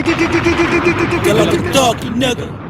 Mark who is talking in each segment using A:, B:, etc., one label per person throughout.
A: Get like a doggy, nigga.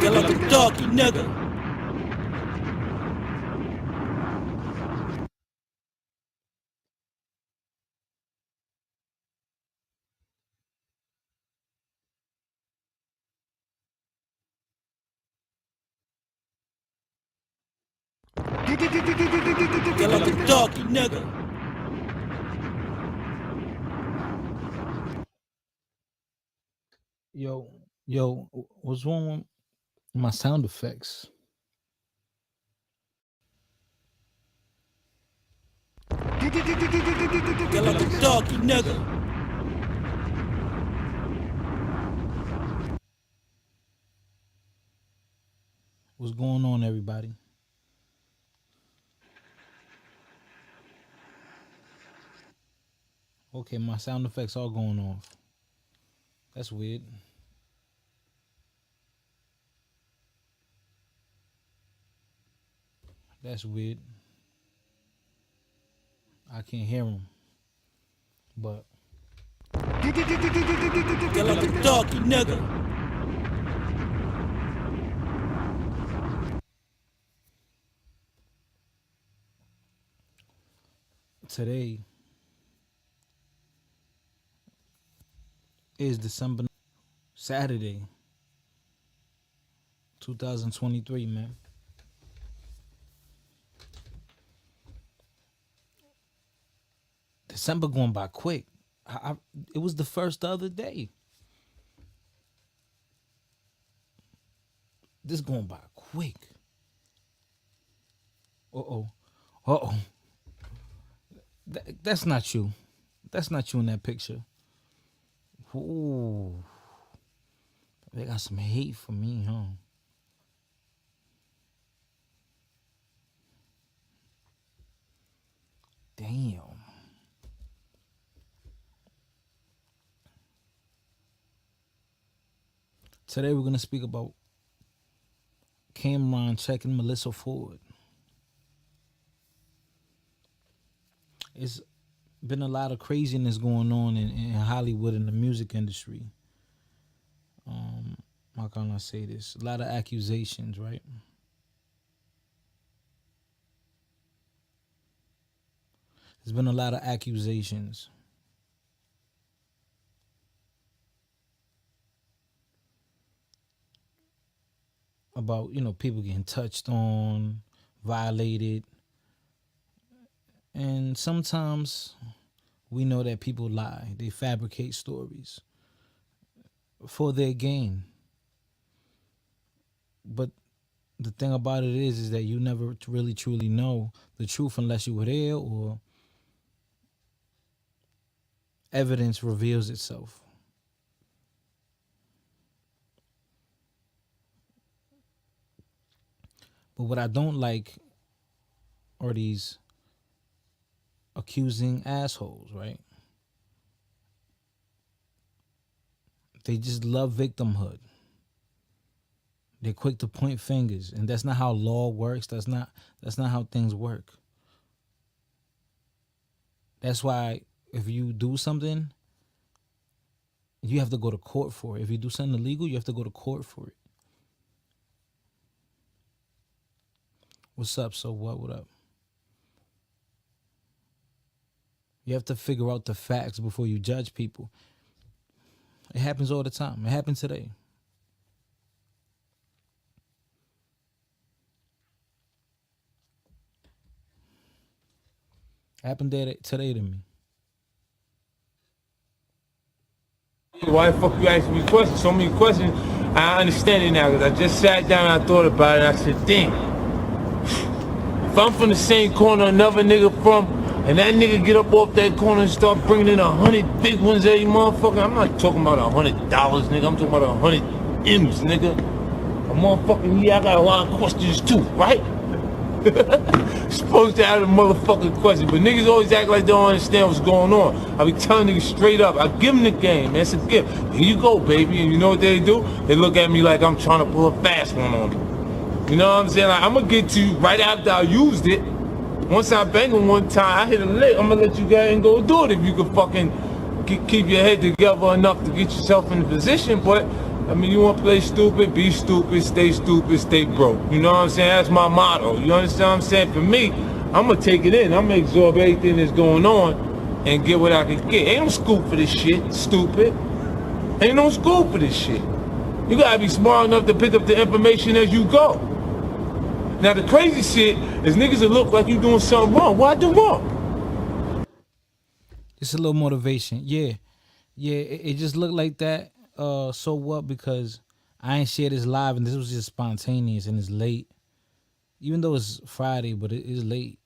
A: Get like a doggy, nigga. Get like a doggy, nigga.
B: Yo, what's wrong with my sound effects?
A: Get like a doggy, nigga.
B: What's going on, everybody? Okay, my sound effects are going off. That's weird. That's weird. I can't hear them. But
A: Get like a doggy, nigga.
B: today is Saturday, 2023, man. December going by quick. It was the first the other day. This going by quick. Uh-oh. That's not you. That's not you in that picture. Ooh. They got some hate for me, huh? Damn. Today we're going to speak about Cameron checking Melyssa forward. It's been a lot of craziness going on in Hollywood in the music industry. How can I say this? A lot of accusations, right? There's been a lot of accusations. About, people getting touched on, violated. And sometimes we know that people lie. They fabricate stories for their gain. But the thing about it is that you never really truly know the truth unless you were there or evidence reveals itself. But what I don't like are these accusing assholes, right? They just love victimhood. They're quick to point fingers, and that's not how law works. That's not how things work. That's why if you do something, you have to go to court for it. If you do something illegal, you have to go to court for it. What's up? So what up? You have to figure out the facts before you judge people. It happens all the time. It happened today. It happened today to me.
C: Why the fuck you asking me questions? So many questions. I understand it now, because I just sat down and I thought about it and I said, damn. If I'm from the same corner another nigga from, and that nigga get up off that corner and start bringing in 100 big ones every motherfucker, I'm not talking about $100, nigga. I'm talking about 100 M's, nigga. A motherfucking, yeah, I got a lot of questions too, right? Supposed to have a motherfucking question, but niggas always act like they don't understand what's going on. I be telling niggas straight up, I give them the game, man. It's a gift. Here you go, baby. And you know what they do? They look at me like I'm trying to pull a fast one on them. You know what I'm saying? Like, I'm gonna get to you right after I used it. Once I bang them one time, I hit a lick, I'm gonna let you go ahead and go do it if you can fucking keep your head together enough to get yourself in the position. But I mean, you want to play stupid, be stupid, stay broke. You know what I'm saying? That's my motto. You understand what I'm saying? For me, I'm going to take it in. I'm going to absorb everything that's going on and get what I can get. Ain't no school for this shit, stupid. Ain't no school for this shit. You got to be smart enough to pick up the information as you go. Now, the crazy shit is niggas that look like you doing something wrong. What I do wrong?
B: It's a little motivation. Yeah, it just looked like that. So what? Because I ain't share this live and this was just spontaneous and it's late. Even though it's Friday, but it is late.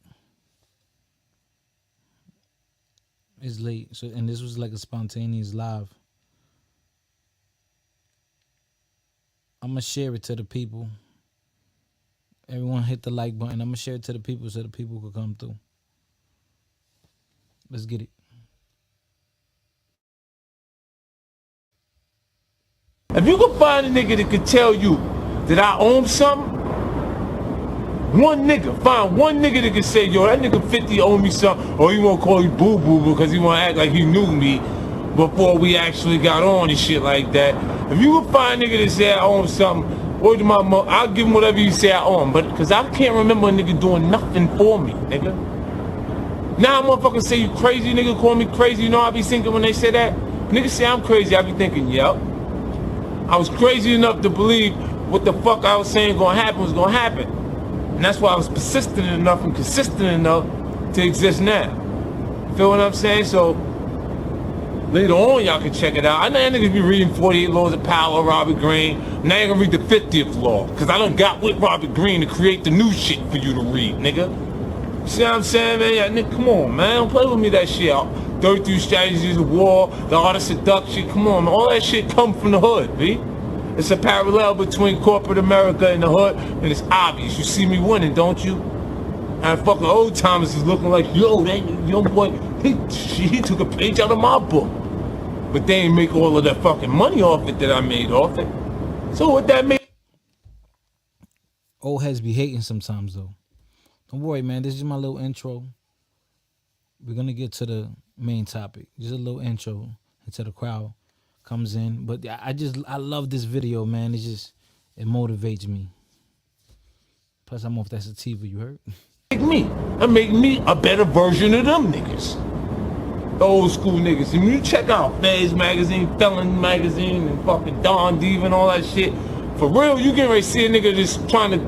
B: It's late. So and this was like a spontaneous live. I'm gonna share it to the people. Everyone hit the like button. I'm gonna share it to the people so the people could come through. Let's get it.
C: If you could find a nigga that could tell you that I own something, find one nigga that could say, yo, that nigga 50 owe me something, or he won't call you boo-boo because he wanna act like he knew me before we actually got on and shit like that. If you could find a nigga that say I own something, word to my mother, I'll give him whatever you say I own, but because I can't remember a nigga doing nothing for me, nigga. Now motherfuckers say you crazy, nigga call me crazy, you know I be thinking when they say that? Niggas say I'm crazy, I be thinking, yep. I was crazy enough to believe what the fuck I was saying gonna happen was gonna happen. And that's why I was persistent enough and consistent enough to exist now. Feel what I'm saying? So, later on y'all can check it out. I know y'all niggas be reading 48 Laws of Power, Robert Greene. Now you're gonna read the 50th law. Cause I done got with Robert Greene to create the new shit for you to read, nigga. See what I'm saying, man? Yeah, nigga, come on, man. Don't play with me that shit. 33 strategies of war, the art of seduction, come on, man. All that shit come from the hood, B. It's a parallel between corporate America and the hood, and it's obvious. You see me winning, don't you? And fucking old timers is looking like, yo, that young boy, he took a page out of my book. But they ain't make all of that fucking money off it that I made off it. So what that mean?
B: Old heads be hating sometimes, though. Don't worry, man. This is my little intro. We're going to get to the main topic. Just a little intro until the crowd comes in. But I love this video, man. It motivates me. Plus, I'm off that sativa, you heard?
C: Make me a better version of them niggas. The old school niggas. And when you check out Fez magazine, Felon magazine, and fucking Don Diva and all that shit, for real, you getting ready to see a nigga just trying to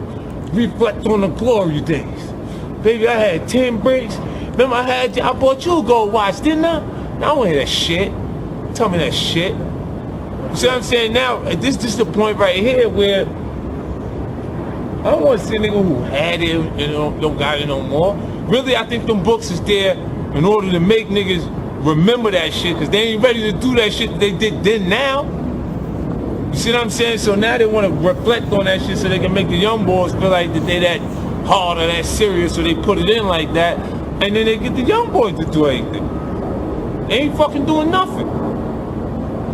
C: reflect on the glory days. Baby, I had 10 bricks. Remember I bought you a gold watch, didn't I? Now I don't want to hear that shit. Tell me that shit. You see what I'm saying? Now, this is the point right here where I don't want to see a nigga who had it and don't got it no more. Really, I think them books is there in order to make niggas remember that shit, because they ain't ready to do that shit that they did then now. You see what I'm saying? So now they want to reflect on that shit so they can make the young boys feel like that they that hard or that serious, so they put it in like that, and then they get the young boys to do anything. They ain't fucking doing nothing.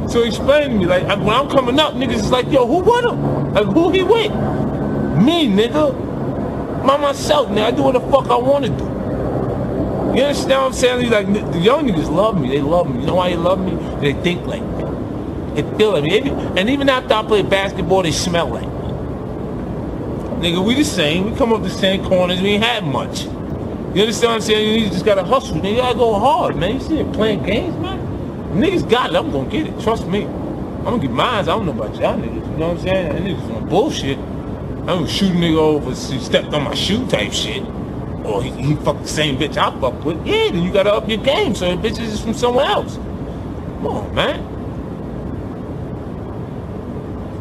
C: So explain to me, like, when I'm coming up, niggas is like, yo, who with him? Like, who he with? Me, nigga. By myself, nigga. I do what the fuck I want to do. You understand what I'm saying? Like, the young niggas love me. They love me. You know why they love me? They think like me. They feel like me. And even after I play basketball, they smell like me. Nigga, we the same. We come up the same corners. We ain't had much. You understand what I'm saying? You just gotta hustle. Nigga, you gotta go hard, man. You see it playing games, man? Niggas got it. I'm gonna get it. Trust me. I'm gonna get mine. I don't know about y'all niggas. You know what I'm saying? That niggas on bullshit. I'm gonna shoot a nigga over if he stepped on my shoe type shit. Or he fucked the same bitch I fucked with. Yeah, then you gotta up your game so the bitch is from somewhere else. Come on, man.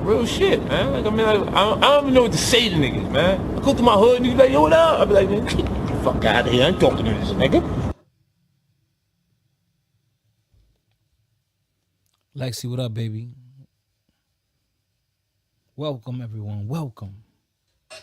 C: Real shit, man. Like, I mean, like, I don't even know what to say to niggas, man. I go to my hood, niggas like, yo, what up? I be like, man, get the fuck out of here. I ain't talking to this nigga.
B: Lexi, what up, baby? Welcome, everyone. Welcome.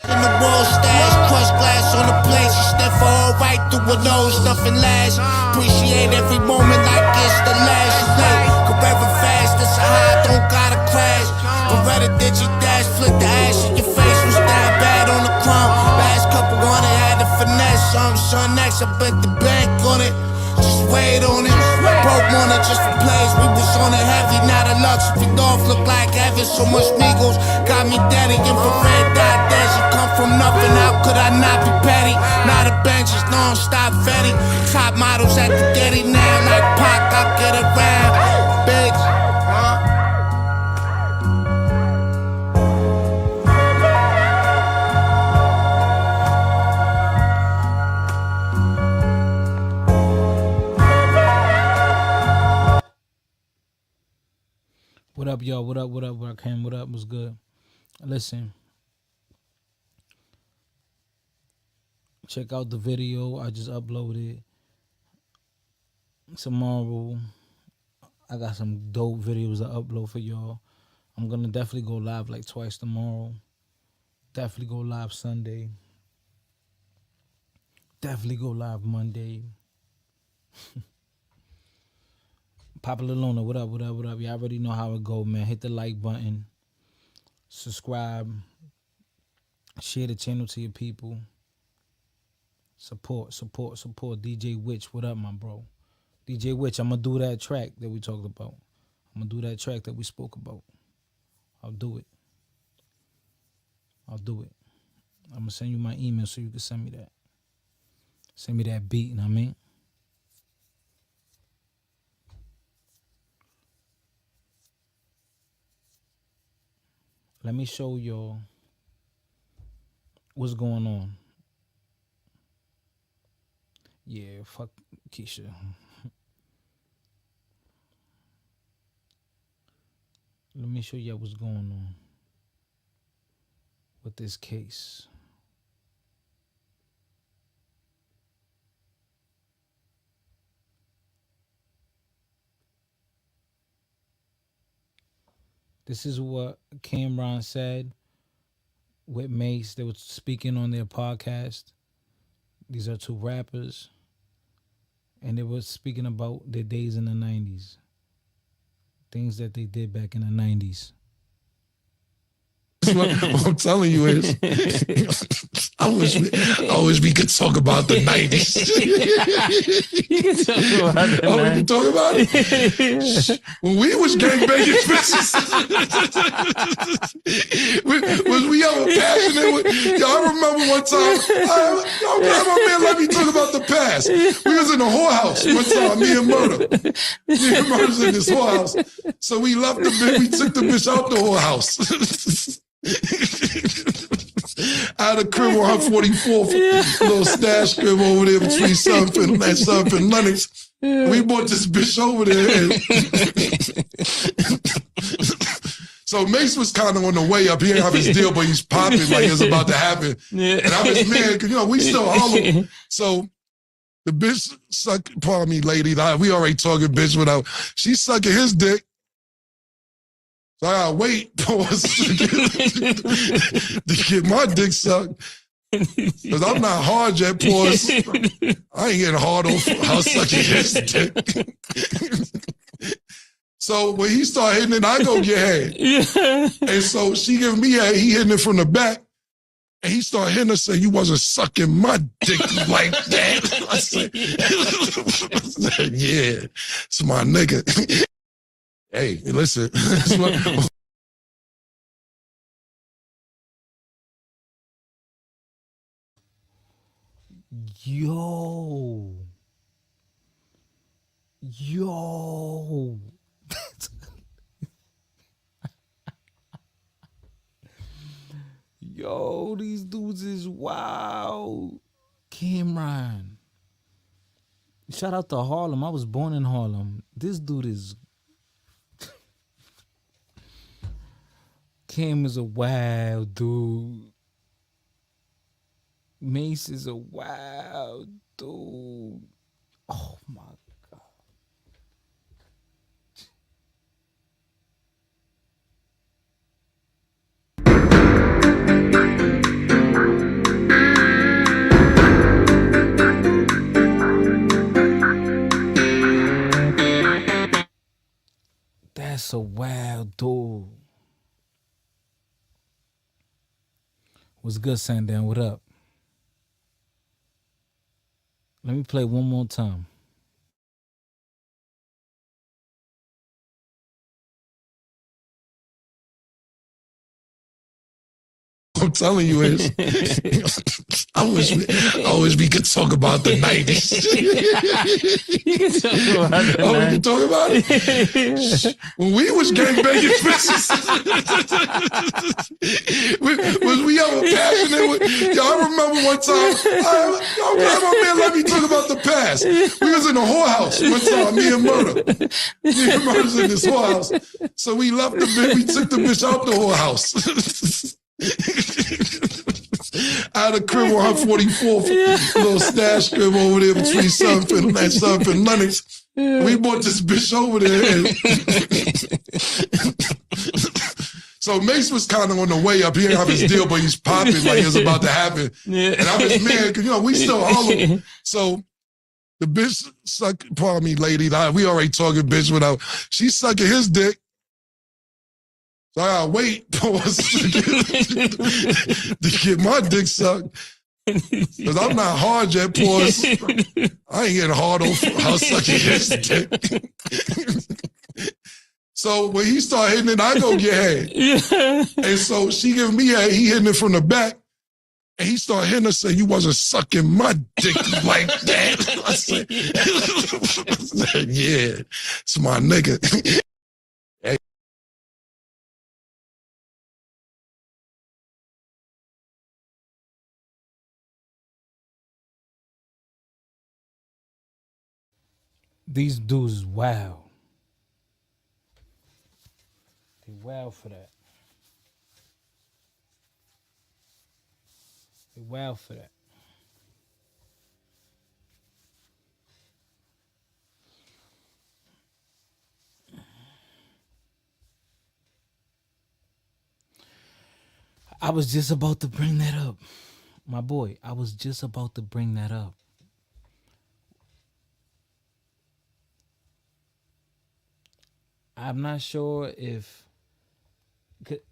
D: In the world stash, crushed glass on the plate. She sniff all right through her nose, nothing lasts. Appreciate every moment like it's the last. She play, go very fast, this a high, don't gotta crash. Beretta digi dash, flick the ash in your face, was down bad on the crumb. Last couple on it, had to finesse. Son next, I bet the bank on it. Just wait on it. Broke on it just for plays. We was on it heavy, not a luxury. Golf look like heaven, so much Migos got me daddy. Infrared dot dash. You come from nothing, how could I not be petty? Not a bench, it's non-stop Fetty. Top models at the Diddy now, like Pac, I'll get around. Bitch.
B: What up, y'all? What up? What up? What up, Cam? What up? What's good? Listen. Check out the video I just uploaded. Tomorrow, I got some dope videos to upload for y'all. I'm going to definitely go live like twice tomorrow. Definitely go live Sunday. Definitely go live Monday. Papa Luna, what up, what up, what up? Y'all already know how it go, man. Hit the like button. Subscribe. Share the channel to your people. Support. DJ Witch, what up, my bro? DJ Witch, I'm going to do that track that we talked about. I'm going to do that track that we spoke about. I'll do it. I'm going to send you my email so you can send me that. Send me that beat, you know what I mean? Let me show y'all what's going on. Yeah, fuck Keisha. Let me show y'all what's going on with this case. This is what Cameron said with Mace. They were speaking on their podcast. These are two rappers. And they were speaking about their days in the 90s. Things that they did back in the 90s.
E: What I'm telling you is, I wish we could talk about the 90s.
F: You can talk about it,
E: Oh, we
F: man.
E: can talk about it? When we was gangbanging bitches, was we ever passionate with, yo, I remember one time, my man let me talk about the past. We was in a whorehouse one time, me and Murder. Me and Murder was in this whorehouse. So we left the bitch, we took the bitch out the whorehouse. I had a crib on 144th, a little stash crib over there between Surf and Lennox. We brought this bitch over there. So Mace was kind of on the way up. He didn't have his deal, but he's popping like it's about to happen. And I'm his man, because, we still Harlem. So the bitch sucked, pardon me, lady, we already talking bitch without, she's sucking his dick. So I gotta wait to get my dick sucked. Because I'm not hard yet, pause. I ain't getting hard on how sucking his dick. So when he started hitting it, I go get head. And so she giving me head, he hitting it from the back. And he started hitting her saying, you wasn't sucking my dick like that. I said, yeah, it's my nigga. Hey, listen.
B: Yo. Yo, these dudes is wild. Cameron. Shout out to Harlem. I was born in Harlem. This dude is Cam is a wild dude. Mace is a wild dude. Oh my God. That's a wild dude. What's good, Sandan? What up? Let me play one more time.
E: I'm telling you is, I wish we could talk about the 90s.
F: You can talk about it.
E: Oh, we can talk about it? When we was gangbanging bitches, was we ever passionate with, I remember one time, I'm glad my man let me talk about the past. We was in a whorehouse one time, me and Murder. Me and Murder's in this whorehouse. So we left the bitch, we took the bitch out the whorehouse. I had a crib on 144th, a little stash crib over there between Sunf and Lennox. We brought this bitch over there. So Mace was kind of on the way up. He didn't have his deal, but he's popping like it was about to happen. And I'm his man, because, we still Harlem. So the bitch pardon me, lady, we already talking bitch without, she's sucking his dick. So I gotta wait pause to get my dick sucked. Because I'm not hard yet, pause. I ain't getting hard over how sucking his dick. So when he start hitting it, I go get head. And so she giving me head, he hitting it from the back. And he started hitting her, saying, "You wasn't sucking my dick like that." I said, "Yeah, it's my nigga."
B: These dudes is wild. They wild for that. They wild for that. I was just about to bring that up. My boy, I was just about to bring that up. I'm not sure if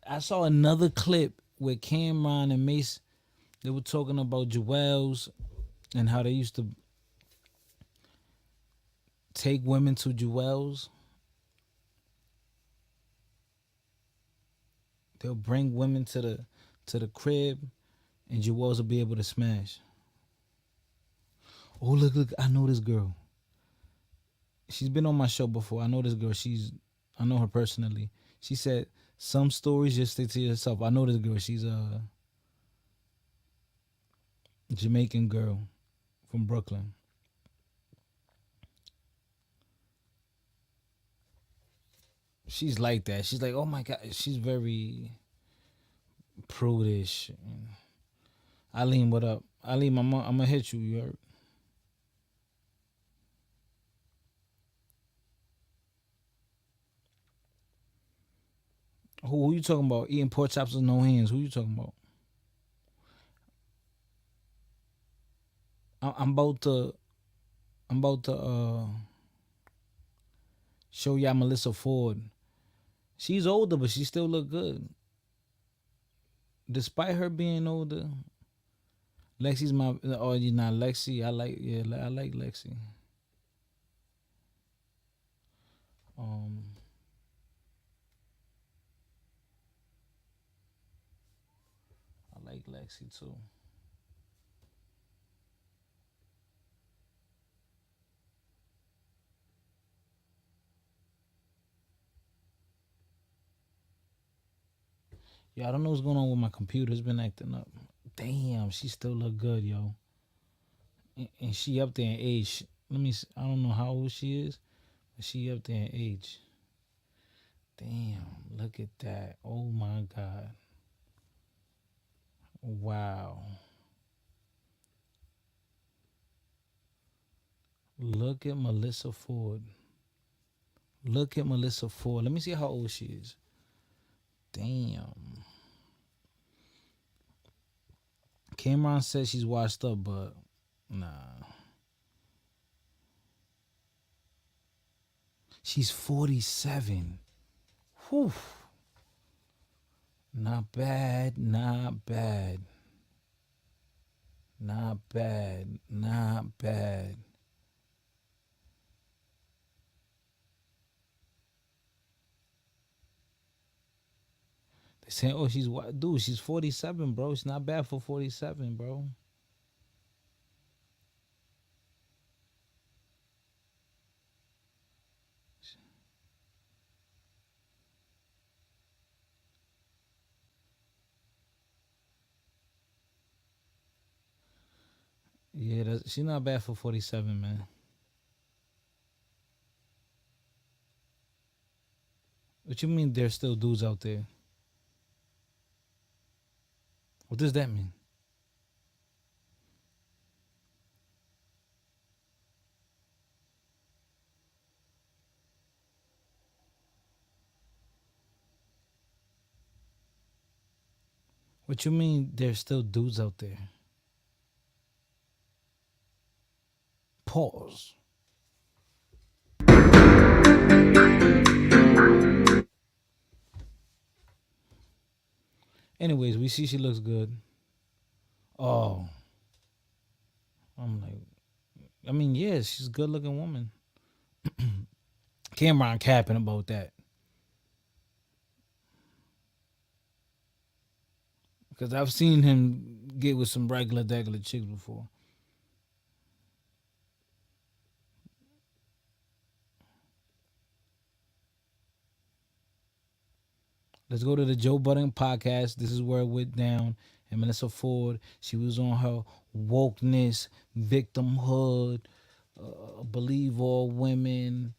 B: I saw another clip where Cameron and Mace, they were talking about Jewels and how they used to take women to Jewels. They'll bring women to the crib, and Jewels will be able to smash. Oh, look, I know this girl. She's been on my show before. I know this girl. I know her personally. She said, "Some stories just stay to yourself." I know this girl. She's a Jamaican girl from Brooklyn. She's like that. She's like, oh my God. She's very prudish. Eileen, what up? Eileen, I'm gonna hit you. You heard? Who you talking about? Eating pork chops with no hands. Who you talking about? I'm about to show y'all Melyssa Ford. She's older, but she still look good. Despite her being older, Lexi's my, oh, you're not Lexi. I like Lexi. I like Lexi too. Yeah, I don't know what's going on with my computer. It's been acting up. Damn, she still look good, yo. And she up there in age. Let me see. I don't know how old she is, but she up there in age. Damn, look at that. Oh my God. Wow. Look at Melyssa Ford. Look at Melyssa Ford. Let me see how old she is. Damn. Cameron says she's washed up, but nah. She's 47. Whew. Not bad, not bad. Not bad, not bad. They saying, oh, dude, she's 47, bro. It's not bad for 47, bro. Yeah, she's not bad for 47, man. What you mean there's still dudes out there? What does that mean? What you mean there's still dudes out there? Pause. Anyways, we see she looks good. Oh. I'm like, I mean, yeah, she's a good looking woman. Cameron capping about that. Because I've seen him get with some regular chicks before. Let's go to the Joe Budden podcast. This is where it went down. And Melyssa Ford, she was on her wokeness, victimhood, believe all women,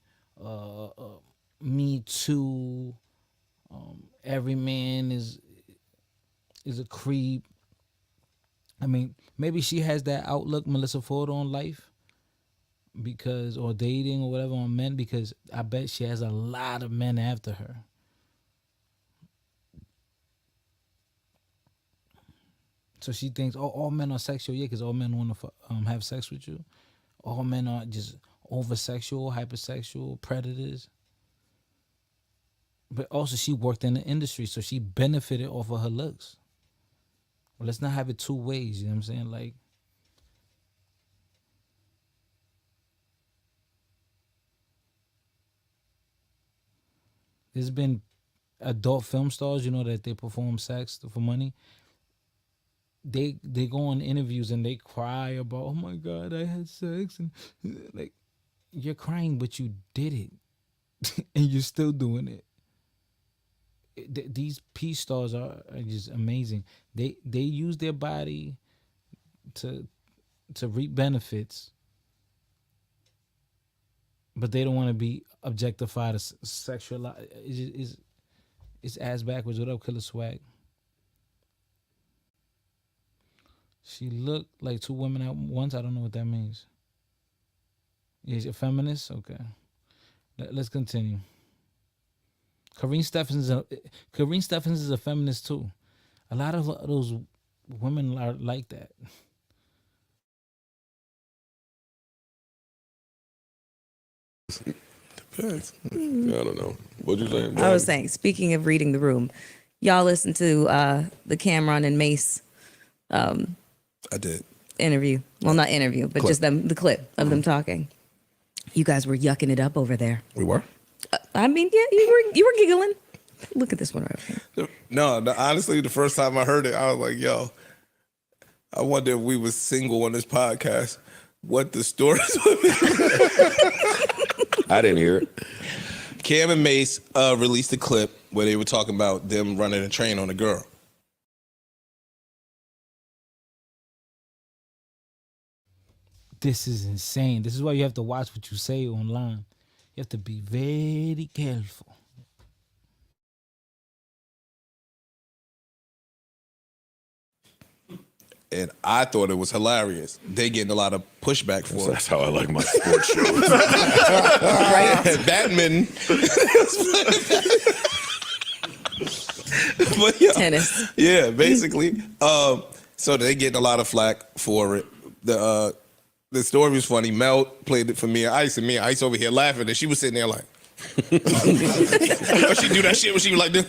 B: Me Too. Every man is a creep. I mean, maybe she has that outlook, Melyssa Ford, on life, because, or dating or whatever, on men, because I bet she has a lot of men after her. So she thinks, oh, all men are sexual. Yeah, because all men want to have sex with you. All men are just over-sexual, hypersexual, predators. But also she worked in the industry, so she benefited off of her looks. Well, let's not have it two ways, you know what I'm saying? Like, there's been adult film stars, you know, that they perform sex for money. They go on interviews and they cry about, oh my God, I had sex, and like, you're crying, but you did it, and you're still doing it. These P stars are just amazing. They use their body to reap benefits, but they don't want to be objectified as sexual. It's ass backwards. What up, Killer Swag? She looked like two women at once. I don't know what that means. Is a feminist? Okay. Let's continue. Kareen Stephens is a feminist too. A lot of those women are like that.
G: Depends. I don't know. What'd you say?
H: I was saying, speaking of reading the room, y'all listen to the Cameron and Mace
G: I did.
H: interview. Well, not interview, but just the clip of them talking. You guys were yucking it up over there.
G: We were?
H: I mean, yeah, you were giggling. Look at this one right here.
G: No, honestly, the first time I heard it, I was like, yo, I wonder if we was single on this podcast. What the stories would be.
I: I didn't hear it.
G: Cam and Mace released a clip where they were talking about them running a train on a girl.
B: This is insane. This is why you have to watch what you say online. You have to be very careful.
G: and I thought it was hilarious. They getting a lot of pushback for it.
I: That's how I like my sports shows.
G: Batman. But yeah,
H: Tennis.
G: Yeah, basically. So they getting a lot of flack for it. The story was funny. Mel played it for me and Ice, and me and Ice over here laughing, and she was sitting there like, but she do that shit when she was like this.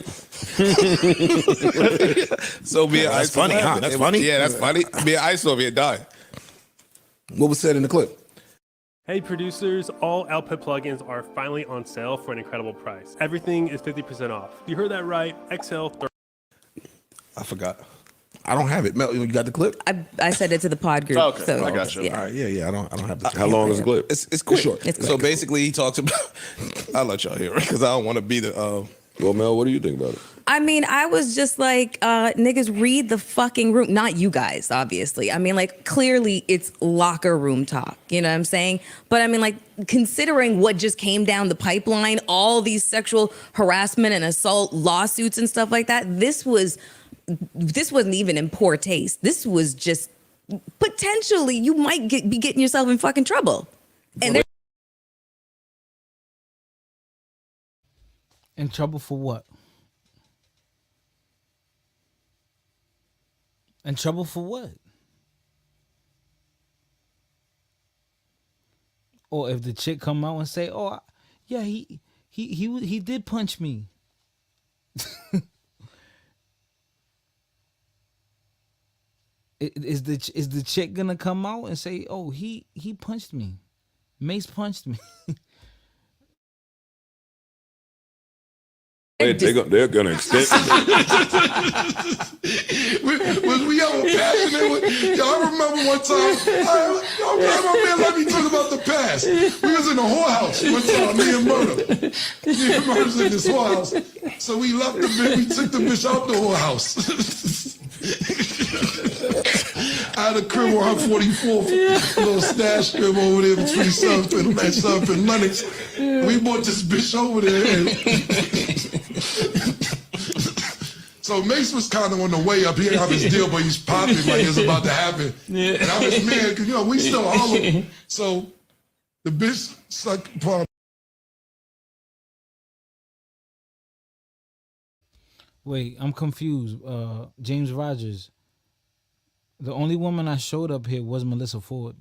G: So me and Ice,
I: that's funny, huh? That's funny.
G: Yeah, that's funny. Me and Ice over here died. What was said in the clip?
J: Hey producers, all Output plugins are finally on sale for an incredible price. Everything is 50% off. You heard that right, XL.
G: I forgot. I don't have it. Mel, you got the clip?
H: I said it to the pod group.
I: Okay,
H: so,
I: I got you.
H: Yeah.
G: All right, yeah. I don't have the.
I: How long is the clip?
G: It's quick.
I: short.
H: It's
G: So
H: quick.
G: basically, he talks about. I'll let y'all hear it because I don't want to be the.
I: Well, Mel, what do you think about it?
H: I mean, I was just like, niggas, read the fucking room. Not you guys, obviously. I mean, like, clearly it's locker room talk. You know what I'm saying? But I mean, like, considering what just came down the pipeline, all these sexual harassment and assault lawsuits and stuff like that, this wasn't even in poor taste. This was just potentially you might be getting yourself in fucking trouble. And they're
B: In trouble for what? In trouble for what? Or if the chick come out and say, "Oh, yeah, he did punch me." Is the chick gonna come out and say, "Oh, he punched me, Mace punched me"?
I: They're gonna extend.
E: Was we ever passionate with? Y'all remember one time? My man let me talk about the past. We was in a whorehouse one time, me and Murder. Me and Murder's in this whorehouse. So we left the bitch, we took the bitch out the whorehouse. I had a crib on 144th, a little stash crib over there between Surf and Lennox. We brought this bitch over there. So Mace was kind of on the way up. He didn't have his deal, but he's popping like it's about to happen. Yeah. And I was mad because, we still hollow. So the bitch sucked part.
B: Wait, I'm confused. James Rogers. The only woman I showed up here was Melyssa Ford.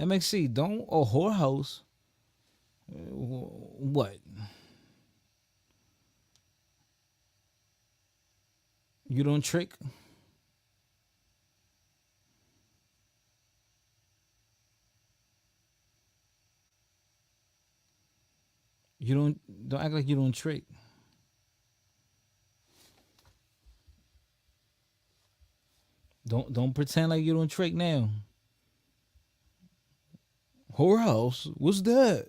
B: MXC, don't a whorehouse. What? You don't trick? You don't act like you don't trick. Don't pretend like you don't trick now. Whorehouse? What's that?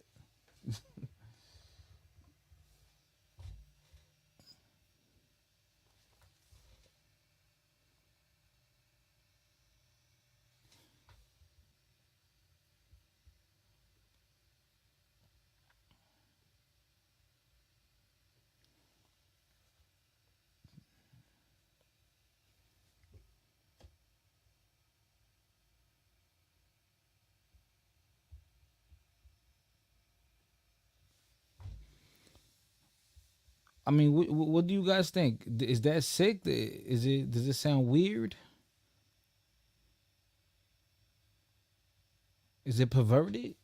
B: I mean, what do you guys think? Is that sick? Does it sound weird? Is it perverted?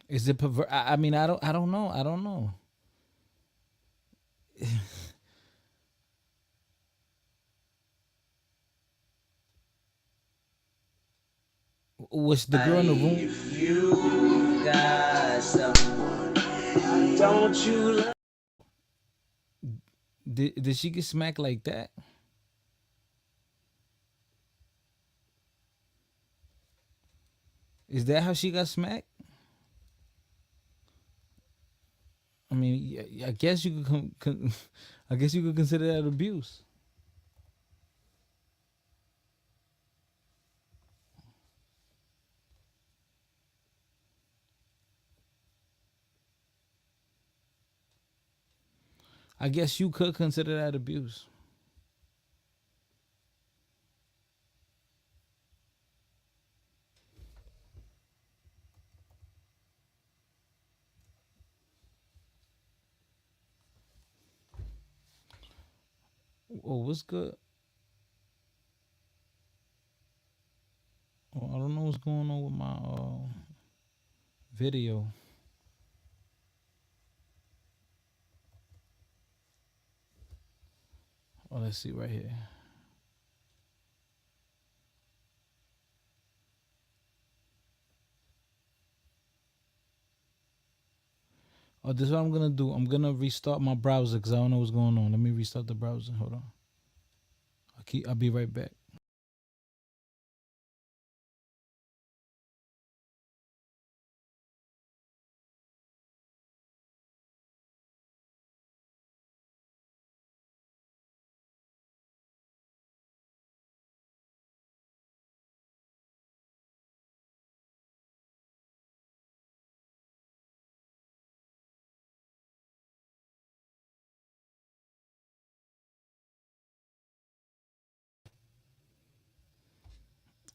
B: Is it pervert? I mean, I don't know. Was the girl in the room?
K: If you got someone, don't you love?
B: Did she get smacked like that? Is that how she got smacked? I mean, I guess you could I guess you could consider that abuse. I guess you could consider that abuse. Oh, what's good? Oh, I don't know what's going on with my video. Oh, let's see right here. Oh, this is what I'm gonna do. I'm gonna restart my browser because I don't know what's going on. Let me restart the browser. Hold on. I'll be right back.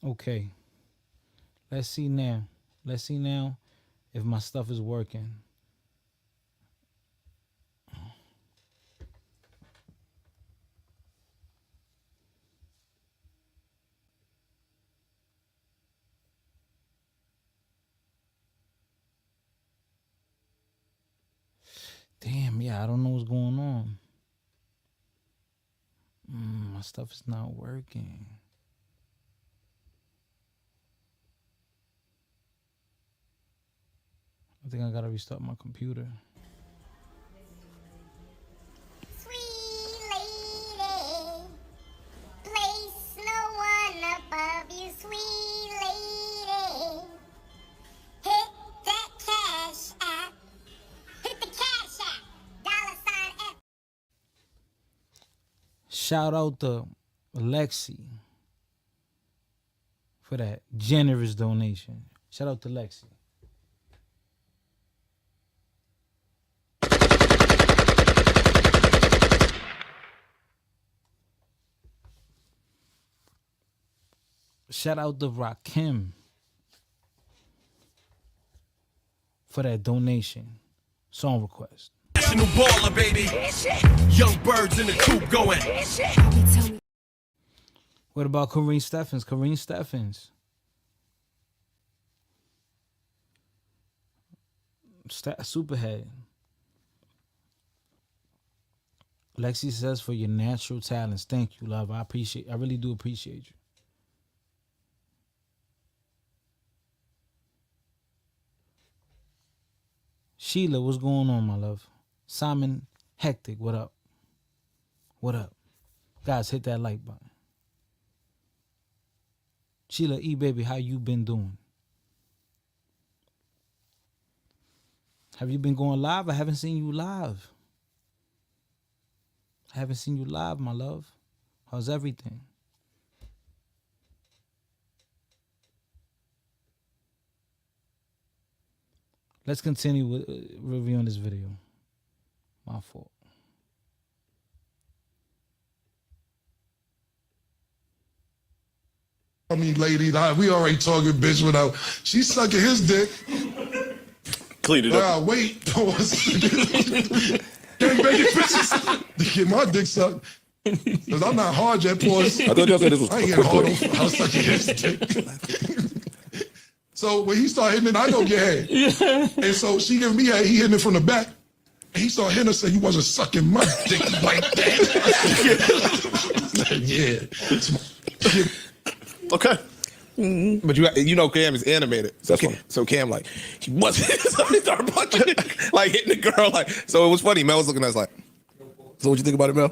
B: Okay. Let's see now. Let's see now if my stuff is working. Damn, yeah, I don't know what's going on. My stuff is not working. I think I gotta restart my computer.
L: Sweet lady, place no one above you, sweet lady. Hit that cash app. Hit the cash app. $F.
B: Shout out to Lexi for that generous donation. Shout out to Lexi. Shout out to Rakim for that donation. Song request.
M: National baller, baby. Young birds in the coop going.
B: What about Kareem Steffens? Kareem Steffens. Superhead. Lexi says for your natural talents. Thank you, love. I really do appreciate you. Sheila, what's going on, my love? Simon Hectic, what up? What up? Guys, hit that like button. Sheila E, baby, how you been doing? Have you been going live? I haven't seen you live. I haven't seen you live, my love. How's everything? Let's continue with reviewing this video. My fault.
E: I mean, lady, we already talking bitch without. She's sucking his dick.
I: Clean it up.
E: Wait. Pause. Can't make it bitches to get my dick sucked. Because I'm not hard yet, pause.
I: I thought y'all said this was
E: I ain't
I: a
E: getting
I: quick
E: hard. I was sucking his dick. So when he started hitting it, I go get head. Yeah. And so she giving me head, he hitting it from the back. And he started hitting her, said, you wasn't sucking my dick like that. Yeah.
G: Okay. But you know Cam is animated. So Cam like, he wasn't. So he started punching, like hitting the girl. Like, so it was funny. Mel was looking at us like, so what you think about it, Mel?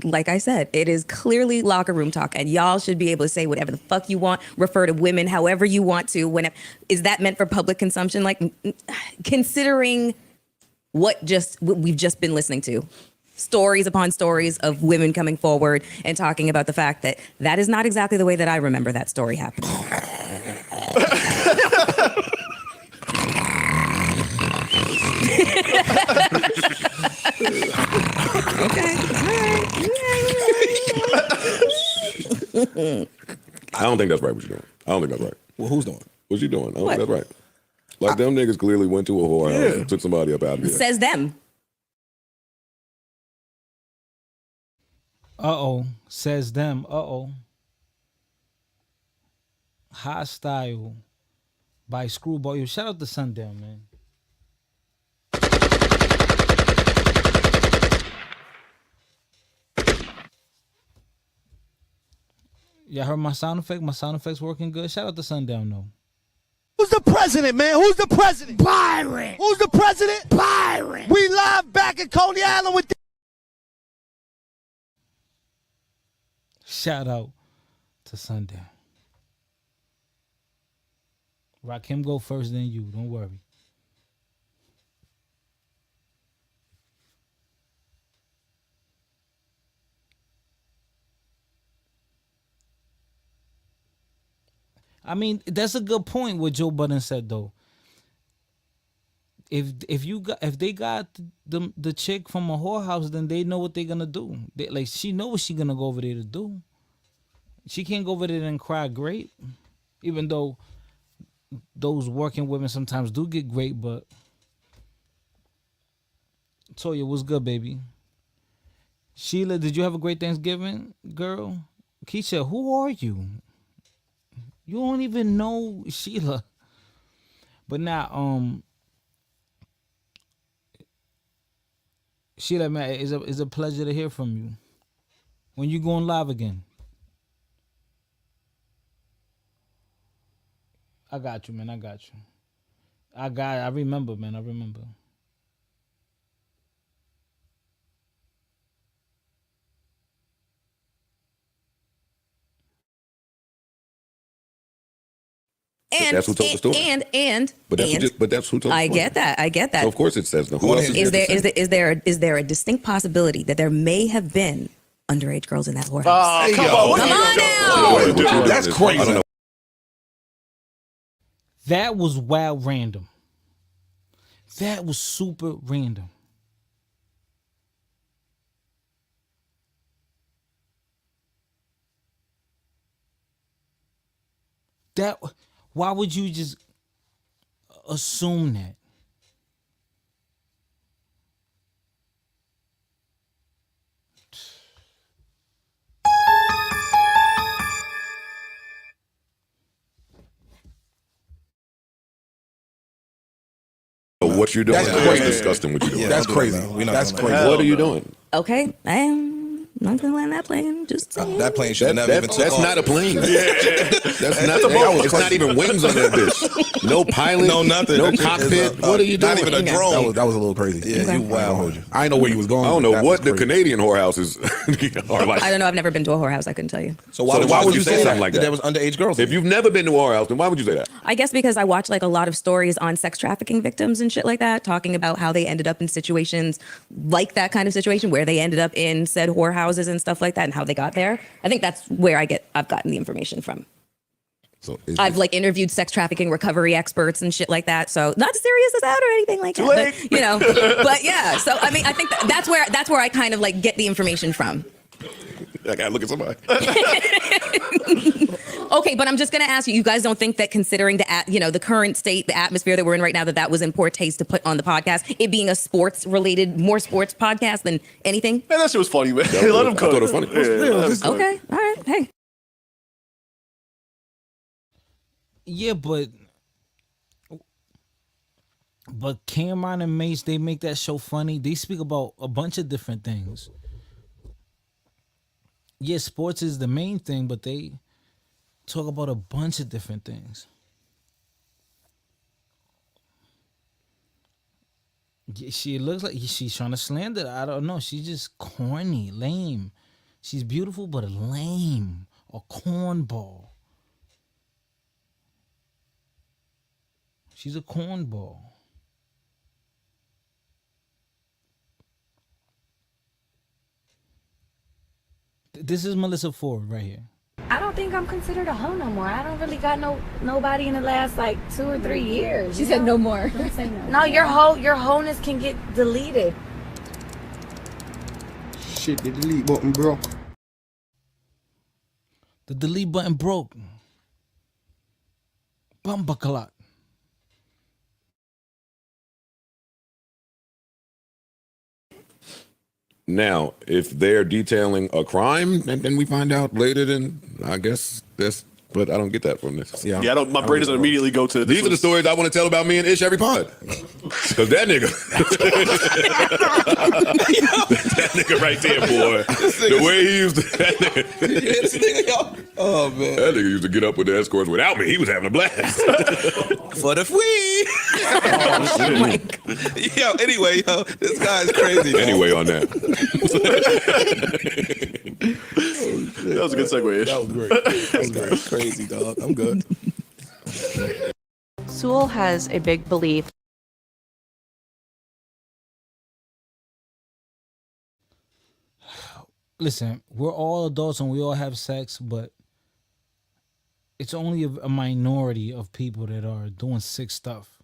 H: Like I said, it is clearly locker room talk, and y'all should be able to say whatever the fuck you want, refer to women however you want to. Is that meant for public consumption? Like, considering what we've just been listening to, stories upon stories of women coming forward and talking about the fact that that is not exactly the way that I remember that story happening. Okay. All right.
N: I don't think that's right what you're doing. I don't think that's right.
G: Well, who's doing?
N: What you doing? I don't
H: What?
N: think that's right. Like them niggas clearly went to a whorehouse and took somebody up out of here.
H: Says them.
B: Says them. Hostile by Screwball. Yo, shout out to Sundown, man. Y'all heard my sound effect? My sound effect's working good. Shout out to Sundown, though.
D: Who's the president, man? Who's the president? Byron. Who's the president? Byron. We live back in Coney Island with
B: Shout out to Sundown. Rakim go first, then you. Don't worry. I mean, that's a good point what Joe Budden said though. If they got the chick from a whorehouse, then they know what they're gonna do. She know what she gonna go over there to do. She can't go over there and cry grape, even though those working women sometimes do get grape. But Toya, what's good, baby? Sheila, did you have a great Thanksgiving, girl? Keisha, who are you? You don't even know Sheila. But now, Sheila, man, it's a pleasure to hear from you. When you going live again? I got you, man. I got you. I remember, man. I remember.
H: And
N: that's who told the story. But that's who told the story.
H: I get that.
N: So of course it says no. Who else
H: Is there a distinct possibility that there may have been underage girls in that whorehouse?
G: Come on now. That's crazy.
B: That was wild random. That was super random. Why would you just assume that?
N: What you're doing? That's disgusting. What you're doing?
G: That's crazy. That's crazy.
N: What are you doing?
H: Okay, I am not gonna land that plane. Just saying.
G: That plane should never even.
N: That's not a plane. That's not. It's not even wings on that bitch. No pilot.
G: No nothing.
N: No cockpit. What are you doing?
G: Not even a drone. That was a little crazy. Yeah, you wow. I didn't know where you was going.
N: I don't know what the Canadian whorehouses are like.
H: I don't know. I've never been to a whorehouse. I couldn't tell you.
G: So why would you say something like that? There was underage girls.
N: If you've never been to a whorehouse, then why would you say that?
H: I guess because I watch like a lot of stories on sex trafficking victims and shit like that, talking about how they ended up in situations like that kind of situation where they ended up in said whorehouses and stuff like that, and how they got there. I think that's where I've gotten the information from.
N: So
H: I've like interviewed sex trafficking recovery experts and shit like that. So not to serious this out or anything like that, but, you know. But yeah, so I mean, I think that's where I kind of like get the information from.
N: I gotta look at somebody.
H: Okay, but I'm just gonna ask you. You guys don't think that, considering the current state, the atmosphere that we're in right now, that was in poor taste to put on the podcast? It being a more sports podcast than anything.
I: Man, that shit was funny, man. Let him cook.
N: I thought it was funny.
I: Yeah.
H: Okay, all right, hey.
B: Yeah, but Cameron and Mace, they make that show funny. They speak about a bunch of different things. Yeah, sports is the main thing, but they talk about a bunch of different things. She looks like she's trying to slander. I don't know. She's just corny, lame. She's beautiful, but lame. A cornball. She's a cornball. This is Melyssa Ford right here.
O: I don't think I'm considered a hoe no more. I don't really got nobody in the last like 2 or 3 years.
P: She said no more.
O: No, your wholeness can get deleted.
P: shit, the delete button broke.
B: The delete button broke. Bumbuckalot.
N: Now, if they're detailing a crime, and then we find out later, then I guess that's. But I don't get that from this.
I: Yeah, I don't. My brain doesn't immediately go to.
N: These are the stories I want to tell about me and Ish every pod. Because that nigga, that nigga right there, boy. The way he used to, that nigga.
G: This nigga, y'all. Oh man,
N: that nigga used to get up with the escorts without me. He was having a blast.
G: For the fwee. Yo, anyway, this guy's crazy. Dog.
N: Anyway, on that.
I: That was a good segue.
G: That was great. That was crazy, dog. I'm good.
Q: Sewell has a big belief.
B: Listen, we're all adults and we all have sex, but it's only a minority of people that are doing sick stuff.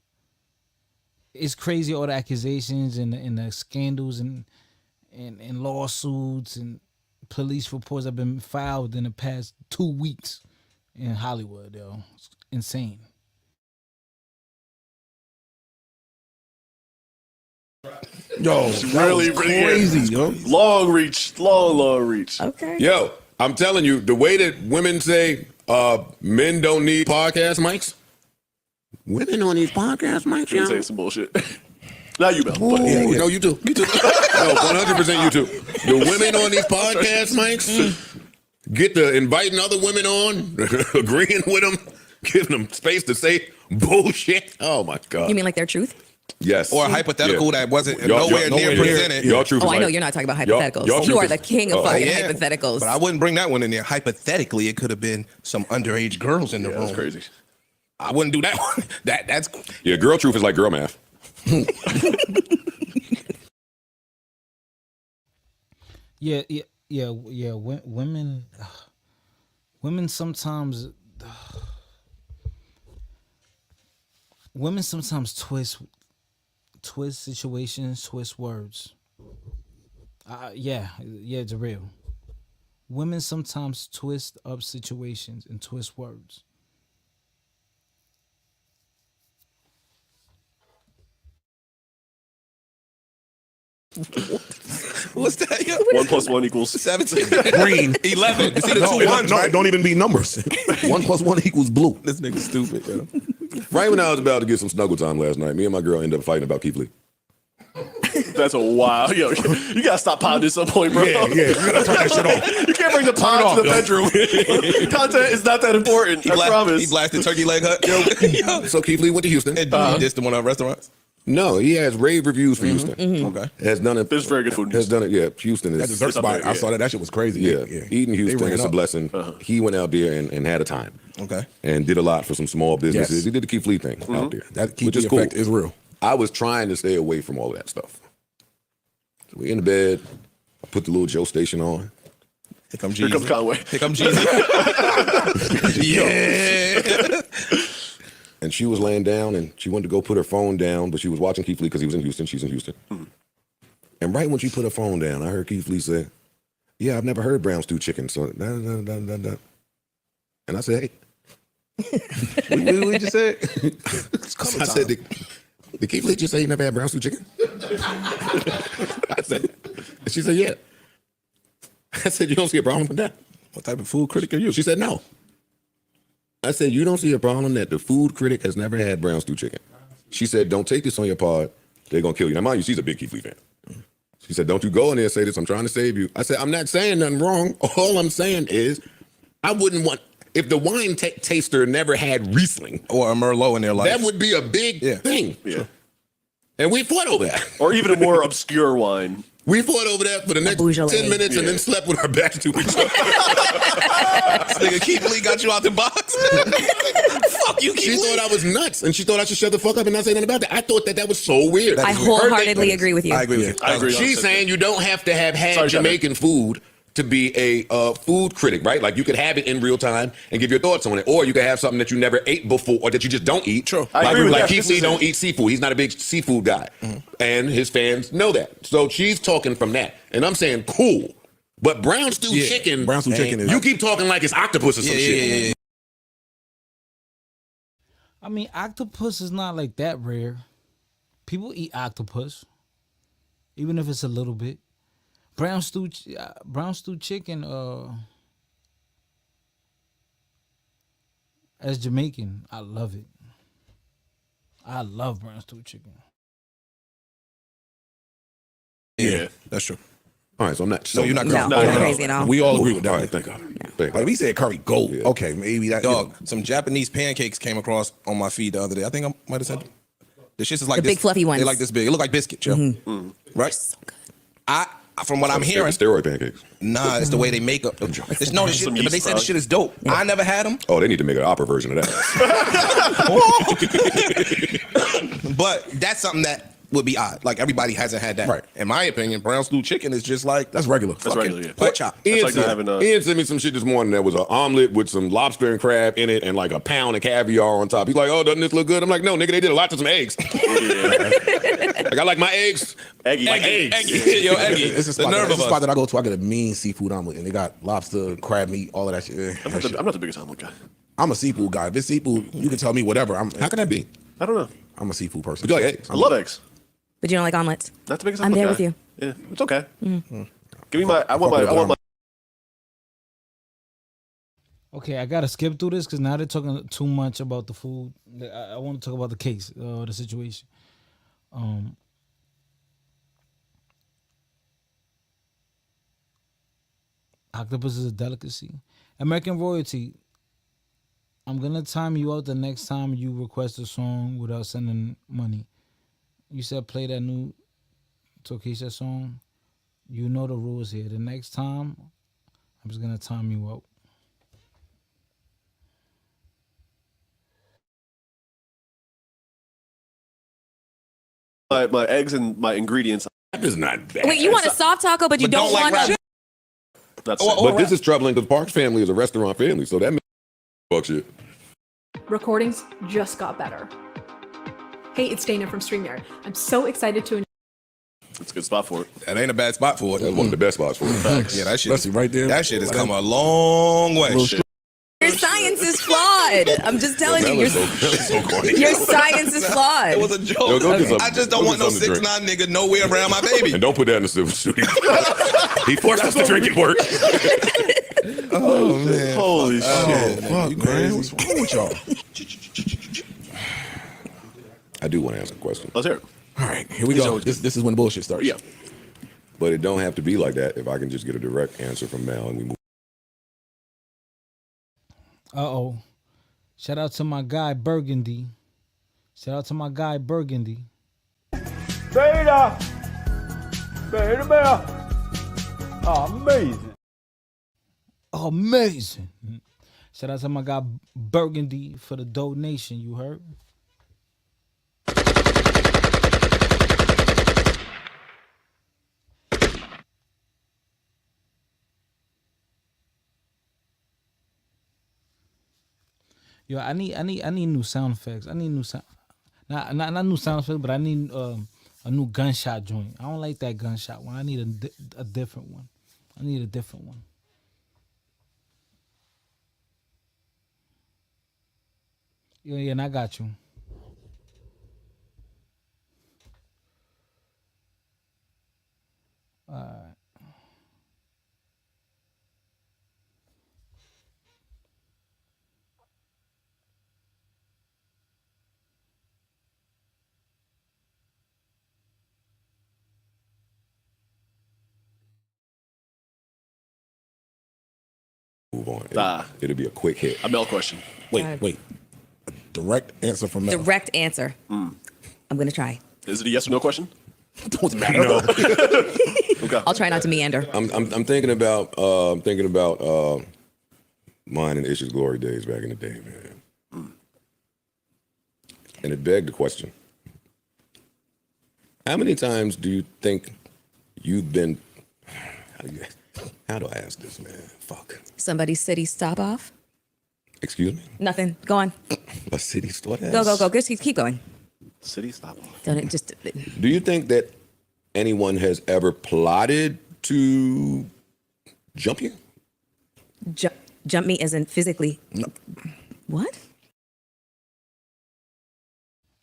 B: It's crazy, all the accusations and the scandals and lawsuits and police reports have been filed in the past 2 weeks in Hollywood, yo. It's insane.
P: Yo,
I: really
P: crazy, yo.
I: Long reach.
H: Okay.
N: Yo, I'm telling you, the way that women say men don't need podcast mics, women don't need podcast mics,
I: You're
N: yo.
I: saying some bullshit. Not you, Mel.
N: Ooh, no, you too. Me too. No, 100% you too. The women on these podcast mics get to inviting other women on, agreeing with them, giving them space to say bullshit. Oh my God.
H: You mean like their truth?
N: Yes.
G: Or a hypothetical that wasn't nowhere near presented.
N: Y'all truth
H: Oh,
N: is
H: I know
N: like-
H: you're not talking about
N: y'all-
H: hypotheticals.
N: y'all
H: You
N: truth
H: are
N: is-
H: the king of fucking
G: Yeah.
H: hypotheticals.
G: But I wouldn't bring that one in there. Hypothetically, it could have been some underage girls in the room.
I: That's crazy.
G: I wouldn't do that one. That's
N: Yeah, girl truth is like girl math.
B: Yeah. Women sometimes twist situations, twist words. Yeah, it's real. Women sometimes twist up situations and twist words.
G: What's that? Yo?
I: 1 + 1 =
G: 17.
P: Green.
G: 11. You see the
P: No,
G: two ones, right?
P: don't even be numbers. 1 + 1 = blue.
G: This nigga stupid, yo.
N: Right when I was about to get some snuggle time last night, me and my girl ended up fighting about Keith Lee.
I: That's a wow. Yo, you gotta stop pounding at some point, bro.
P: Yeah. You gotta turn that shit off.
I: You can't bring the pound to the bedroom. Content is not that important. I promise.
G: He blasted Turkey Leg Hut. Yo.
N: So Keith Lee went to Houston.
G: This the one on restaurants?
N: No, he has rave reviews for Houston.
G: Okay.
N: Has done it.
I: There's very good food in
N: Has done it. Yeah, Houston is.
P: That dessert spot, I saw that. That shit was crazy.
N: Yeah, eating Houston
P: ran
N: is a
P: up.
N: blessing. He went out there and had a time.
G: Okay.
N: And did a lot for some small businesses.
P: Yes.
N: He did the Keith Lee thing out there.
P: That Keith
N: which is
P: Lee
N: cool.
P: effect is real.
N: I was trying to stay away from all of that stuff. So we in the bed. I put the little Joe station on.
G: Here comes
I: Here comes Conway.
G: Here comes Jeezy. Yeah.
N: And she was laying down and she wanted to go put her phone down, but she was watching Keith Lee because he was in Houston. She's in Houston. And right when she put her phone down, I heard Keith Lee say, "Yeah, I've never heard brown stew chicken." So, and I said, "Hey."
G: What you say?
N: I said, "Did Keith Lee just say you never had brown stew chicken?" I said, and she said, "Yeah." I said, "You don't see a problem with that?"
G: What type of food critic are you?
N: She said, "No." I said, "You don't see a problem that the food critic has never had brown stew chicken?" She said, "Don't take this on your pod. They're going to kill you." Now, mind you, she's a big Keith Lee fan. She said, "Don't you go in there and say this. I'm trying to save you." I said, "I'm not saying nothing wrong. All I'm saying is I wouldn't want, if the wine taster never had Riesling
G: or a Merlot in their life,
N: that would be a big thing."
I: Yeah.
N: And we fought over that.
I: Or even a more obscure wine.
N: We fought over that for the next 10 minutes and then slept with our backs to each other.
G: This nigga Keith Lee got you out the box. Fuck you, Keith
N: She
G: Lee.
N: thought I was nuts, and she thought I should shut the fuck up and not say nothing about that. I thought that was so weird.
H: I wholeheartedly agree with you.
G: I agree with you.
I: I agree.
N: She's saying you don't have to have had
I: Sorry,
N: Jamaican food to be a food critic, right? Like you could have it in real time and give your thoughts on it, or you could have something that you never ate before or that you just don't eat.
I: True.
N: Like Keith Lee don't eat seafood. He's not a big seafood guy, and his fans know that. So she's talking from that, and I'm saying cool. But brown stew chicken, you keep talking like it's octopus or some shit.
B: I mean, octopus is not like that rare. People eat octopus, even if it's a little bit. Brown stew chicken. As Jamaican, I love it. I love brown stew chicken.
P: Yeah, that's true.
N: All right, so I'm not.
P: So you're not
H: No, not crazy at all.
P: We all agree with that.
N: All right, thank God.
P: Like we said curry gold.
N: Yeah.
P: Okay, maybe that.
G: Dog, some Japanese pancakes came across on my feed the other day. I think I might have said the shits is like
H: The
G: this,
H: big fluffy ones.
G: They're like this big. It look like biscuits, yo. Right?
H: So good.
G: From what I'm hearing,
N: Steroid pancakes.
G: nah, it's the way they make up. It's no this shit, but they said the shit is dope. I never had them,
N: Oh, they need to make an opera version of that.
G: but that's something that would be odd. Like everybody hasn't had that.
P: Right.
G: In my opinion, brown stew chicken is just like
P: That's regular.
I: That's regular, yeah.
G: pork chop.
N: Ian,
I: like not having a-
N: Ian sent me some shit this morning that was an omelet with some lobster and crab in it and like a pound of caviar on top. He's like, oh, doesn't this look good? I'm like, no, nigga, they did a lot to some eggs. Like, I like my eggs.
I: Eggy.
N: Like eggs.
G: Eggy. Yo, eggy.
P: It's a
G: The
P: spot,
G: nerve
P: it's a
G: of
P: spot
G: us.
P: that I go to. I get a mean seafood omelet, and they got lobster, crab meat, all of that shit.
I: I'm not the biggest omelet guy.
P: I'm a seafood guy. If it's seafood, you can tell me whatever.
N: How can that be?
I: I don't know.
P: I'm a seafood person.
N: But you like eggs?
I: I love eggs.
H: But you don't like omelets.
I: Not the biggest
H: I'm
I: omelet
H: there
I: guy.
H: with you.
I: Yeah, it's okay. Give me my. I want my.
B: Okay, I gotta skip through this because now they're talking too much about the food. I want to talk about the case, the situation. Octopus is a delicacy. American royalty. I'm gonna time you out the next time you request a song without sending money. You said play that new Tokisha song. You know the rules here. The next time, I'm just gonna time you out.
I: My eggs and my ingredients.
N: That is not bad.
H: Wait, you want a soft taco, but you don't
G: like
H: want a.
G: rabbit.
I: That's
N: But this is troubling because Park's family is a restaurant family, so that means fuck shit.
R: Recordings just got better. Hey, it's Dana from StreamYard. I'm so excited to.
I: It's a good spot for it.
G: That ain't a bad spot for it.
N: That's one of the best spots for it.
G: Yeah, that shit.
P: Especially right there.
G: That shit has come a long way.
H: Your science is flawed. I'm just telling you, your science is flawed.
G: It was a joke.
N: Yo, go get something-
G: I just
N: go
G: don't
N: get
G: want no
N: something to
G: 6'9" nigga nowhere around my baby.
N: And don't put that in the civil suit. He forced us to drink at work.
G: Oh man.
I: Holy
P: Oh,
I: shit.
P: fuck, man. What's wrong with y'all?
N: I do want to ask a question.
I: Let's hear it.
P: All right, here we go. This is when bullshit starts.
I: Yeah.
N: But it don't have to be like that if I can just get a direct answer from Mel and we move.
B: Uh-oh. Shout out to my guy Burgundy. Shout out to my guy Burgundy.
F: Beta! Beta! Amazing.
B: Amazing. Shout out to my guy Burgundy for the donation, you heard? Yo, I need new sound effects. I need new sound, not new sound effects, but I need a new gunshot joint. I don't like that gunshot one. I need a different one. I need a different one. Yeah, and I got you. All right.
N: Move on. It'll be a quick hit.
I: A Mel question.
P: Wait. A direct answer from Mel.
H: Direct answer. I'm gonna try.
I: Is it a yes or no question?
P: Don't matter.
N: No.
I: Okay.
H: I'll try not to meander.
N: I'm thinking about mine and Ish's glory days back in the day, man. And it begged the question: how many times do you think you've been? How do I ask this, man? Fuck.
H: Somebody's city stop off?
N: Excuse me?
H: Nothing. Go on.
N: A city store has?
H: Go. Just keep going.
I: City stop off.
H: Don't it just.
N: Do you think that anyone has ever plotted to jump you?
H: Jump me as in physically.
N: No.
H: What?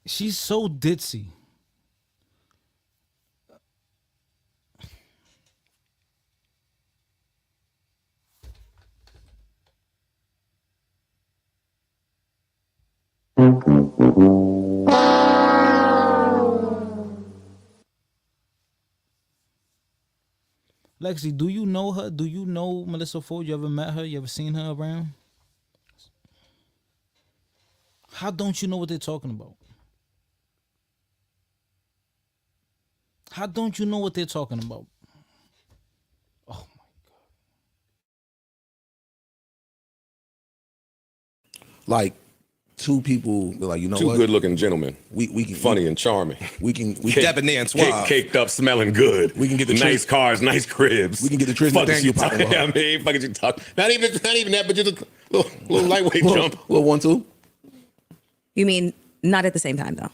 B: She's so ditzy. Lexi, do you know her? Do you know Melyssa Ford? You ever met her? You ever seen her around? How don't you know what they're talking about? How don't you know what they're talking about? Oh my
P: God. Like two people, like, you know
N: two
P: what?
N: good-looking gentlemen.
P: We can
N: funny and charming.
P: We
G: debonair and suave.
N: Caked up, smelling good.
P: We can get the
N: nice cars, nice cribs.
P: We can get the Tristan Daniel popping.
N: I mean, fucking you talk. Not even that, but just a little lightweight jump.
P: Little 1-2.
H: You mean not at the same time, though?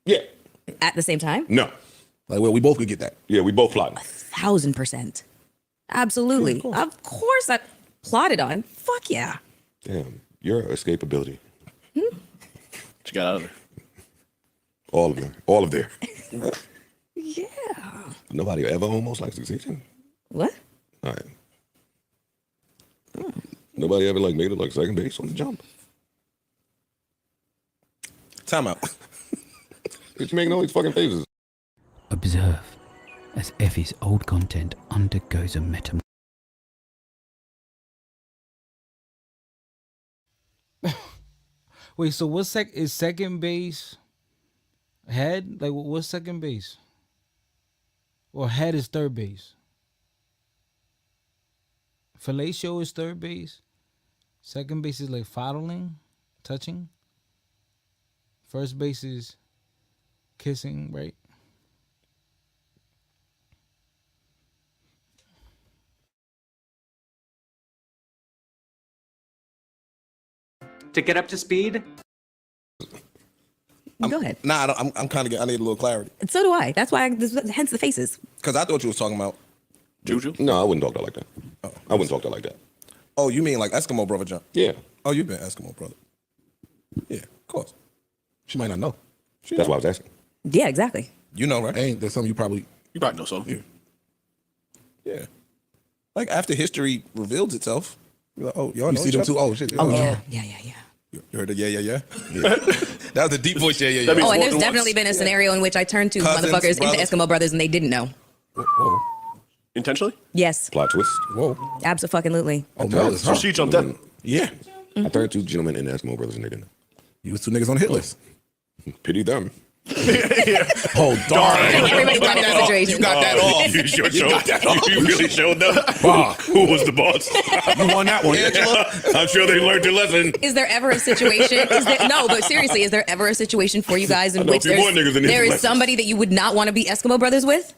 N: Yeah.
H: At the same time?
N: No.
P: Like, well, we both could get that.
N: Yeah, we both plotting.
H: 1,000%. Absolutely.
P: Yeah,
H: of course I plotted on. Fuck yeah.
N: Damn, your escapability.
I: What you got out of there?
N: All of them. All of there.
H: Yeah.
N: Nobody ever almost like succeeding.
H: What?
N: All right. Nobody ever like made it like second base on the jump.
G: Time out.
N: It's making all these fucking faces.
S: Observe as Effie's old content undergoes a metamorphosis.
B: Wait, so what is second base head? Like, what's second base? Or head is third base? Fellatio is third base. Second base is like fondling, touching. First base is kissing, right?
T: To get up to speed?
H: Go ahead.
G: Nah, I'm kind of. I need a little clarity.
H: And so do I. That's why, hence the faces.
G: Because I thought you was talking about Juju.
N: No, I wouldn't talk that like that. I wouldn't talk that like that.
G: Oh, you mean like Eskimo brother jump?
N: Yeah.
G: Oh, you've been Eskimo brother. Yeah, of course.
P: She might not know.
N: That's why I was asking.
H: Yeah, exactly.
G: You know, right?
P: Ain't there's something you probably
I: know something.
G: Yeah. Like after history reveals itself, you're like, oh, y'all
P: You
G: know
P: see
G: each
P: them
G: other?
P: too? Oh, shit.
H: Oh,
P: Yeah.
H: yeah.
G: You heard the yeah. That was a deep voice, yeah.
H: Oh, and there's definitely been a scenario in which I turned two
G: Cousins,
H: motherfuckers
G: brothers.
H: into Eskimo brothers and they didn't know.
P: Whoa.
I: Intentionally?
H: Yes.
N: Plot twist.
P: Whoa.
H: Absolutely.
P: Oh, Mel,
I: So she jumped in.
P: Yeah.
N: I turned two gentlemen into Eskimo brothers and they didn't.
P: You was two niggas on the hit list.
N: Pity them.
P: Oh, darn.
H: Everybody got that situation.
G: You got that off.
N: You sure
G: You got that off.
N: You really showed them. Who was the boss?
P: You won that one.
N: I'm sure they learned their lesson.
H: Is there ever a situation? No, but seriously, is there ever a situation for you guys in
N: know a
H: which
N: few more niggas in
H: there
N: his
H: is somebody that you would not want to be Eskimo brothers with?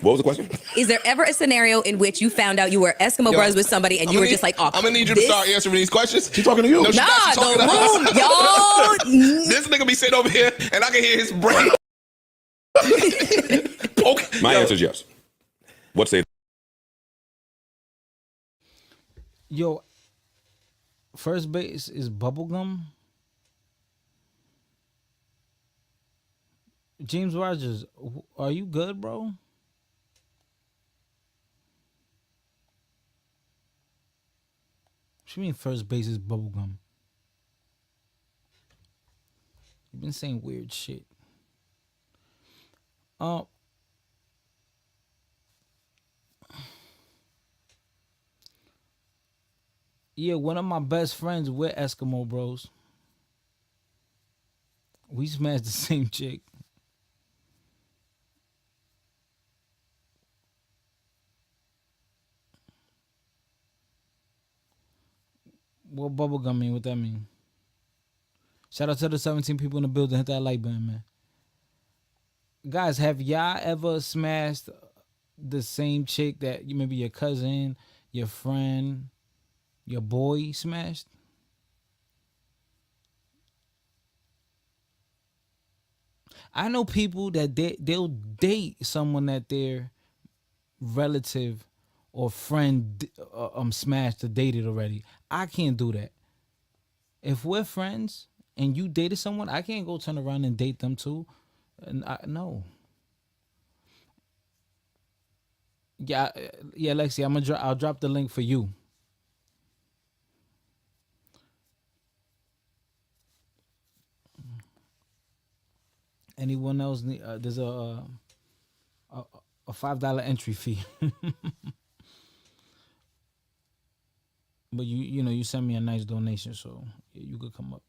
N: What was the question?
H: Is there ever a scenario in which you found out you were Eskimo brothers with somebody and you were just like, oh,
G: I'm gonna need you to start answering these questions.
P: She talking to you.
G: No, she
H: nah,
G: not. She talking to us.
H: the room, y'all.
G: This nigga be sitting over here and I can hear his brain.
N: My answer is yes. What say?
B: Yo, first base is bubblegum. James Rogers, are you good, bro? What you mean first base is bubblegum? You've been saying weird shit. Yeah, one of my best friends, we're Eskimo bros. We smashed the same chick. What bubblegum mean? What that mean? Shout out to the 17 people in the building. Hit that like button, man. Guys, have y'all ever smashed the same chick that you maybe your cousin, your friend, your boy smashed? I know people that they'll date someone that their relative or friend smashed or dated already. I can't do that. If we're friends and you dated someone, I can't go turn around and date them too. No. Yeah, yeah, Lexi, I'll drop the link for you. Anyone else? There's a $5 entry fee. But you send me a nice donation, so you could come up.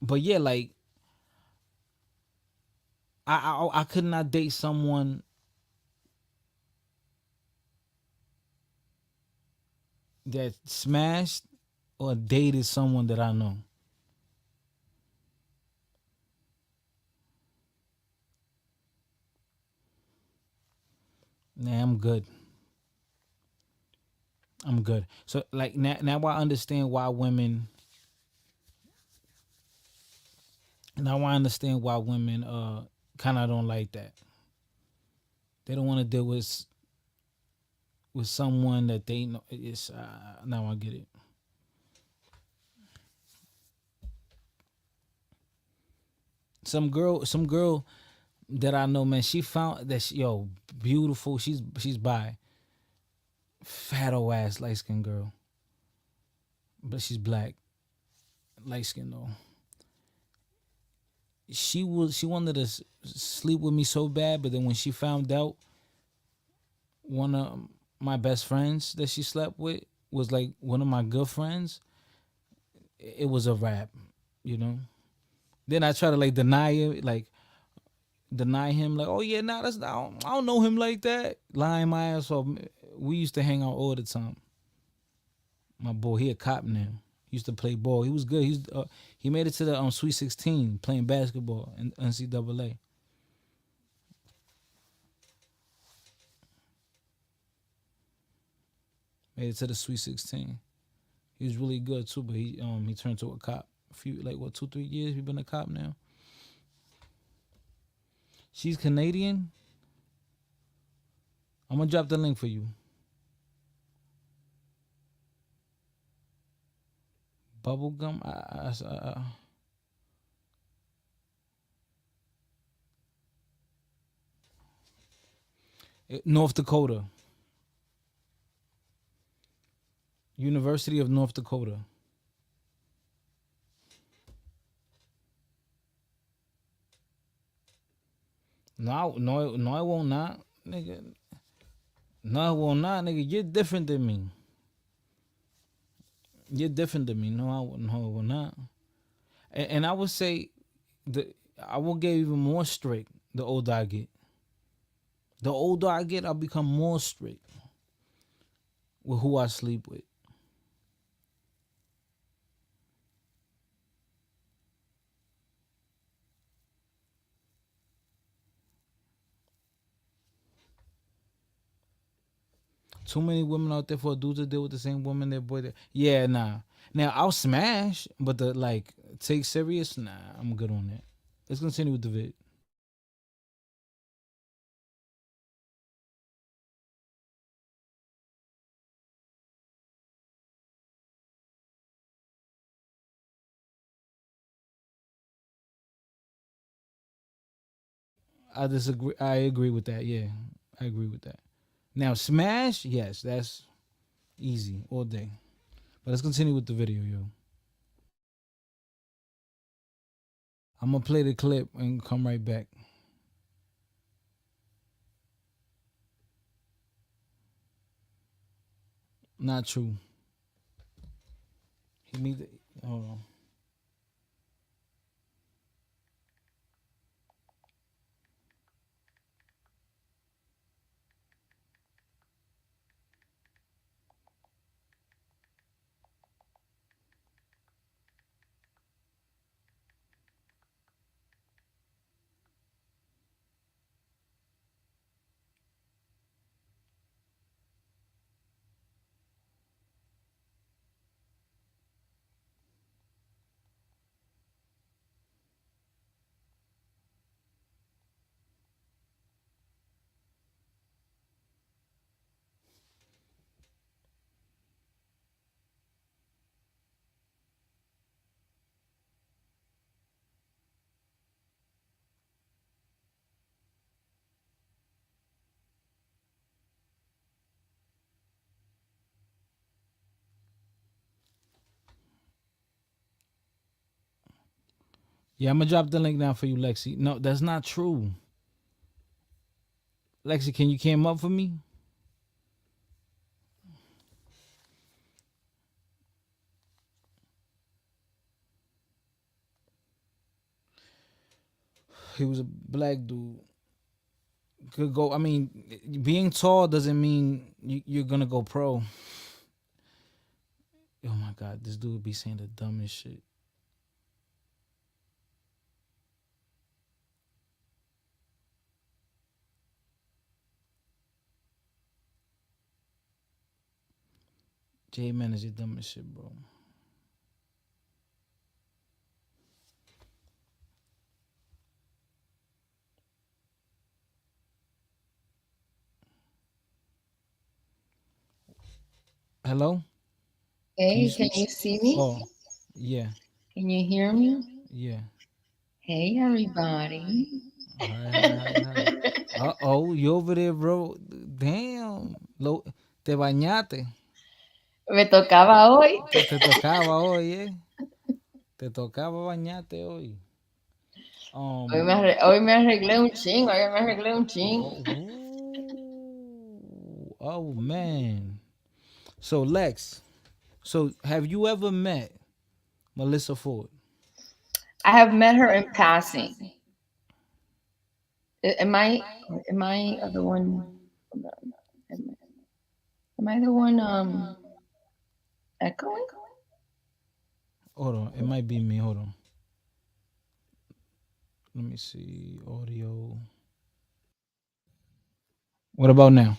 B: But yeah, like I could not date someone that smashed or dated someone that I know. Nah, I'm good. I'm good. So like now I understand why women. Now I understand why women kind of don't like that. They don't want to deal with someone that they know. It's now I get it. Some girl that I know, man, she found that beautiful. She's bi, fat old ass light skinned girl, but she's black, light skinned though. She wanted to sleep with me so bad, but then when she found out one of my best friends that she slept with was like one of my good friends, it was a wrap, Then I try to like deny him, like oh yeah, nah, I don't know him like that. Lying my ass off. We used to hang out all the time. My boy, he a cop now. He used to play ball. He was good. He made it to the Sweet 16 playing basketball in NCAA. Made it to the Sweet 16. He was really good too, but he turned to a cop. 2-3 years he been a cop now. She's Canadian. I'm gonna drop the link for you. Bubblegum. North Dakota. University of North Dakota. No, I will not, nigga. No, I will not, nigga. You're different than me. You're different than me. No, I will not. And I would say, I will get even more strict the older I get. The older I get, I'll become more strict with who I sleep with. Too many women out there for a dude to deal with the same woman their boy. Yeah, nah. Now I'll smash, but take serious. Nah, I'm good on that. Let's continue with the vid. I disagree. I agree with that. Yeah, I agree with that. Now smash, yes, that's easy all day. But let's continue with the video, yo. I'm gonna play the clip and come right back. Not true. Hold on. Yeah, I'm gonna drop the link down for you, Lexi. No, that's not true. Lexi, can you cam up for me? He was a black dude. Could go. I mean, being tall doesn't mean you're gonna go pro. Oh my God, this dude be saying the dumbest shit. J-Man is the dumbest shit, bro. Hello?
U: Hey, can you see me?
B: Oh, yeah,
U: Can you hear me?
B: yeah.
U: Hey, everybody.
B: Uh-oh, you over there, bro. Damn. Te bañaste.
U: Me tocaba hoy.
B: Te tocaba hoy, eh. Te tocaba bañarte hoy.
U: Hoy me arreglé un ching. Hoy me arreglé un ching.
B: Oh, man. So, Lex, have you ever met Melyssa Ford?
U: I have met her in passing. Am I the one? Am I the one echoing?
B: Hold on, it might be me. Hold on. Let me see audio. What about now?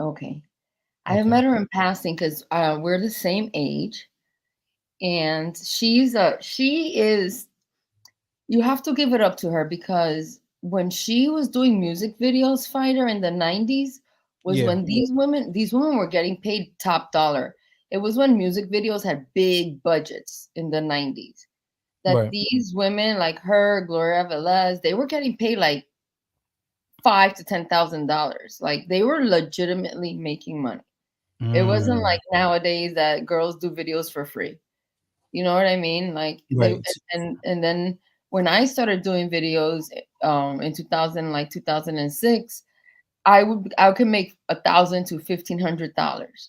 U: Okay. I have met her in passing because we're the same age, and she is. You have to give it up to her because when she was doing music videos, Fighter, in the 90s, was when these women were getting paid top dollar. It was when music videos had big budgets in the 90s. That these women like her, Gloria Velez, they were getting paid like $5,000 to $10,000. Like they were legitimately making money. It wasn't like nowadays that girls do videos for free. You know what I mean? Like and then when I started doing videos in 2006, I could make $1,000 to $1,500,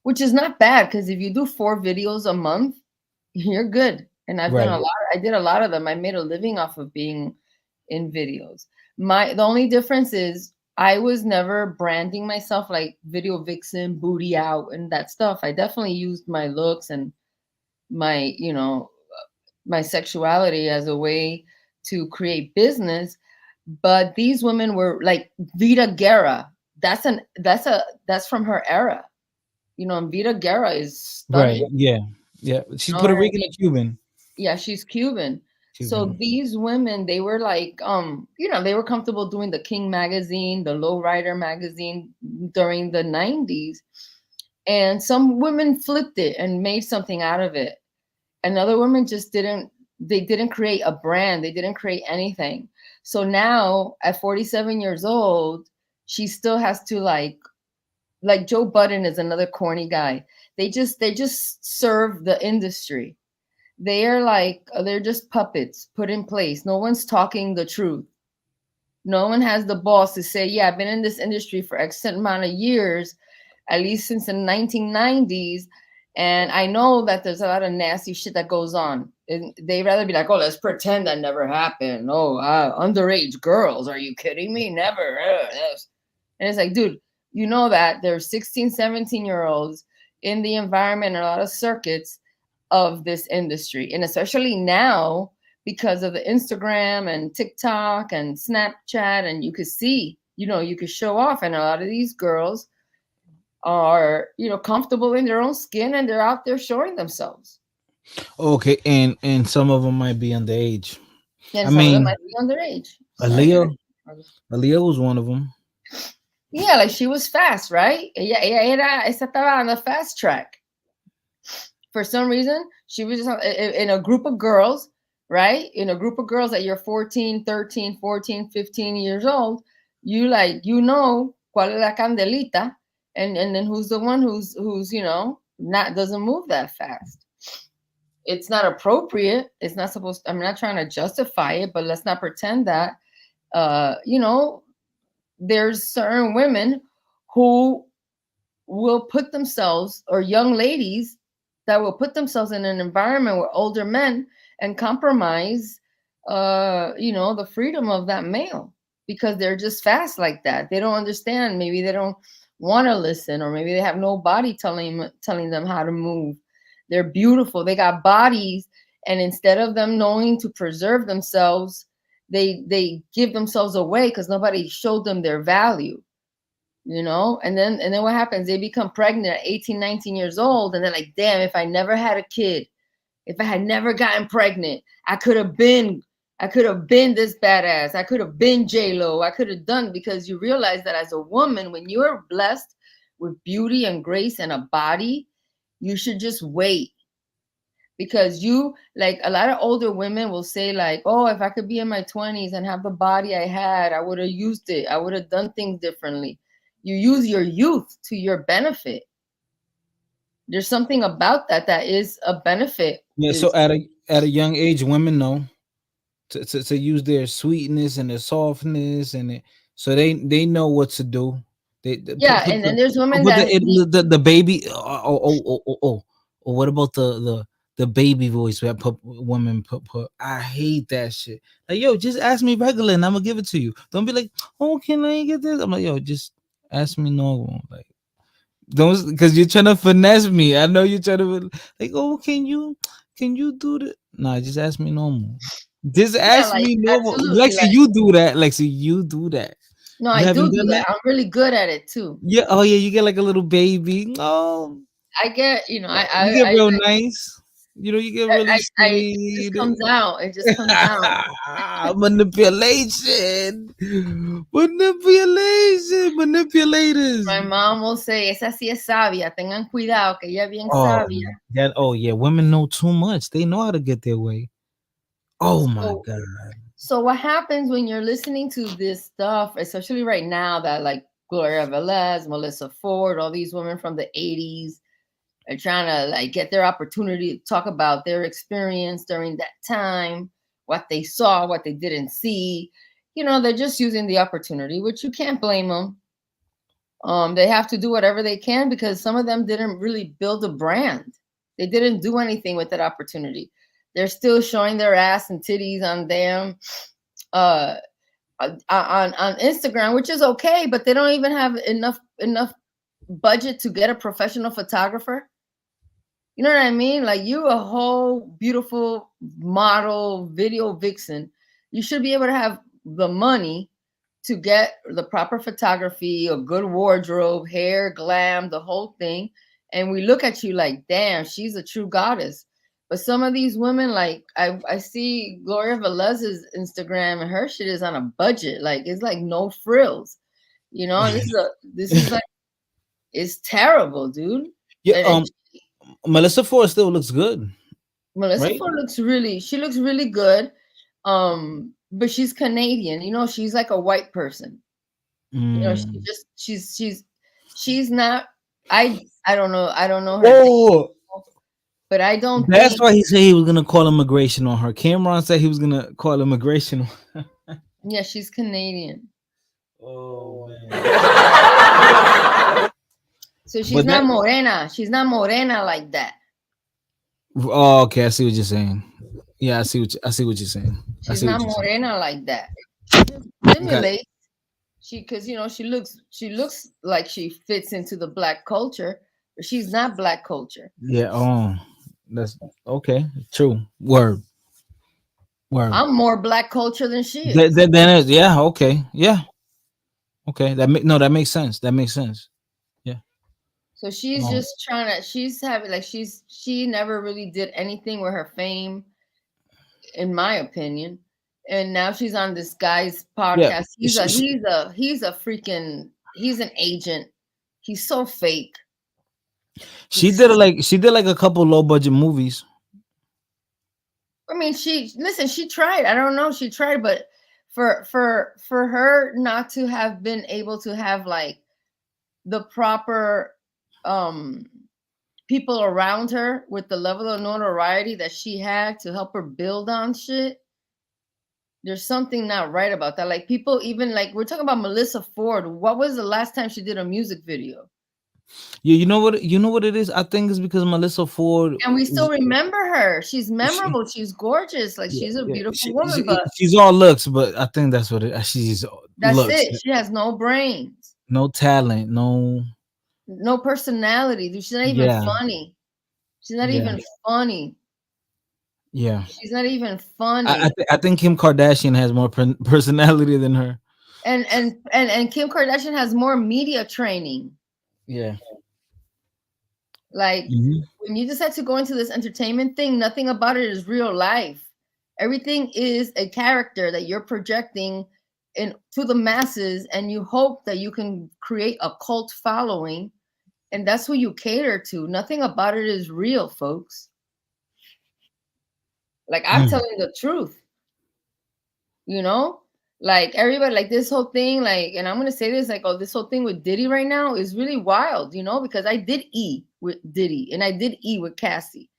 U: which is not bad because if you do 4 videos a month, you're good. And I've done a lot. I did a lot of them. I made a living off of being in videos. The only difference is I was never branding myself like video vixen, booty out, and that stuff. I definitely used my looks and my, my sexuality as a way to create business. But these women were like Vida Guerra. That's from her era. And Vida Guerra is stunning.
B: Right. Yeah. Yeah. She's Puerto Rican and Cuban.
U: Yeah, she's Cuban. So these women, they were like, they were comfortable doing the King magazine, the Lowrider magazine during the 90s. And some women flipped it and made something out of it. And other women just didn't create a brand. They didn't create anything. So now at 47 years old, she still has to like Joe Budden is another corny guy. They just serve the industry. They're just puppets put in place. No one's talking the truth. No one has the balls to say, yeah, I've been in this industry for X amount of years, at least since the 1990s. And I know that there's a lot of nasty shit that goes on. And they'd rather be like, oh, let's pretend that never happened. Oh, underage girls. Are you kidding me? Never. And it's like, dude, you know that there's 16, 17-year-olds in the environment and a lot of circuits of this industry. And especially now, because of the Instagram and TikTok and Snapchat, and you could see, you could show off. And a lot of these girls are, comfortable in their own skin and they're out there showing themselves.
B: Okay. And some of them might be underage.
U: And some of them might be underage.
B: Aaliyah was one of them.
U: Yeah, like she was fast, right? Ella estaba on the fast track. For some reason, she was just in a group of girls, right? In a group of girls that you're 14, 13, 14, 15 years old, cuál es la candelita, and then who's the one who's doesn't move that fast. it's not appropriate. It's not supposed. I'm not trying to justify it, but let's not pretend that. You know, there's certain women who will put themselves, or young ladies that will put themselves in an environment with older men and compromise, you know, the freedom of that male, because they're just fast like that. They don't understand. Maybe they don't want to listen, or maybe they have nobody telling them how to move. They're beautiful. They got bodies, and instead of them knowing to preserve themselves, they give themselves away because nobody showed them their value. You know, and then what happens? They become pregnant at 18, 19 years old, and they're like, damn, if I never had a kid, if I had never gotten pregnant, I could have been this badass. I could have been J-Lo. I could have done, because you realize that as a woman, when you're blessed with beauty and grace and a body, you should just wait. Because you, like, a lot of older women will say, like, oh, if I could be in my 20s and have the body I had, I would have used it. I would have done things differently. You use your youth to your benefit. There's something about that is a benefit.
B: Yeah. So at a young age, women know to use their sweetness and their softness, and so they know what to do.
U: And then there's women
B: the baby. Or what about the baby voice that women put? I hate that shit. Like, yo, just ask me regular and I'm gonna give it to you. Don't be like, oh, can I get this? I'm like, yo, just ask me normal. Like, don't, because you're trying to finesse me. I know you're trying to, like, oh, can you do that? Nah, just ask me normal. Just ask me normal. Lexi, you do that. Lexi, you do that.
U: No, I do that. I'm really good at it too.
B: Yeah. Oh yeah, you get like a little baby. Oh,
U: I get, you know,
B: you get real nice. You know, you get really sweet.
U: It just comes out. It just comes out.
B: Manipulation. Manipulators.
U: My mom will say, esa sí es sabia. Tengan cuidado, que ella es bien sabia.
B: Oh yeah, women know too much. They know how to get their way. Oh my God.
U: So what happens when you're listening to this stuff, especially right now, that like Gloria Velez, Melyssa Ford, all these women from the 80s, are trying to like get their opportunity to talk about their experience during that time, what they saw, what they didn't see. You know, they're just using the opportunity, which you can't blame them. They have to do whatever they can, because some of them didn't really build a brand. They didn't do anything with that opportunity. They're still showing their ass and titties on them on Instagram, which is okay, but they don't even have enough budget to get a professional photographer. You know what I mean? Like, you a whole beautiful model, video vixen. You should be able to have the money to get the proper photography, a good wardrobe, hair, glam, the whole thing. And we look at you like, damn, she's a true goddess. But some of these women, like I see Gloria Velez's Instagram, and her shit is on a budget. Like, it's like no frills. You know, this is like, it's terrible, dude.
B: Yeah. Melyssa Ford still looks good.
U: Melyssa Ford looks really good. But she's Canadian. You know, she's like a white person. You know, she's not. I don't know her.
B: Oh.
U: But I don't.
B: That's why he said he was gonna call immigration on her. Cameron said he was gonna call immigration on her.
U: Yeah, she's Canadian.
B: Oh man.
U: So she's not morena. She's not morena like that.
B: Oh, okay. I see what you're saying. Yeah, I see what you're saying.
U: She's not morena like that. Stimulate. Because you know, she looks like she fits into the black culture, but she's not black culture.
B: Yeah. That's okay. True. Word.
U: I'm more black culture than she is.
B: Yeah. Okay. Yeah. Okay. That makes sense. That makes sense. Yeah.
U: So she's just trying to. She's having like she never really did anything with her fame, in my opinion. And now she's on this guy's podcast. Yeah. He's an agent. He's so fake.
B: She did like a couple low budget movies.
U: I mean, she tried. I don't know, she tried, but for her not to have been able to have like the proper people around her with the level of notoriety that she had to help her build on shit, there's something not right about that. Like people, even like we're talking about Melyssa Ford. What was the last time she did a music video?
B: Yeah, you know what it is. I think it's because Melyssa Ford,
U: And we still remember her. She's memorable. She's gorgeous. Like she's a beautiful woman, but
B: she's all looks. But I think that's what it. She's
U: that's
B: looks.
U: it. She has no brains,
B: No talent, no
U: personality. She's not even funny. She's not even funny.
B: Yeah.
U: She's not even funny.
B: I think Kim Kardashian has more personality than her.
U: And Kim Kardashian has more media training.
B: Yeah.
U: Like when you decide to go into this entertainment thing, nothing about it is real life. Everything is a character that you're projecting to the masses, and you hope that you can create a cult following, and that's who you cater to. Nothing about it is real, folks. Like I'm telling the truth. You know? Like everybody, like this whole thing, like, and I'm gonna say this, like, oh, this whole thing with Diddy right now is really wild, you know, because I did E with Diddy and I did E with Cassie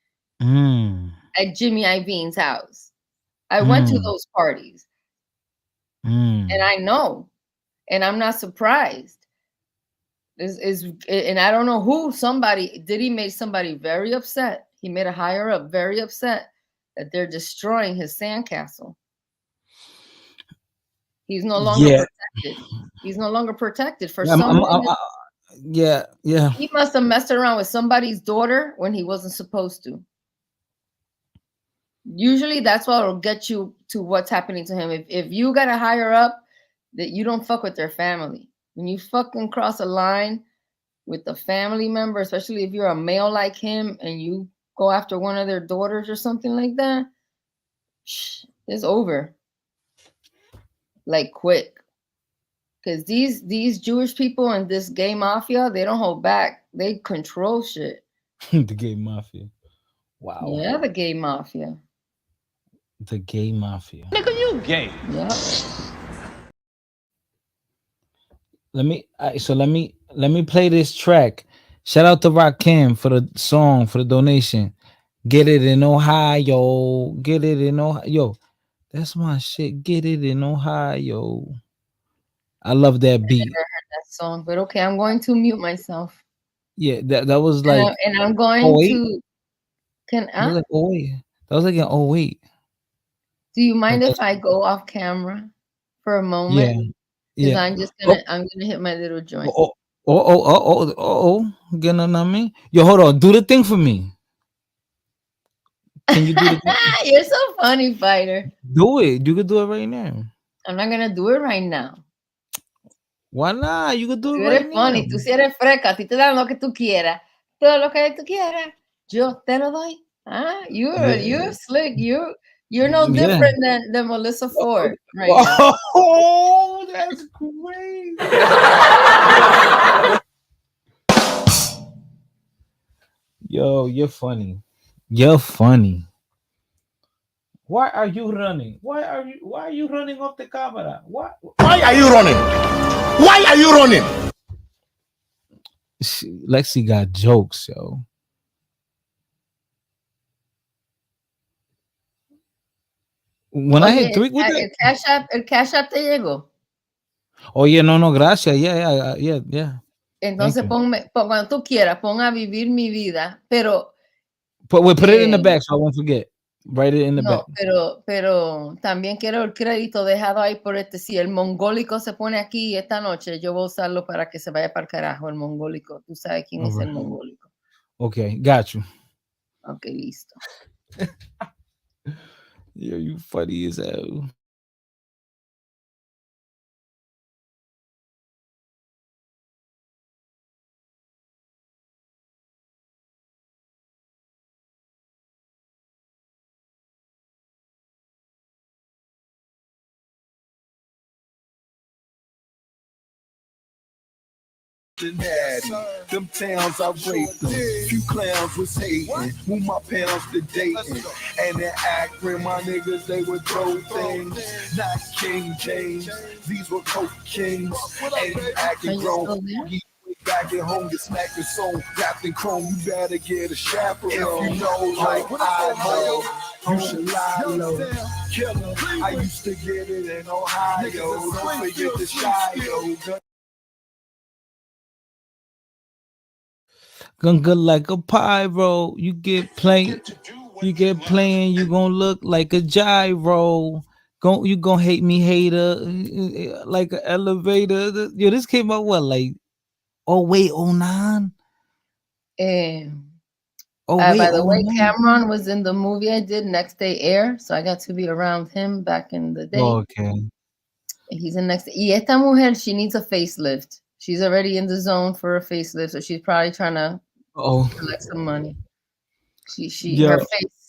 U: at Jimmy Iovine's house. I went to those parties, and I know, and I'm not surprised. And I don't know who. Diddy made somebody very upset. He made a higher up very upset that they're destroying his sandcastle. He's no longer protected. He's no longer protected for some reason.
B: Yeah.
U: He must have messed around with somebody's daughter when he wasn't supposed to. Usually that's what will get you to what's happening to him. If you got a higher up, that you don't fuck with their family. When you fucking cross a line with a family member, especially if you're a male like him and you go after one of their daughters or something like that, it's over. Like quick. Because these Jewish people and this gay mafia, they don't hold back. They control shit.
B: The gay mafia. Wow.
U: Yeah, the gay mafia.
B: The gay mafia.
C: Nigga, you gay.
U: Yeah.
B: Let me play this track. Shout out to Rakim for the song, for the donation. Get it in Ohio. Get it in Ohio. Yo, that's my shit. Get it in Ohio. I love that beat.
U: I never heard that song, but okay, I'm going to mute myself.
B: Yeah, that was like.
U: And I'm going to.
B: That was like 08. That was like in 08.
U: Do you mind if I go off camera for a moment?
B: Yeah.
U: I'm gonna hit my little joint.
B: Getting on me. Yo, hold on. Do the thing for me. Can you do the thing?
U: You're so funny, fighter.
B: Do it. You could do it right now.
U: I'm not gonna do it right now.
B: Why not? You could do it
U: right now. Tú eres funny. Tú sí eres fresca. A ti te dan lo que tú quieras. Todo lo que tú quieras, yo te lo doy. You're slick. You're no different than Melyssa Ford right now.
B: Oh, that's great. Yo, you're funny. You're funny. Why are you running? Why are you running off the camera? Why
M: are you running? Why are you running?
B: Lexi got jokes, yo. When I hit 3 with
U: it, el cash app te llegó.
B: Oh yeah, no, gracias. Yeah.
U: Entonces cuando tú quieras, pon a vivir mi vida, pero
B: put it in the back so I won't forget. Write it in the back.
U: Pero también quiero el crédito dejado ahí por si el mongólico se pone aquí esta noche, yo voy a usarlo para que se vaya para el carajo el mongólico. Tú sabes quién es el mongólico.
B: Okay, got you.
U: Okay, listo.
B: Yeah, you funny as hell.
A: Them towns I raped them. Few clowns was hating. Move my pounds to Dayton. And in Akron, my niggas, they would throw things. Not King James. These were coke kings. Ain't acting grown. back at home, get smacked and sewn, wrapped in chrome. You better get a chaperone. If you know, like I know, you should lie low. Killer, I used to get it in Ohio. Don't forget the Shio.
B: Gonna go like a pyro. You get playing, you gonna look like a gyro. You gonna hate me, hater, like an elevator. Yo, this came out what, like 08, 09?
U: By the way, Cameron was in the movie I did Next Day Air, so I got to be around him back in the day.
B: Okay.
U: He's in Next. Y esta mujer, she needs a facelift. She's already in the zone for a facelift, so she's probably trying to collect some money.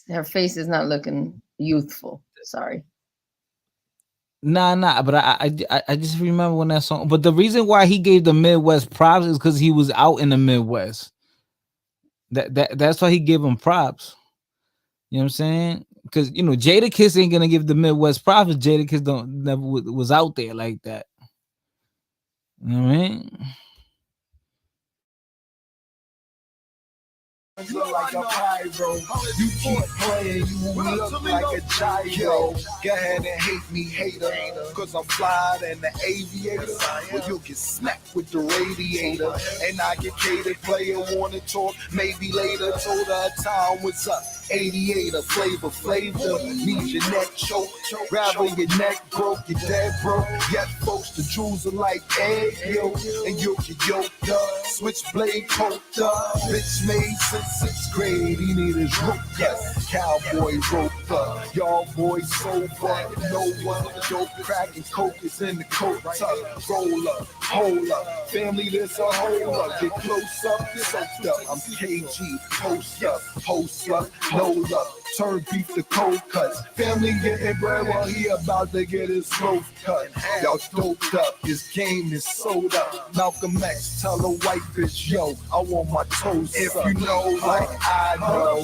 U: Her face is not looking youthful. Sorry.
B: Nah, but I just remember when that song. But the reason why he gave the Midwest props is because he was out in the Midwest. That's why he gave him props. You know what I'm saying? Because Jadakiss ain't gonna give the Midwest props. Jadakiss never was out there like that. You know what I mean?
A: Look like a pyro. You keep playing, you look like a gyro. Go ahead and hate me, hater, cause I'm fly than the aviator. Well, you'll get smacked with the radiator. And I get catered, player wanna talk, maybe later. Told her time was up. 88, flavor. Need your neck choke, gravel your neck broke, you dead broke. Yet folks, the jewels are like egg yolk, and you'll get yoked up. Switchblade poked up, bitch made since 6th grade. He need his rope cut, cowboy roped up. Y'all boys sober, no one. Dope cracking coke is in the coat tuck. Roll up, hold up, family this a hold up. Get close up, soaked up. I'm KG, post up, no up. Turn beef to cold cuts. Family getting bread while he about to get his throat cut. Y'all doped up, his game is sold up. Malcolm X, tell a white bitch, yo, I want my toes. If you know like I know,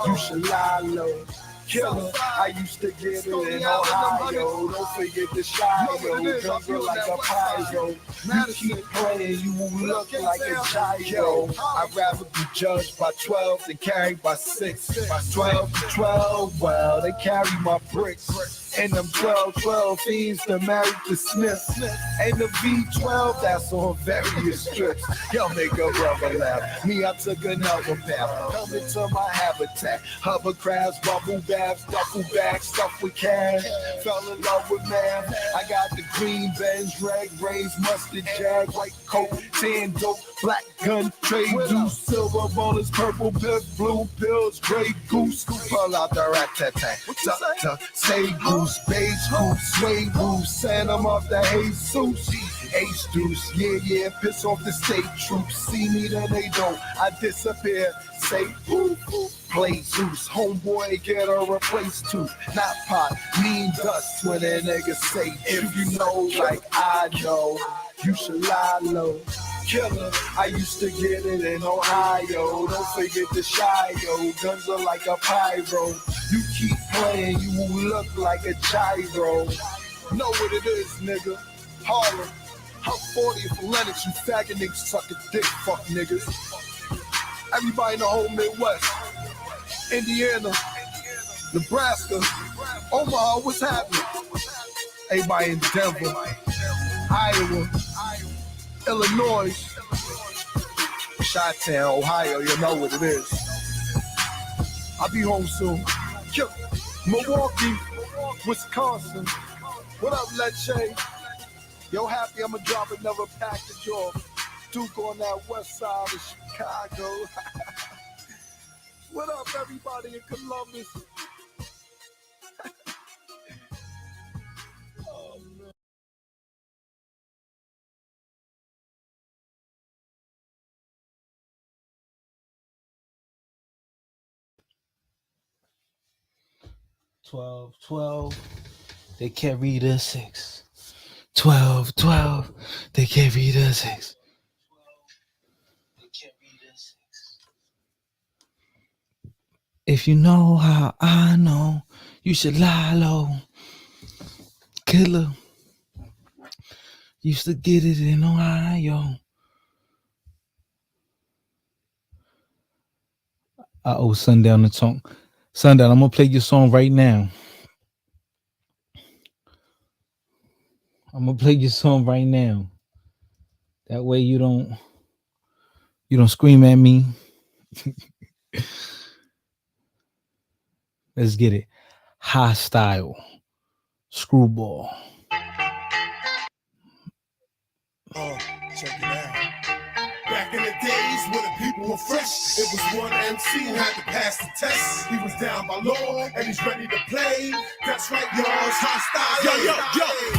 A: you should lie low. Killer, I used to get it in Ohio. Don't forget the Shio. Guns are like a pyro. You keep playing, you will look like a gyro. I'd rather be judged by 12 than carried by 6. By 12 to 12, well, they carry my bricks. And them 12 fiends that married to Smith. And the V12 that's on various strips. Y'all make a rubber laugh. Me, I took another path. Come into my habitat. Hovercrafts, bubble baths, duffel bags, stuff with cash. Fell in love with math. I got the green Benz, red rays, mustard jag, white coat, tan dope, black gun, trade juice, silver bonus, purple biff, blue pills, gray goose. Pull out the rat-tat-tat. Say goose. Beige goose, suede goose, send them off the Jesus. Ace deuce, yeah, piss off the state troops. See me, then they don't. I disappear. Say, play Zeus. Homeboy, get a replace too. Not pot, mean dust when a nigga say, if you know like I know, you should lie low. Killer, I used to get it in Ohio. Don't forget the Shio. Guns are like a pyro. You keep playing, you will look like a gyro. Know what it is, nigga. Harlem. I'm 40 for Lennox, you faggot niggas suck a dick, fuck niggas. Everybody in the whole Midwest. Indiana, Nebraska, Omaha, what's happening? Everybody in Denver, Iowa, Illinois, Chi-Town, Ohio, you know what it is. I'll be home soon. Milwaukee, Wisconsin. What up, Leche? Yo, happy I'ma drop another package off. Duke on that west side of Chicago. What up, everybody in Columbus? Oh, man.
B: $12, they carry the 6. $12, they carry the 6. If you know how I know, you should lie low. Killer, used to get it in Ohio. I owe Sundown the song. Sundown, I'm gonna play your song right now. I'm gonna play your song right now. That way you don't scream at me. Let's get it. Hostile. Screwball.
M: Check it out. Back in the days when the people were fresh, it was one MC who had to pass the test. He was down by law and he's ready to play. That's right, y'all, it's Hostile. Yo.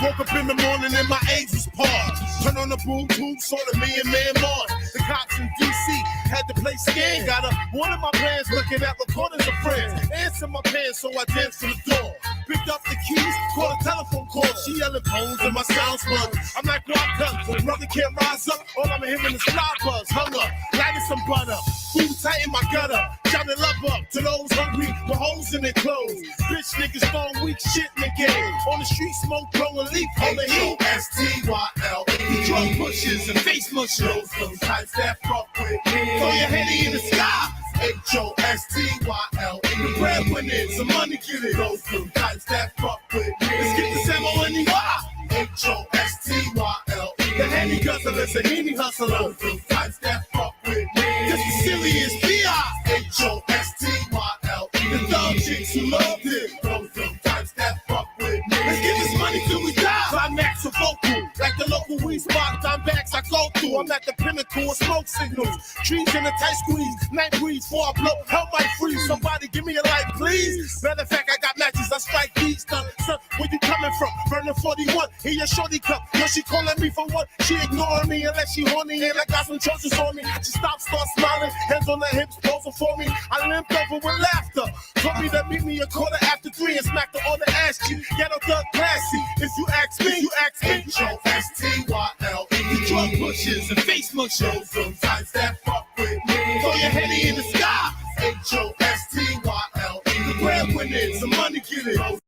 M: Woke up in the morning and my age was paused. Turn on the boom tube, saw the man Mars. The cops in DC had to play scared. Got one of my plans looking at recordings of friends. Answer my pants, so I danced to the door. Picked up the keys, called a telephone call. She yelling phones and my sound spun. I'm like, Glock gun, brother can't rise up. All I'm hearing is fly buzz, hung up, lighting some butter. Food tight in my gutter, shouting love up to those hungry with holes in their clothes. Bitch niggas throwing weak shit in the game. On the street, smoke, blowing leaf on the hill. H-O-S-T-Y-L-E. Drug pushes and face mushers. Those types that fuck with me. Throw your heady in the sky. H-O-S-T-Y-L-E. The breadwinners, some money get it. Those types that fuck with me. Let's get the Samo-N-E-Y. H-O-S-T-Y-L-E. The handy guzzlers and handy hustlers. Those types that fuck with me. Just the silliest B.I. H-O-S-T-Y-L-E. The dumb chicks who love it. Those types that fuck with me. Let's get this money till we die. Climax of vocal. Like the local weed spot, time backs I go through. I'm at the pinnacle of smoke signals. Trees in a tight squeeze. Night breeze before I blow. Hell might freeze. Somebody give me a light, please. Matter of fact, I got matches. I strike beats. Son, where you coming from? Burning 41. Here your shorty cup. Yo, she calling me for what? She ignoring me unless she horny. And I got some choices on me. She stopped, start smiling. Hands on her hips, posing for me. I limped over with laughter. Told me to meet me 3:15 and smack the on the ass cheek. Ghetto thug classy. If you ask me, you ask me. H-O-S-T-Y-L-E. The drug pushes and face mushers. Sometimes that fuck with me. Throw your heady in the sky. H-O-S-T-Y-L-E. The breadwinners, some money get it.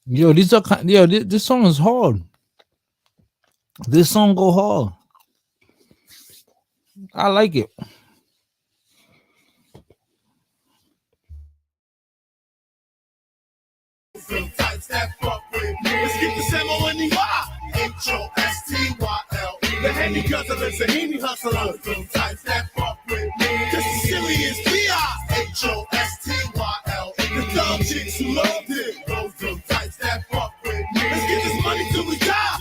B: Yo, this song is hard. This song go hard. I like it.
M: Sometimes that fuck with me. Let's get the Samo-N-E-Y. H-O-S-T-Y-L-E. The handy guzzlers and handy hustlers. Sometimes that fuck with me. This is silliest B.I. H-O-S-T-Y-L-E. The dumb chicks who love it. Those types that fuck with me. Let's get this money till we die.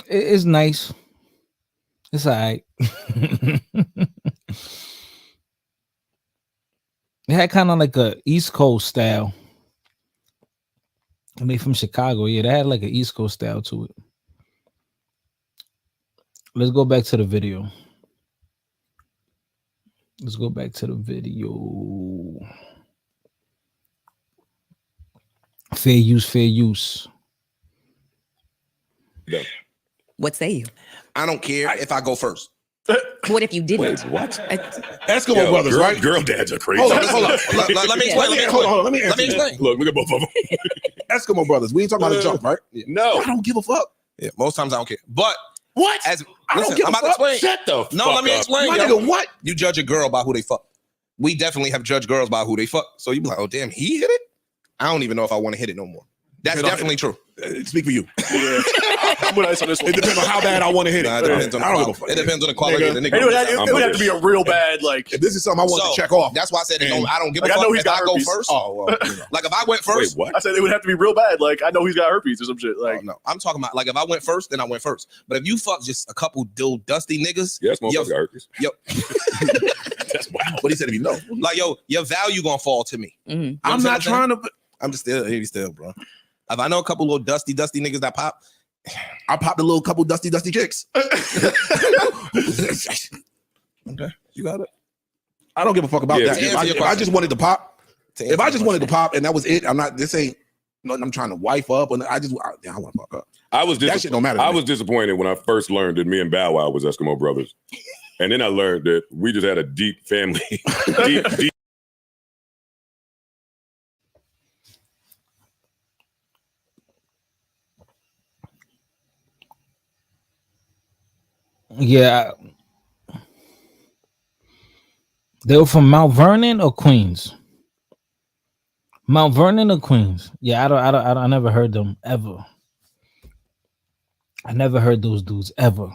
B: It's nice. It's all right. It had kind of like a East Coast style. I mean, from Chicago, yeah, they had like an East Coast style to it. Let's go back to the video. Let's go back to the video. Fair use, fair use.
G: Yeah.
H: What say you?
G: I don't care if I go first.
H: What if you didn't?
N: Wait, what?
E: Eskimo brothers, right?
N: Girl dads are crazy.
E: Hold on.
G: Let me explain.
E: Let me explain.
N: Look at both of them.
E: Eskimo brothers. We ain't talking about a jump, right?
G: No.
E: I don't give a fuck.
G: Yeah, most times I don't care. But
E: what?
G: As
E: I don't give
G: I'm
E: a
G: about to
E: fuck.
G: explain.
E: Shut the
G: No,
E: fuck
G: let me
E: up.
G: explain.
E: My
G: yo.
E: nigga, what?
G: You judge a girl by who they fuck. We definitely have judged girls by who they fuck. So you be like, oh damn, he hit it? I don't even know if I want to hit it no more. That's definitely true.
E: Speak for you.
I: Yeah. I'm gonna answer this one.
E: It depends on how bad I want to hit it.
G: Nah, it depends on the quality. It depends on the quality of the nigga.
I: It would have to be a real bad, like.
E: If this is something I want to check off.
G: That's why I said I don't give a
I: Like, I
G: fuck
I: know he's
G: if
I: got
G: I go
I: herpes.
G: first.
E: Oh, well,
G: Like if I went first.
N: Wait, what?
I: I said it would have to be real bad. Like I know he's got herpes or some shit. Like
G: No, I'm talking about like if I went first, then I went first. But if you fuck just a couple dusty niggas,
N: yes, motherfuckers got herpes.
G: Yo,
E: that's wild. But he said if you know,
G: like your value gonna fall to me.
H: Mm-hmm.
G: You know
E: I'm not trying to.
G: I'm just still, bro. If I know a couple little dusty niggas that pop,
E: I popped a little couple dusty chicks.
G: okay, you got it.
E: I don't give a fuck about that. If I just wanted to pop, if I just wanted to pop and that was it, I'm not. This ain't. I'm trying to wife up, and I want to fuck up.
N: That
E: shit don't matter.
N: I was disappointed when I first learned that me and Bow Wow was Eskimo brothers, and then I learned that we just had a deep family, deep.
B: Yeah. They were from Mount Vernon or Queens? Mount Vernon or Queens? Yeah, I never heard them ever. I never heard those dudes ever.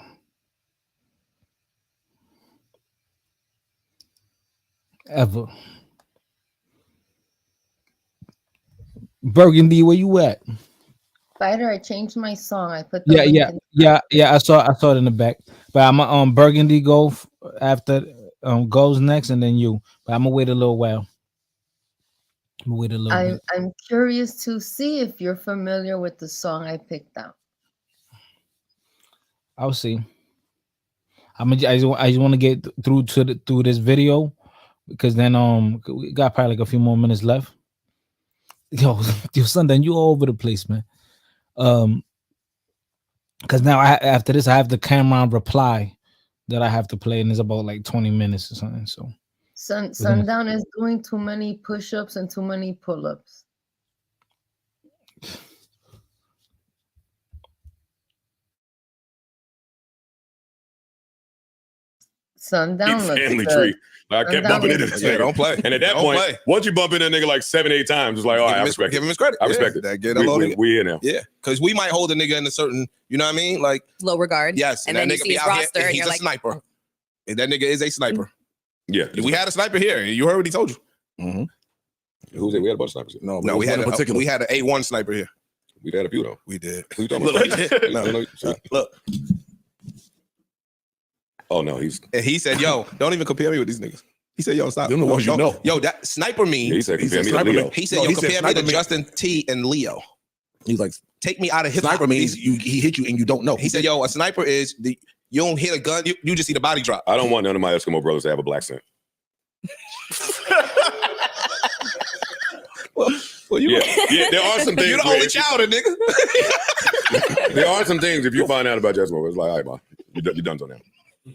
B: Ever. Burgundy, where you at?
U: Spider, I changed my song. I put the link in.
B: Yeah. I saw it in the back. But I'm Burgundy go after goes next, and then you. But I'm gonna wait a little while.
U: I'm curious to see if you're familiar with the song I picked out.
B: I'll see. I just want to get through this video, because then we got probably like a few more minutes left. Yo, Sundown, you all over the place, man. Because now after this I have the Cameron reply that I have to play, and it's about like 20 minutes or something. So
U: Sundown is doing too many push-ups and too many pull-ups. Sundown looks
N: family
U: good.
N: tree. I kept bumping into this nigga.
G: Don't play.
N: And at that point, once you bump into that nigga like 7-8 times, it's like, all right, I respect it.
G: Give him his credit.
N: I respect it. We here now.
G: Yeah, because we might hold a nigga in a certain, you know what I mean? Like
H: low regard.
G: Yes,
H: and then you
G: nigga
H: see
G: be
H: his
G: out here
H: roster,
G: and
H: and
G: he's
H: you're
G: a
H: like,
G: sniper. And that nigga is a sniper.
N: Yeah,
G: we had a sniper here. You heard what he told you.
N: Mm-hmm. Who's it? We had a bunch of snipers.
G: No, we had an A1 sniper here.
N: We've had a few though.
G: We did.
N: Who you talking about?
G: Look.
N: Oh no, and
G: he said, "Yo, don't even compare me with these niggas." He said, "Yo, stop."
N: Them the ones you know.
G: Yo, that sniper means.
N: Yeah, he said, compare me to Leo.
G: He said, "Yo, compare me to Justin T and Leo."
P: He's like,
G: take me out of hip hop.
P: Sniper means he hit you and you don't know.
G: He said, "Yo, a sniper is you don't hit a gun, you just see the body drop."
N: I don't want none of my Eskimo brothers to have a black scent.
G: Well,
N: yeah, there are some things.
G: You're the only child, nigga.
N: There are some things. If you find out about Eskimo, it's like, all right, man, you're done to now.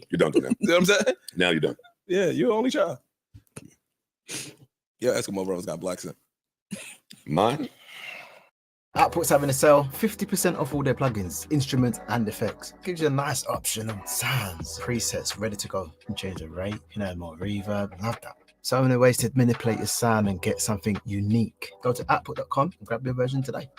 N: You're done to now.
G: You know what I'm saying?
N: Now you're done.
G: Yeah, you're the only child. Yeah, Eskimo brothers got black scent.
N: Mine?
J: Output's having a sale 50% off all their plugins, instruments, and effects. Gives you a nice option of sounds, presets ready to go. You can change the rate, you can add more reverb. Love that. So many ways to manipulate your sound and get something unique. Go to output.com and grab your version today.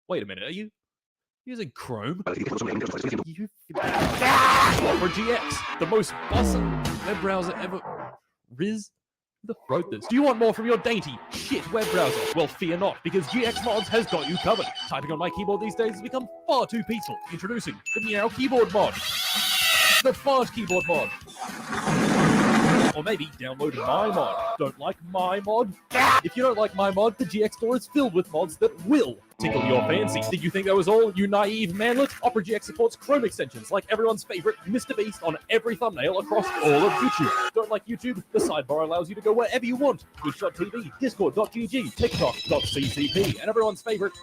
V: Wait a minute, are you using Chrome? Opera GX, the most bussin' web browser ever. Riz? Who the wrote this? Do you want more from your dainty shit web browser? Well, fear not, because GX Mods has got you covered. Typing on my keyboard these days has become far too peaceful. Introducing the Meow Keyboard Mod. The Fart Keyboard Mod. Or maybe download my mod. Don't like my mod? If you don't like my mod, the GX store is filled with mods that will tickle your fancy. Did you think that was all, you naive manlet? Opera GX supports Chrome extensions like everyone's favorite Mr. Beast on every thumbnail across all of YouTube. Don't like YouTube? The sidebar allows you to go wherever you want. Twitch.tv, Discord.gg, TikTok.ccp, and everyone's favorite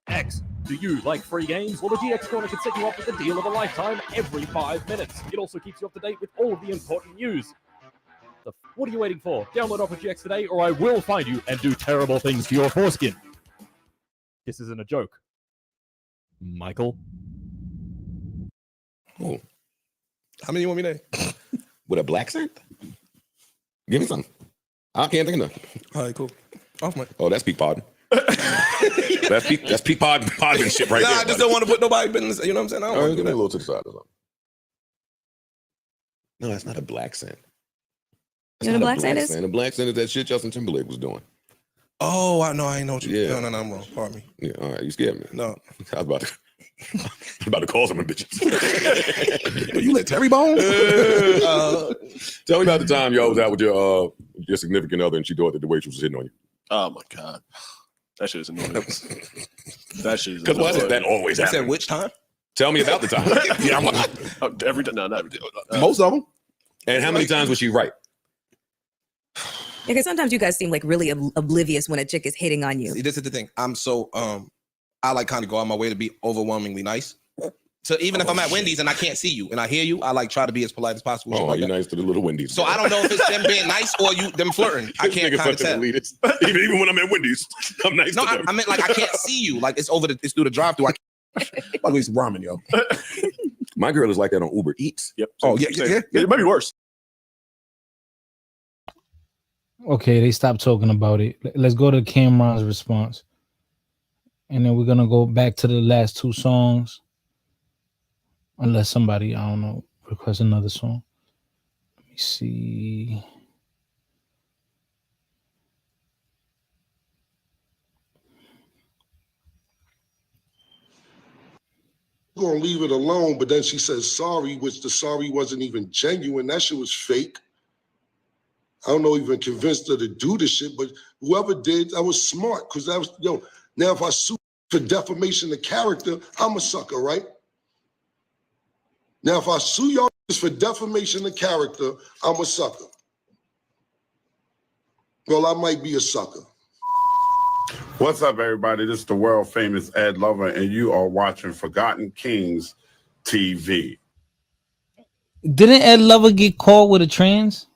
V: X. Do you like free games? Well, the GX Corner can set you up with the deal of a lifetime every 5 minutes. It also keeps you up to date with all of the important news. What are you waiting for? Download Opera GX today, or I will find you and do terrible things to your foreskin. This isn't a joke. Michael?
N: Oh.
G: How many you want me to?
N: With a black scent? Give me some. I can't think of nothing.
G: All right, cool. Off my.
N: Oh, that's peak podding. That's peak podding shit right there.
G: I just don't want to put nobody business. You know what I'm saying? I don't want to
N: give
G: do
N: me
G: that.
N: a little to the side or something. No, that's not a black scent.
H: You know what a black scent is?
N: A black scent is that shit Justin Timberlake was doing.
G: Oh, I know. I ain't know what you.
N: Yeah.
G: No, I'm wrong. Pardon me.
N: Yeah, all right. You scared me.
G: No.
N: I was about to call some bitches.
G: You let Terry Bone?
N: Tell me about the time y'all was out with your significant other and she thought that the waitress was hitting on you.
I: Oh my God. That shit is annoying. That shit is
N: Because why does that always
G: You
N: happen?
G: said which time?
N: Tell me about the time.
G: Yeah, I'm
I: every time. No, not every time.
N: Most of them. And how many times was she right?
H: Because sometimes you guys seem like really oblivious when a chick is hitting on you.
G: See, this is the thing. I'm so I like kind of go out my way to be overwhelmingly nice. So even if I'm at Wendy's and I can't see you and I hear you, I like try to be as polite as possible.
N: Oh, you're nice to the little Wendy's.
G: So I don't know if it's them being nice or them flirting. I can't kind of tell.
N: Even when I'm at Wendy's, I'm nice.
G: No, I meant like I can't see you. Like it's through the drive-through.
P: At least ramen, yo.
N: My girl is like that on Uber Eats.
P: Yep.
G: Oh yeah.
P: It might be worse.
B: Okay, they stopped talking about it. Let's go to Cameron's response. And then we're going to go back to the last two songs. Unless somebody, I don't know, requests another song. Let me see.
E: Gonna leave it alone, but then she says sorry, which the sorry wasn't even genuine. That shit was fake. I don't know, even convinced her to do the shit, but whoever did, I was smart, because that was, now if I sue for defamation of character, I'm a sucker, right? Now if I sue y'all for defamation of character, I'm a sucker. Well, I might be a sucker.
K: What's up, everybody? This is the world famous Ed Lover, and you are watching Forgotten Kings TV.
B: Didn't Ed Lover get caught with a trans?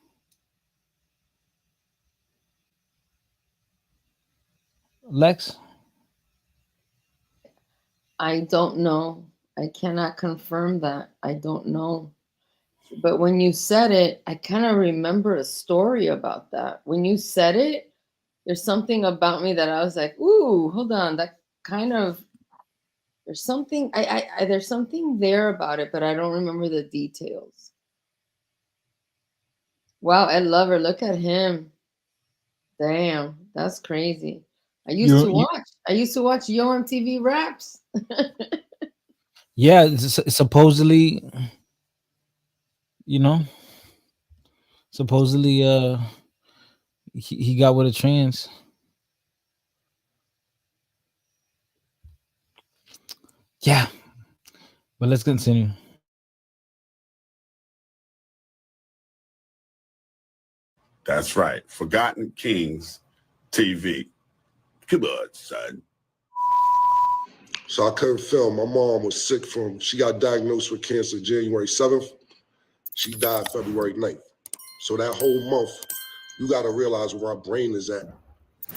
B: Lex?
U: I don't know. I cannot confirm that. I don't know. But when you said it, I kind of remember a story about that. When you said it, there's something about me that I was like, ooh, hold on. That kind of, there's something, there's something there about it, but I don't remember the details. Wow, Ed Lover, look at him. Damn, that's crazy. I used to watch Yo MTV Raps.
B: Yeah, supposedly, he got with a trans. Yeah, but let's continue.
K: That's right. Forgotten Kings TV. Come on, son.
E: So I couldn't film. My mom was sick she got diagnosed with cancer January 7th. She died February 9th. So that whole month, you got to realize where our brain is at.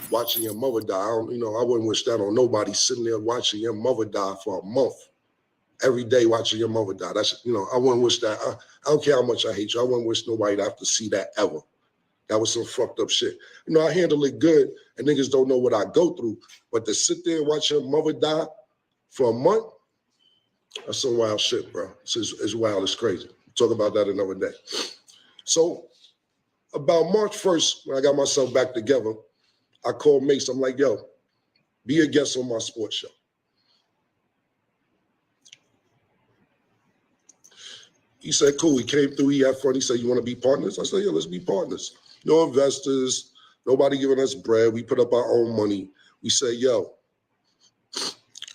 E: Watching your mother die, I wouldn't wish that on nobody, sitting there watching your mother die for a month. Every day watching your mother die. That's, I wouldn't wish that. I don't care how much I hate you. I wouldn't wish nobody to have to see that ever. That was some fucked up shit. I handle it good, and niggas don't know what I go through. But to sit there and watch your mother die for a month, that's some wild shit, bro. It's wild, it's crazy. Talk about that another day. So about March 1st, when I got myself back together, I called Mace. I'm like, yo, be a guest on my sports show. He said, cool. He came through. He had fun. He said, you want to be partners? I said, yeah, let's be partners. No investors, nobody giving us bread. We put up our own money. We say, yo,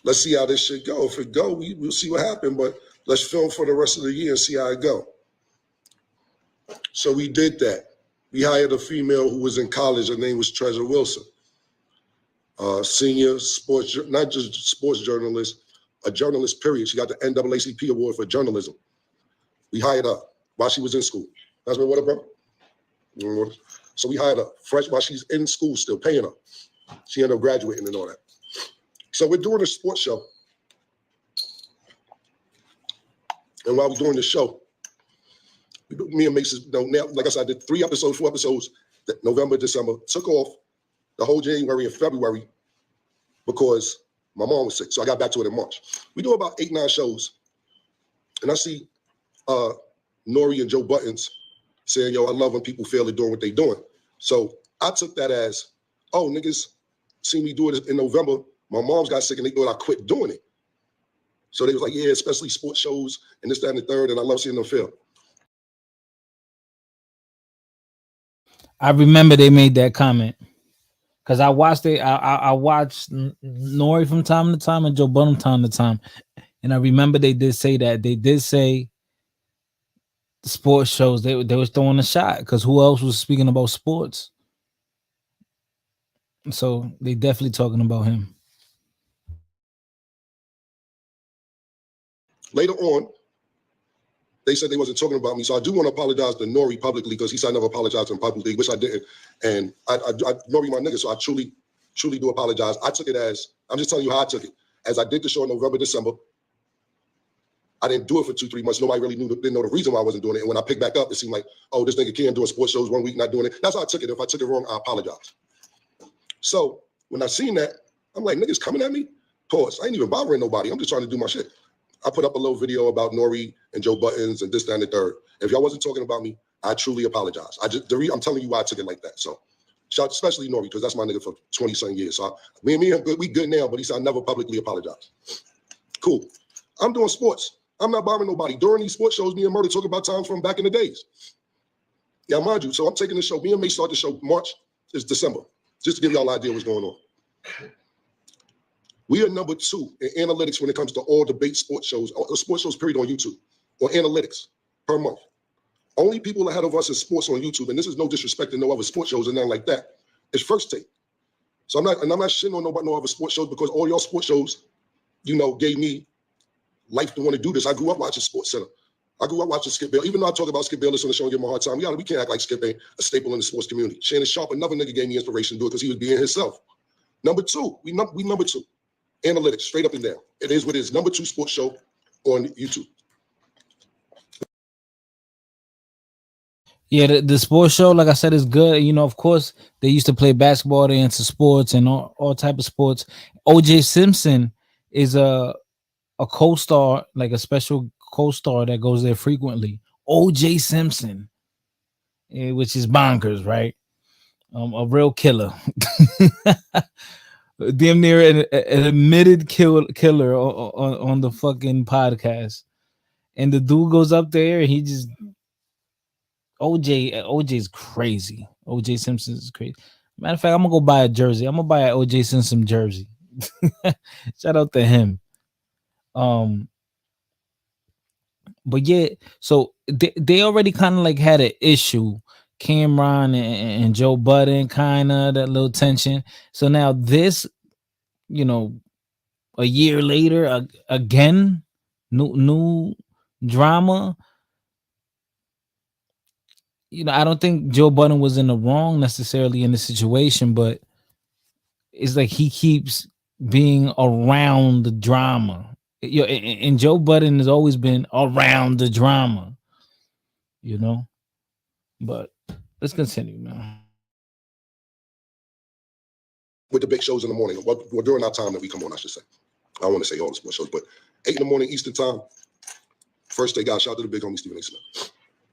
E: let's see how this shit go. If it go, we'll see what happens. But let's film for the rest of the year and see how it go. So we did that. We hired a female who was in college. Her name was Treasure Wilson. Senior sports, not just sports journalist, a journalist, period. She got the NAACP award for journalism. We hired her while she was in school. That's my water, bro. So we hired her fresh while she's in school, still paying her. She ended up graduating and all that. So we're doing a sports show. And while we're doing the show, me and Mason, now, like I said, I did 4 episodes, November, December, took off the whole January and February because my mom was sick. So I got back to it in March. We do about 8, 9 shows. And I see Nori and Joe Buttons saying, yo, I love when people feel they're doing what they're doing. So I took that as, oh, niggas see me do it in November. My mom's got sick and they thought I quit doing it. So they was like, yeah, especially sports shows and this, that, and the third. And I love seeing them fail.
B: I remember they made that comment because I watched it. I watched Nori from time to time and Joe Budden from time to time. And I remember they did say that. They did say the sports shows, they was throwing a shot because who else was speaking about sports? So they definitely talking about him.
E: Later on, they said they wasn't talking about me. So I do want to apologize to Nori publicly because he said I never apologized to him publicly, which I didn't. And I Nori my nigga, so I truly do apologize. I took it as, I'm just telling you how I took it. As I did the show in November, December, I didn't do it for 2-3 months. Nobody really didn't know the reason why I wasn't doing it. And when I picked back up, it seemed like, oh, this nigga can't do sports shows 1 week, not doing it. That's how I took it. If I took it wrong, I apologize. So when I seen that, I'm like, niggas coming at me? Pause. I ain't even bothering nobody. I'm just trying to do my shit. I put up a little video about Nori and Joe Buttons and this, that, and the third. If y'all wasn't talking about me, I truly apologize. I'm telling you why I took it like that. So shout, especially Nori, because that's my nigga for 20-something years. So me and him, we good now, but he said I never publicly apologize. Cool. I'm doing sports. I'm not bothering nobody. During these sports shows, me and Murder talk about times from back in the days. Now, mind you, so I'm taking the show. Me and May start the show March. It's December. Just to give y'all an idea what's going on. We are number 2 in analytics when it comes to all debate sports shows period on YouTube, or analytics per month. Only people ahead of us in sports on YouTube, and this is no disrespect to no other sports shows and nothing like that, is First Take. So I'm not shitting on no other sports shows because all y'all sports shows, gave me life to want to do this. I grew up watching Sports Center. I grew up watching Skip Bayless. Even though I talk about Skip Bayless on the show and give him a hard time, we can't act like Skip ain't a staple in the sports community. Shannon Sharp, another nigga, gave me inspiration to do it because he was being himself. Number 2, we number 2. Analytics, straight up and down. It is what it is. Number 2 sports show on YouTube.
B: Yeah, the sports show, like I said, is good. Of course, they used to play basketball, they into sports and all type of sports. OJ Simpson is a co-star, like a special co-star that goes there frequently. OJ Simpson, which is bonkers, right? A real killer. Damn near an admitted killer on the fucking podcast. And the dude goes up there and he just OJ's crazy. OJ Simpson is crazy. Matter of fact, I'm gonna go buy a jersey. I'm gonna buy an OJ Simpson jersey. Shout out to him. But yeah, so they already kind of like had an issue. Cameron and Joe Budden, kind of that little tension. So now this, a year later, again, new drama. I don't think Joe Budden was in the wrong necessarily in the situation, but it's like he keeps being around the drama. And Joe Budden has always been around the drama, But let's continue now.
E: With the big shows in the morning, or during our time that we come on, I should say. I don't want to say all the sports shows, but 8 in the morning Eastern time. First Take, shout out to the big homie Stephen A. Smith.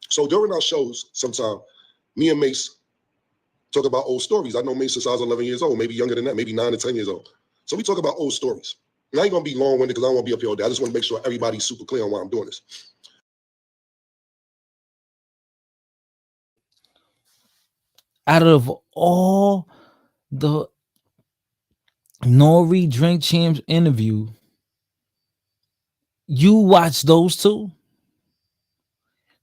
E: So during our shows, sometime, me and Mace talk about old stories. I know Mace since I was 11 years old, maybe younger than that, maybe 9 or 10 years old. So we talk about old stories. And I ain't gonna be long-winded because I don't want to be up here all day. I just want to make sure everybody's super clear on why I'm doing this.
B: Out of all the Nori Drink Champs interview, you watch those 2?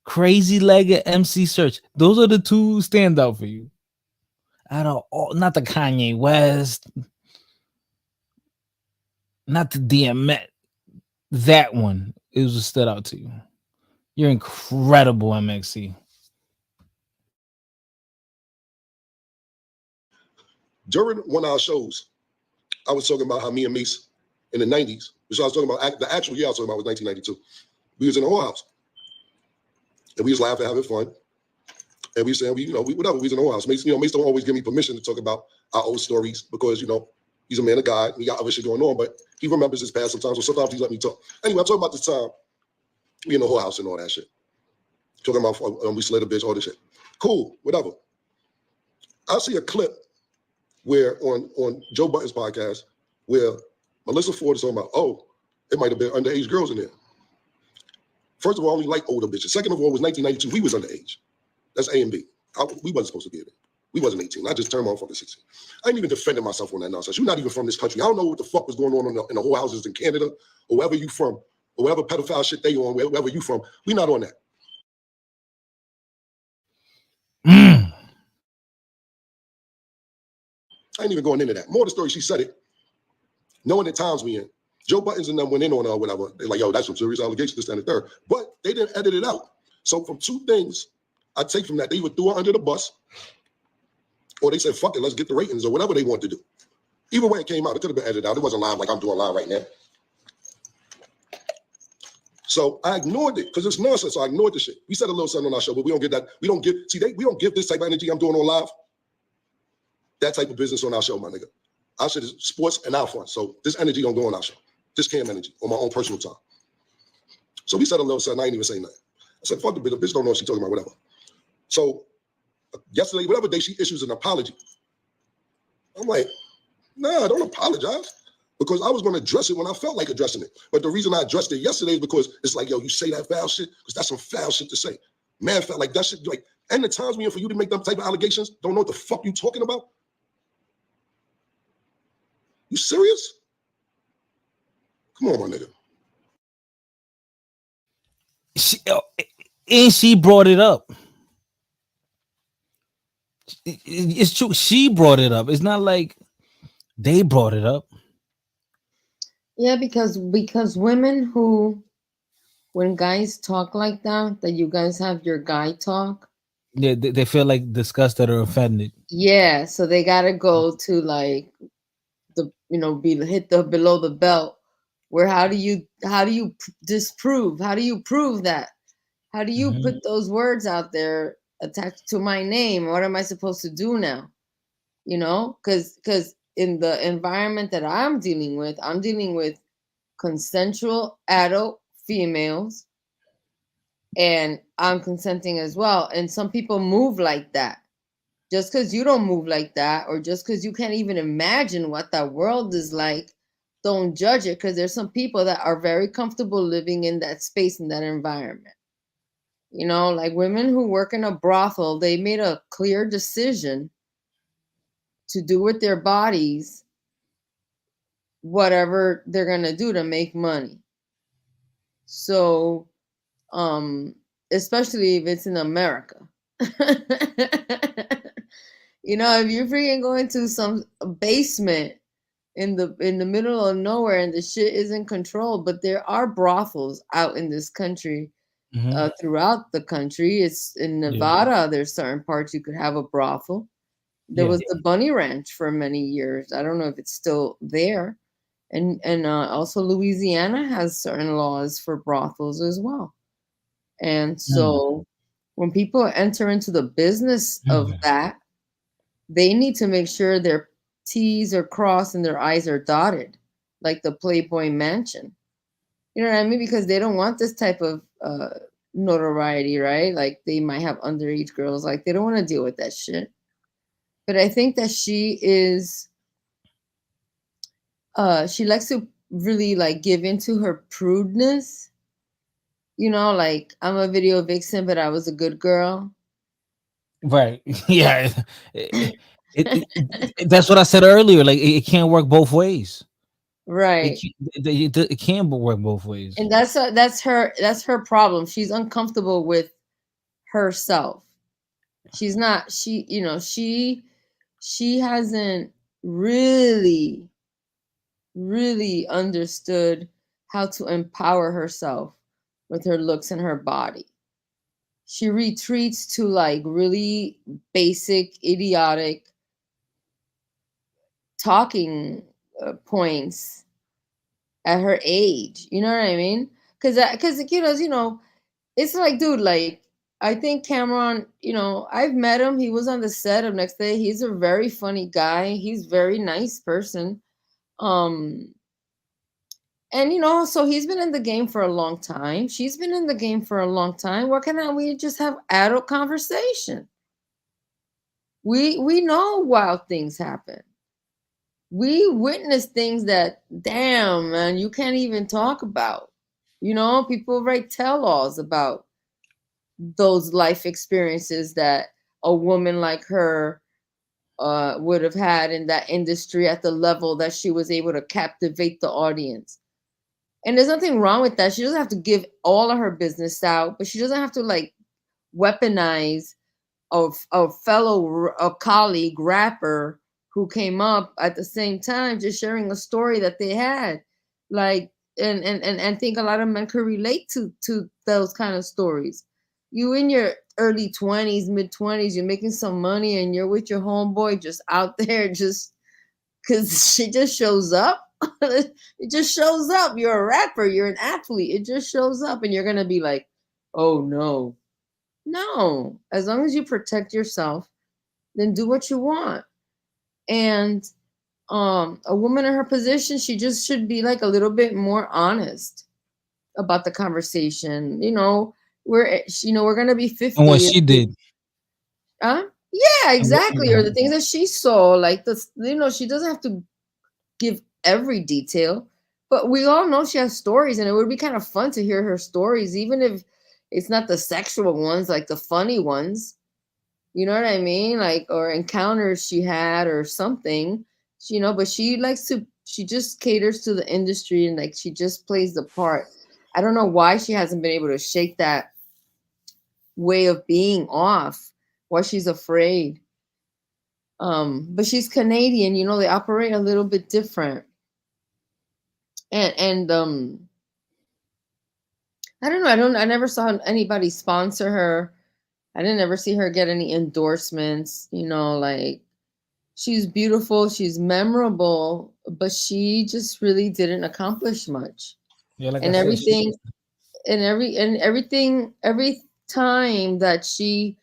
B: Crazy Legged, MC Search. Those are the 2 stand out for you. Out of all, not the Kanye West, not the DMX. That one is what stood out to you. You're incredible, MXC.
E: During one of our shows, I was talking about how me and Mace in the 90s, which I was talking about, the actual year I was talking about was 1992. We was in a whorehouse. And we was laughing, having fun. And we saying, whatever, we was in a whorehouse. Mace, Mace don't always give me permission to talk about our old stories because, he's a man of God and he got other shit going on, but he remembers his past sometimes, so sometimes he let me talk. Anyway, I'm talking about this time, we in the whorehouse and all that shit. Talking about we slid a bitch, all this shit. Cool, whatever. I see a clip where on Joe Budden's podcast where Melyssa Ford is talking about, it might have been underage girls in there. First of all, I only like older bitches. Second of all, it was 1992. We was underage. That's A and B. We wasn't supposed to be there. We wasn't 18. I just turned my fucking 16. I ain't even defending myself on that nonsense. You're not even from this country. I don't know what the fuck was going on in the whorehouses in Canada or wherever you from, or whatever pedophile shit they on, wherever you from. We not on that. I ain't even going into that. More of the story, she said it. Knowing the times we in, Joe Buttons and them went in on her or whatever. They're like, yo, that's some serious allegations, this, that, and the third. But they didn't edit it out. So from two things I take from that, they either threw her under the bus or they said, fuck it, let's get the ratings or whatever they want to do. Either way it came out, it could have been edited out. It wasn't live like I'm doing live right now. So I ignored it because it's nonsense. So I ignored the shit. We said a little something on our show, but we don't get that. We don't give, we don't give this type of energy I'm doing on live, that type of business on our show, my nigga. Our shit is sports and our fun. So this energy don't go on our show. This Cam energy on my own personal time. So we said a little something. I ain't even say nothing. I said, fuck the bitch. The bitch don't know what she's talking about, whatever. So yesterday, whatever day, she issues an apology. I'm like, nah, don't apologize. Because I was going to address it when I felt like addressing it. But the reason I addressed it yesterday is because it's like, yo, you say that foul shit? Because that's some foul shit to say. Man felt like that shit, like, and the times being for you to make them type of allegations, don't know what the fuck you talking about? You serious? Come on, my nigga.
B: She brought it up. It's true. She brought it up. It's not like they brought it up.
U: Yeah, because women who, when guys talk like that you guys have your guy talk.
B: Yeah, they feel like disgusted or offended.
U: Yeah, so they gotta go to like the hit the below the belt. Where how do you disprove? How do you prove that? How do you put those words out there attached to my name? What am I supposed to do now? Because in the environment that I'm dealing with consensual adult females, and I'm consenting as well. And some people move like that. Just because you don't move like that, or just because you can't even imagine what that world is like, don't judge it, because there's some people that are very comfortable living in that space, in that environment. Like women who work in a brothel, they made a clear decision to do with their bodies whatever they're gonna do to make money. So, especially if it's in America. If you're freaking going to some basement in the middle of nowhere and the shit isn't controlled, but there are brothels out in this country, throughout the country. It's in Nevada. Yeah. There's certain parts you could have a brothel. There was the Bunny Ranch for many years. I don't know if it's still there. And also Louisiana has certain laws for brothels as well. And so when people enter into the business of that, they need to make sure their T's are crossed and their I's are dotted, like the Playboy Mansion. You know what I mean? Because they don't want this type of notoriety, right? Like they might have underage girls. Like they don't want to deal with that shit. But I think that she is... she likes to really like give into her prudeness, like I'm a video vixen, but I was a good girl.
B: Right. Yeah. That's what I said earlier. Like it can't work both ways.
U: Right.
B: It can work both ways.
U: And that's her problem. She's uncomfortable with herself. She's not, she hasn't really understood how to empower herself with her looks and her body. She retreats to like really basic, idiotic talking points at her age. You know what I mean? Because it's like, dude, like I think Cameron, I've met him. He was on the set of Next Day. He's a very funny guy. He's a very nice person. And so he's been in the game for a long time. She's been in the game for a long time. Why can't we just have adult conversation? We know wild things happen. We witness things that, damn, man, you can't even talk about. People write tell-alls about those life experiences that a woman like her would have had in that industry at the level that she was able to captivate the audience. And there's nothing wrong with that. She doesn't have to give all of her business out, but she doesn't have to like weaponize a colleague rapper who came up at the same time, just sharing a story that they had. Like, and think a lot of men could relate to those kind of stories. You in your early 20s, mid 20s, you're making some money and you're with your homeboy just out there just because she just shows up. It just shows up. You're a rapper, you're an athlete. It just shows up and you're gonna be like, oh no. No. As long as you protect yourself, then do what you want. And a woman in her position, she just should be like a little bit more honest about the conversation. We're gonna be 50.
B: And what she did.
U: Huh? Yeah,
B: And what she
U: exactly. Or the
B: did.
U: things that she saw, like she doesn't have to give every detail, but we all know she has stories, and it would be kind of fun to hear her stories, even if it's not the sexual ones, like the funny ones. You know what I mean? Like, or encounters she had or something, but she just caters to the industry and like she just plays the part. I don't know why she hasn't been able to shake that way of being off, why she's afraid. But she's Canadian, they operate a little bit different. And I don't know, I never saw anybody sponsor her. I didn't ever see her get any endorsements, like she's beautiful, she's memorable, but she just really didn't accomplish much.
B: Yeah, like
U: And
B: I said,
U: everything, every time that she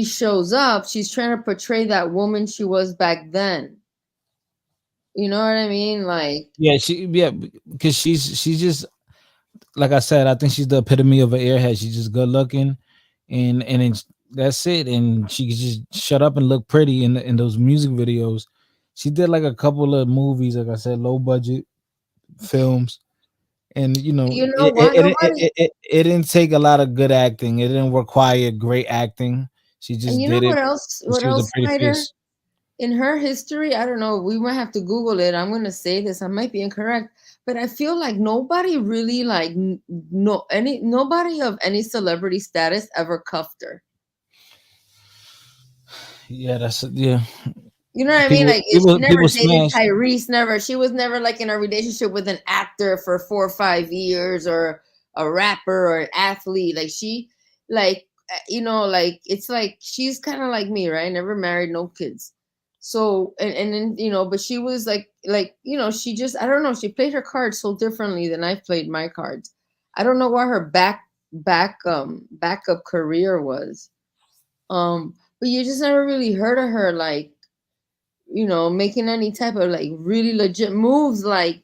U: shows up, she's trying to portray that woman she was back then. You know what I mean? Like,
B: because she's just like I said, I think she's the epitome of an airhead. She's just good looking, and that's it. And she could just shut up and look pretty in those music videos. She did like a couple of movies, like I said, low budget films, and it didn't take a lot of good acting. It didn't require great acting. She just
U: and you
B: did
U: know
B: it.
U: what else?
B: She was a pretty
U: Snyder?
B: face.
U: In her history, I don't know. We might have to Google it. I'm gonna say this. I might be incorrect, but I feel like nobody really nobody of any celebrity status ever cuffed her.
B: Yeah, yeah.
U: You know what I mean? Like she never dated Tyrese. She was never like in a relationship with an actor for 4 or 5 years, or a rapper or an athlete. Like she, it's like she's kind of like me, right? Never married, no kids. So and then but she was she just, I don't know, she played her cards so differently than I've played my cards. I don't know what her backup career was. But you just never really heard of her making any type of like really legit moves like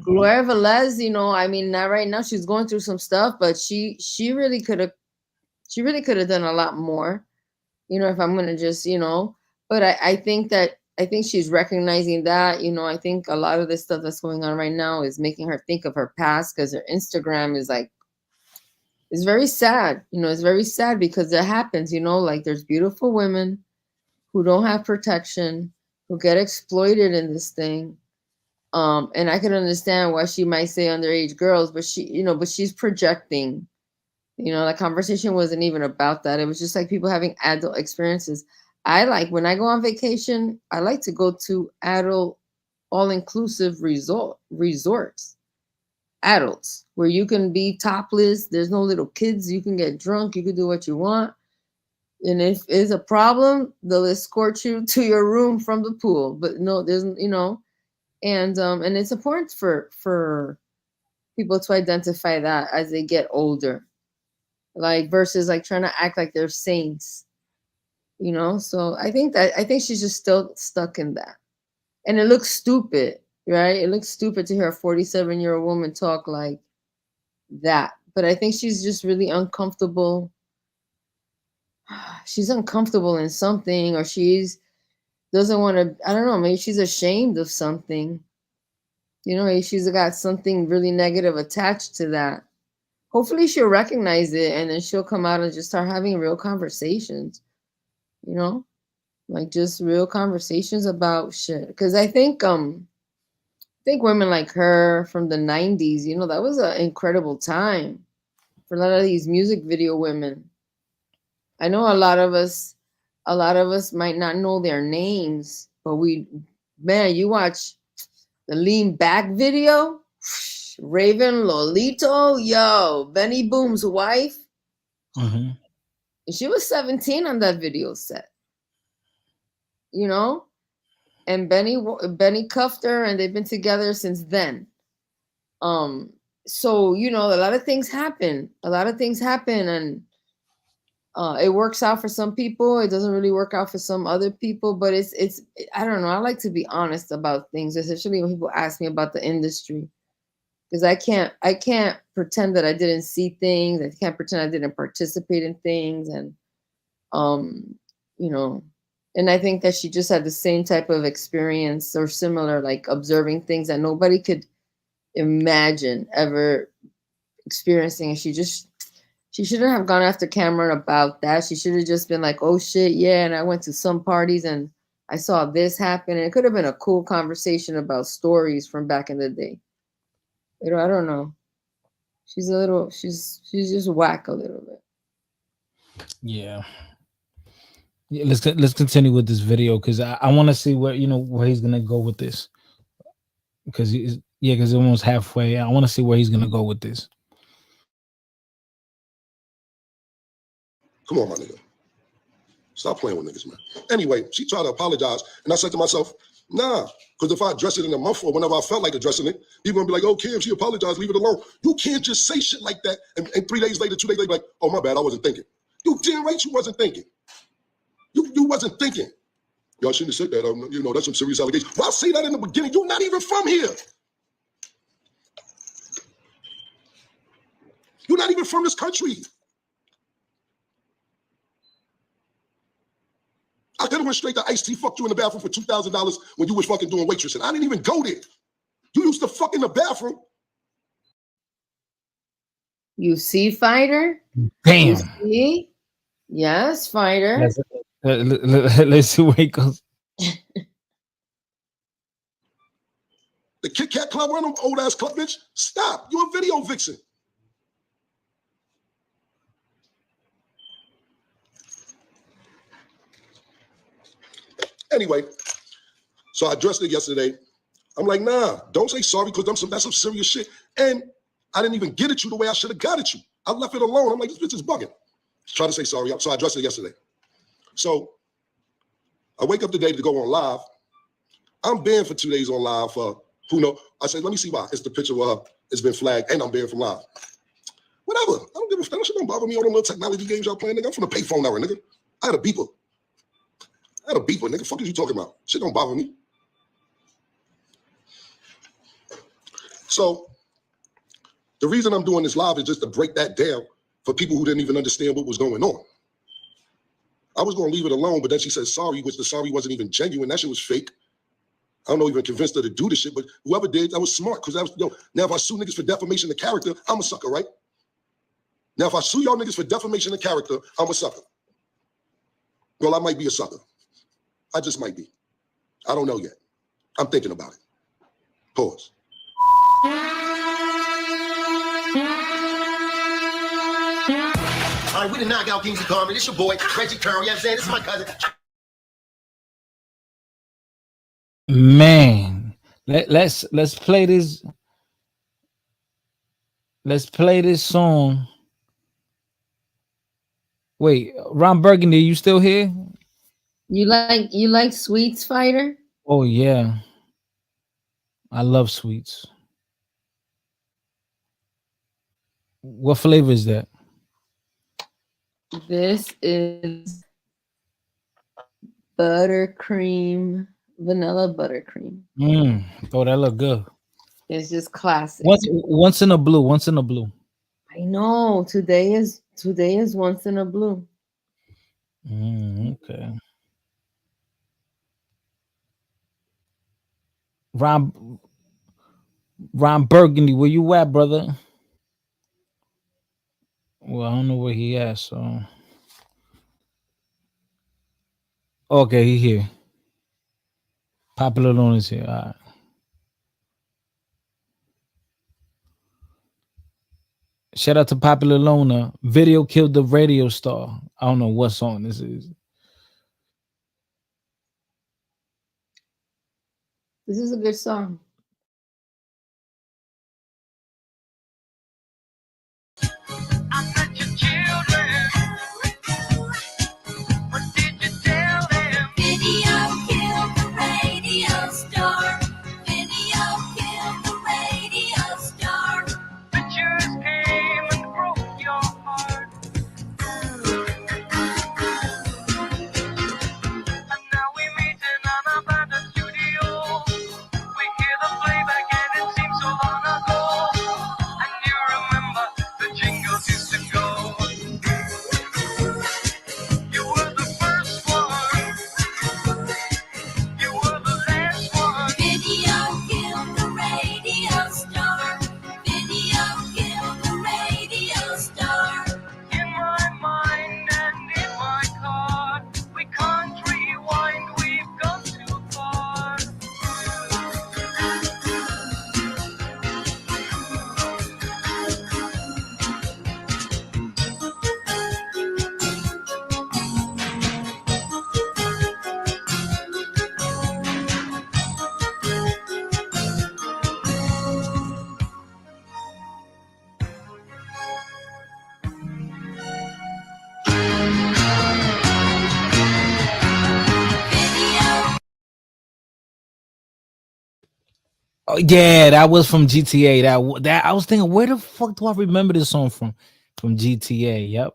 U: Gloria Velez. I mean, not right now, she's going through some stuff, but she really could have done a lot more, if I'm gonna just, but I think she's recognizing that, I think a lot of this stuff that's going on right now is making her think of her past, because her Instagram is like, it's very sad. It's very sad because it happens, like there's beautiful women who don't have protection, who get exploited in this thing. And I can understand why she might say underage girls, but she's projecting. The conversation wasn't even about that. It was just like people having adult experiences. When I go on vacation, I like to go to adult all-inclusive resorts. Adults, where you can be topless. There's no little kids. You can get drunk. You can do what you want. And if it's a problem, they'll escort you to your room from the pool. But no, there's, and it's important for people to identify that as they get older, like versus like trying to act like they're saints, So I think she's just still stuck in that, and it looks stupid, right? It looks stupid to hear a 47-year-old woman talk like that, but I think she's just really uncomfortable. She's uncomfortable in something, or doesn't want to, I don't know, maybe she's ashamed of something. Maybe she's got something really negative attached to that. Hopefully she'll recognize it, and then she'll come out and just start having real conversations, like just real conversations about shit. Because I think women like her from the 90s, that was an incredible time for a lot of these music video women. I know a lot of us might not know their names, but you watch the Lean Back video,
D: Raven Lolito, yo, Benny Boom's wife.
B: Mm-hmm.
D: She was 17 on that video set. You know? And Benny cuffed her, and they've been together since then. So, you know, a lot of things happen. And it works out for some people. It doesn't really work out for some other people, but it's I don't know. I like to be honest about things, especially when people ask me about the industry. Because I can't pretend that I didn't see things. I can't pretend I didn't participate in things. And you know, and I think that she just had the same type of experience or similar, like observing things that nobody could imagine ever experiencing. And she shouldn't have gone after Cameron about that. She should have just been like, oh shit, yeah, and I went to some parties and I saw this happen. And it could have been a cool conversation about stories from back in the day. You know, I don't know. She's just whack a little bit.
B: Yeah. Yeah, let's continue with this video because I want to see where he's gonna go with this. Because it's almost halfway. I want to see where he's gonna go with this.
E: Come on, my nigga. Stop playing with niggas, man. Anyway, she tried to apologize, and I said to myself, nah, because if I address it in a month or whenever I felt like addressing it, people gonna be like, oh, Kim, she apologized, leave it alone. You can't just say shit like that, and 3 days later, 2 days later, like, oh, my bad, I wasn't thinking. You damn right you wasn't thinking. You wasn't thinking. Y'all shouldn't have said that. That's some serious allegations. Well, I say that in the beginning. You're not even from here. You're not even from this country. I could have went straight to Ice-T, fucked you in the bathroom for $2,000 when you was fucking doing waitressing. I didn't even go there. You used to fuck in the bathroom.
D: You see, fighter?
B: Damn.
D: You see? Yes, fighter.
B: Let's see where he goes.
E: The Kit Kat Club, one of them old ass club bitch. Stop. You're a video vixen. Anyway, so I addressed it yesterday. I'm like, nah, don't say sorry because that's some serious shit. And I didn't even get at you the way I should have got at you. I left it alone. I'm like, this bitch is bugging. Try to say sorry. So I addressed it yesterday. So I wake up today to go on live. I'm banned for 2 days on live for who knows. I said, let me see why. It's the picture where it's been flagged and I'm banned from live. Whatever. I don't give a fuck. That shit don't bother me. All them little technology games y'all playing, nigga. I'm from the payphone era, nigga. I had a beeper. Nigga. Fuck is you talking about? Shit don't bother me. So the reason I'm doing this live is just to break that down for people who didn't even understand what was going on. I was going to leave it alone, but then she said sorry, which the sorry wasn't even genuine. That shit was fake. I don't know, even convinced her to do this shit, but whoever did, that was smart. Because now if I sue niggas for defamation of character, I'm a sucker, right? Now if I sue y'all niggas for defamation of character, I'm a sucker. Well, I might be a sucker. I just might be. I don't know yet. I'm thinking about it. Pause.
L: All right, we the Knockout Kings of Carmen. This your boy, Reggie Curry. You know what I'm saying? This is my cousin.
B: Man, let's play this. Let's play this song. Wait, Ron Burgundy, you still here?
D: You like sweets, fighter?
B: Oh yeah, I love sweets. What flavor is that?
D: This is buttercream, vanilla buttercream.
B: Oh, that look good.
D: It's just classic.
B: Once in a blue. Once in a blue.
D: I know. Today is once in a blue.
B: Okay. Ron Burgundy, where you at, brother? Well, I don't know where he at, so. Okay, he here. Popular Loan is here. All right. Shout out to Popular Loner. Video killed the radio star. I don't know what song this is.
D: This is a good song.
B: Oh yeah, that was from GTA. That I was thinking, where the fuck do I remember this song from? From GTA. Yep.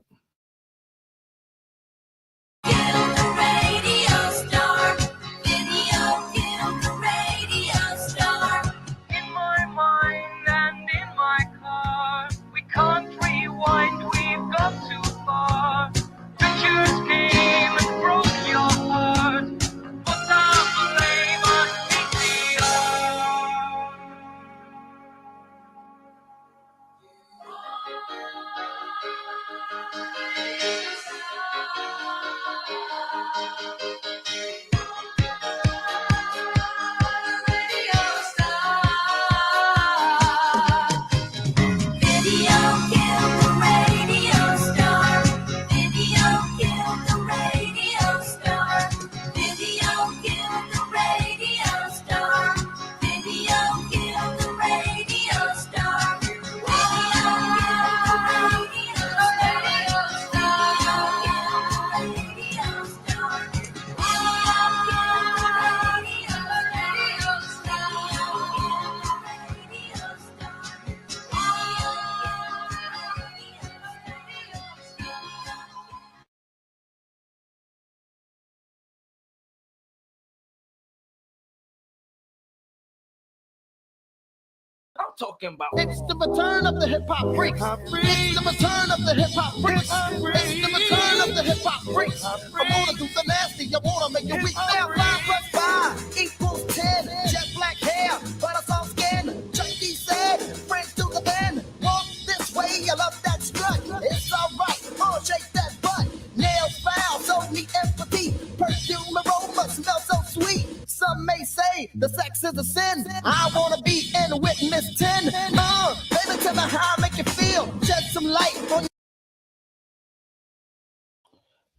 O: I'm talking about. It's the return of the hip hop freaks. It's the return of the hip hop freaks. It's the return of the hip hop freaks. I wanna do the nasty. I wanna make it weak. Now 5 plus 5 equals 10. Jet black hair, but I saw skin. Chucky said, friends to the end. Walk this way. I love that strut. It's alright. Shake that butt. Nails foul, so neat empathy. Perfume aroma smells so sweet. Some may say the sex is a sin. I wanna be in witness 10. Baby, tell me how I make you feel. Shed some light on.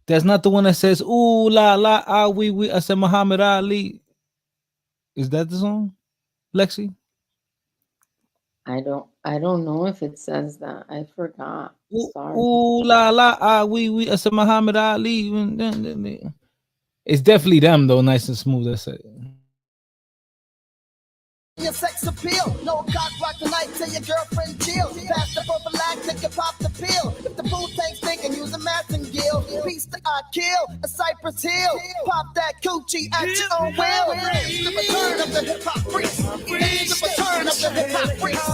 B: That's not the one that says "Ooh la la ah we." I said Muhammad Ali. Is that the song, Lexi?
D: I don't know if it says that. I forgot. Sorry.
B: Ooh la la ah we. I said Muhammad Ali. It's definitely them though, nice and smooth. That's it.
O: Your sex appeal, no cock block tonight. Tell your girlfriend chill. Pass the prophylactic and pop the pill. If the food tank's thinking, use a Massengill. Piece that I kill, a Cypress Hill. Pop that coochie at your own will. It's the return of the hip hop freaks. It's the return of the hip hop freaks.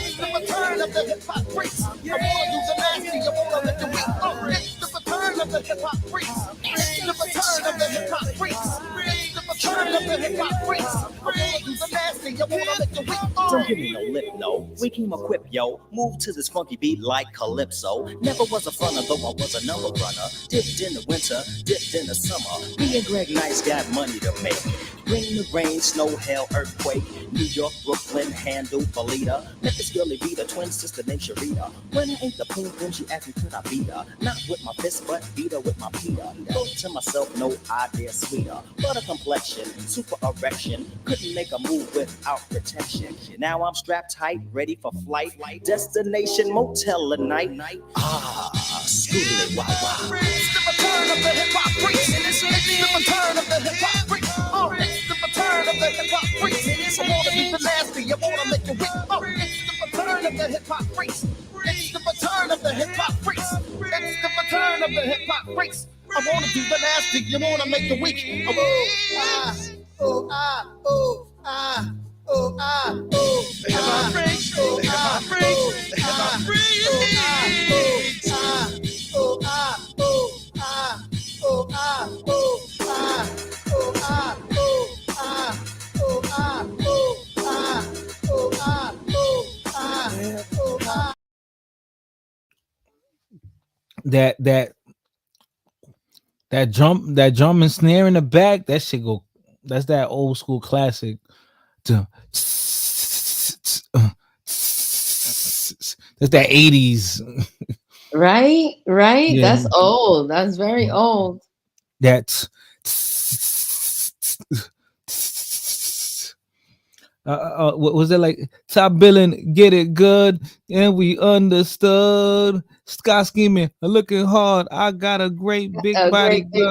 O: It's the return of the hip hop freaks. I wanna do the nasty, I wanna let the weak. It's the return of the hip hop freaks. It's the return of the hip hop freaks. It's the return of the hip hop freaks. I wanna do the nasty, I wanna let the weak.
Q: Don't give me no lip, no. We came equipped, yo. Move to this funky beat like Calypso. Never was a fronter, though I was a number runner. Dipped in the winter, dipped in the summer. Me and Greg Nice got money to make. Bring the rain, snow, hail, earthquake. New York, Brooklyn, handle, Valita. Met this girlie beat a twin sister named Sharita. When I ate the poom poom, she asked me could I beat her. Not with my fist, but beat her with my Peter. Thought to myself, no idea sweeter. But a complexion, super erection. Couldn't make a move without protection. Now I'm strapped tight, ready for flight. Destination motel at night. Scooby wow wow.
O: It's the return of the hip hop freaks. It's the return of the hip hop freaks. It's the return of the hip hop freaks. I wanna be the nasty, I wanna make it weak. It's the return of the hip hop freaks. It's the return of the hip hop freaks. It's the return of the hip hop freaks. I wanna do the nasty, you wanna make the weak. The hip hop freaks. The hip hop freaks. The hip hop freaks.
B: That drum and snare in the back, that shit go. That's that old school classic. That's that 80s.
D: Right?
B: Yeah.
D: That's old. That's very old.
B: That's what was it like? Top billing, get it good, and we understood. Sky scheming, looking hard. I got a great big body.
D: Great big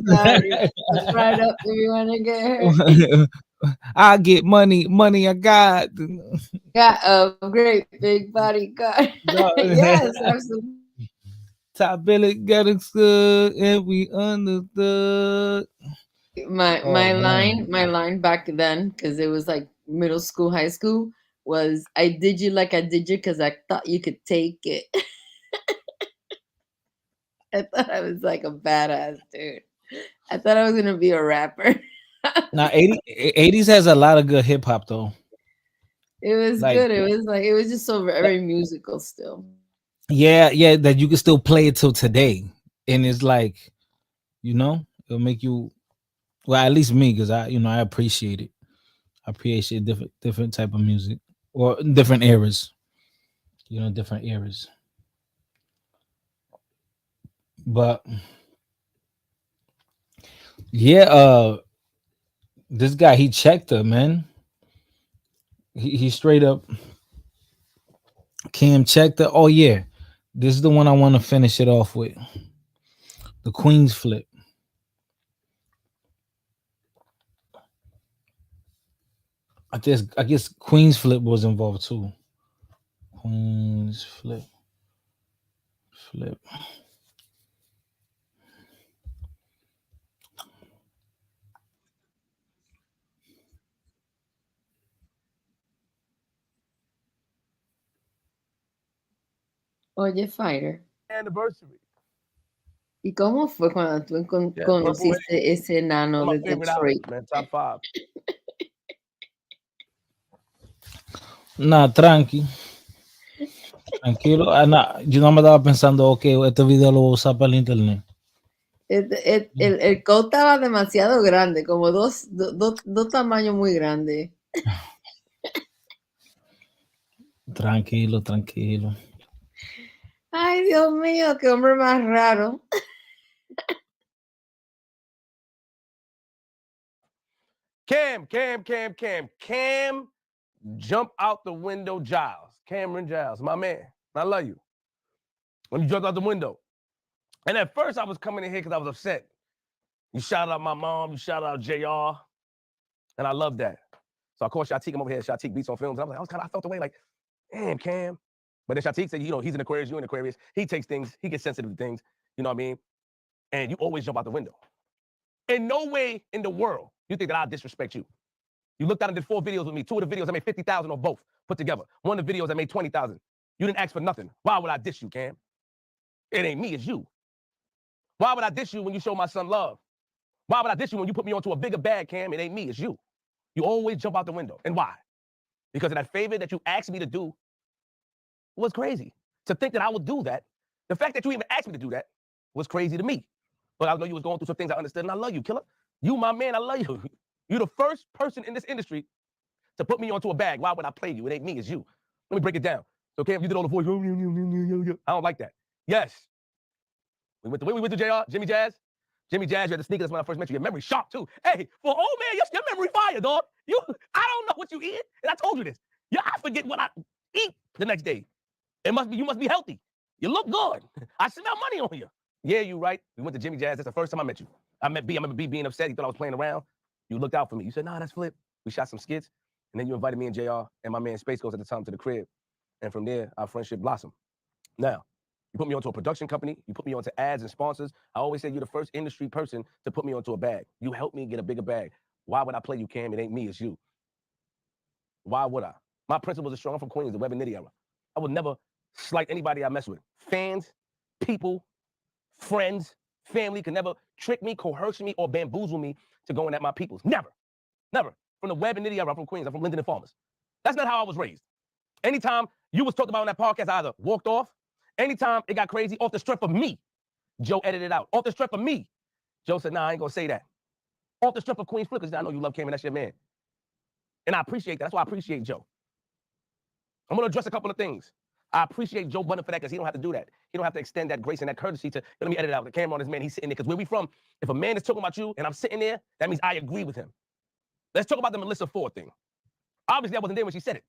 D: body. That's right up if you want to get her.
B: I get money, I got.
U: Got a great big body. God. Yes, absolutely.
B: Top billy getting good, and we understood.
U: My
B: man.
U: line back then, because it was like middle school, high school, was I did you like I did you because I thought you could take it. I thought I was like a badass dude. I thought I was gonna be a rapper.
B: Now 80s has a lot of good hip hop though.
U: It was
B: Like-
U: good. It was just so very musical still.
B: Yeah, that you can still play it till today, and it's like, it'll make you. Well, at least me, because I appreciate it. I appreciate different type of music or different eras. Different eras. But yeah, this guy, he checked her, man. He straight up Cam checked her. Oh yeah, this is the one I want to finish it off with. The Queen's Flip. I guess Queen's Flip was involved too. Queen's Flip.
U: Oye, Fighter.
F: Anniversary.
U: ¿Y cómo fue cuando tú
F: Yeah,
U: conociste ese enano
F: One
U: de
F: of my favorite
U: Detroit?
F: albums, man. Top 5.
B: Nah, tranquilo. Yo no me estaba pensando, ok, este video lo voy a usar para el internet.
U: El code estaba demasiado grande, como dos tamaños muy grandes.
B: Tranquilo.
U: Ay, Dios mío, qué hombre más raro.
F: Cam, jump out the window, Giles. Cameron Giles, my man. I love you. When you jumped out the window. And at first I was coming in here because I was upset. You shouted out my mom, you shouted out JR. And I love that. So I called Shatik, I'm over here, Shatik Beats on Films. I was like, I felt the way like, damn, Cam. But then Shatik said, he's an Aquarius, you're an Aquarius. He takes things, he gets sensitive to things, you know what I mean? And you always jump out the window. In no way in the world you think that I'll disrespect you. You looked out and did 4 videos with me. 2 of the videos I made 50,000 on both put together. 1 of the videos I made 20,000. You didn't ask for nothing. Why would I diss you, Cam? It ain't me, it's you. Why would I diss you when you show my son love? Why would I diss you when you put me onto a bigger bag, Cam? It ain't me, it's you. You always jump out the window. And why? Because of that favor that you asked me to do was crazy. To think that I would do that, the fact that you even asked me to do that was crazy to me. But I know you was going through some things I understood, and I love you, killer. You, my man, I love you. You're the first person in this industry to put me onto a bag. Why would I play you? It ain't me, it's you. Let me break it down. So, Cam, you did all the voice. I don't like that. Yes. We went to JR, Jimmy Jazz. Jimmy Jazz, you had the sneakers when I first met you. Your memory sharp, too. Hey, for old man, your memory fire, dog. I don't know what you eat, and I told you this. I forget what I eat the next day. You must be healthy. You look good. I smell money on you. Yeah, you right. We went to Jimmy Jazz. That's the first time I met you. I met B. I remember B being upset. He thought I was playing around. You looked out for me. You said, nah, that's Flip. We shot some skits. And then you invited me and JR and my man Space Ghost at the time to the crib. And from there, our friendship blossomed. Now, you put me onto a production company. You put me onto ads and sponsors. I always say you're the first industry person to put me onto a bag. You helped me get a bigger bag. Why would I play you, Cam? It ain't me, it's you. Why would I? My principles are strong. I'm from Queens, the Web and Nitty era. I would never slight anybody I mess with. Fans, people, friends, family can never trick me, coerce me, or bamboozle me to going at my peoples. Never. Never. From the Web and Nitty era, I'm from Queens. I'm from Linden and Farmers. That's not how I was raised. Anytime you was talked about on that podcast, I either walked off. Anytime it got crazy, off the strength of me, Joe edited out. Off the strength of me, Joe said, nah, I ain't gonna say that. Off the strength of Queens Flip, because I know you love Cam and that's your man. And I appreciate that. That's why I appreciate Joe. I'm gonna address a couple of things. I appreciate Joe Budden for that because he don't have to do that. He don't have to extend that grace and that courtesy to, let me edit out the camera on this man. He's sitting there, because where we from, if a man is talking about you and I'm sitting there, that means I agree with him. Let's talk about the Melyssa Ford thing. Obviously, I wasn't there when she said it.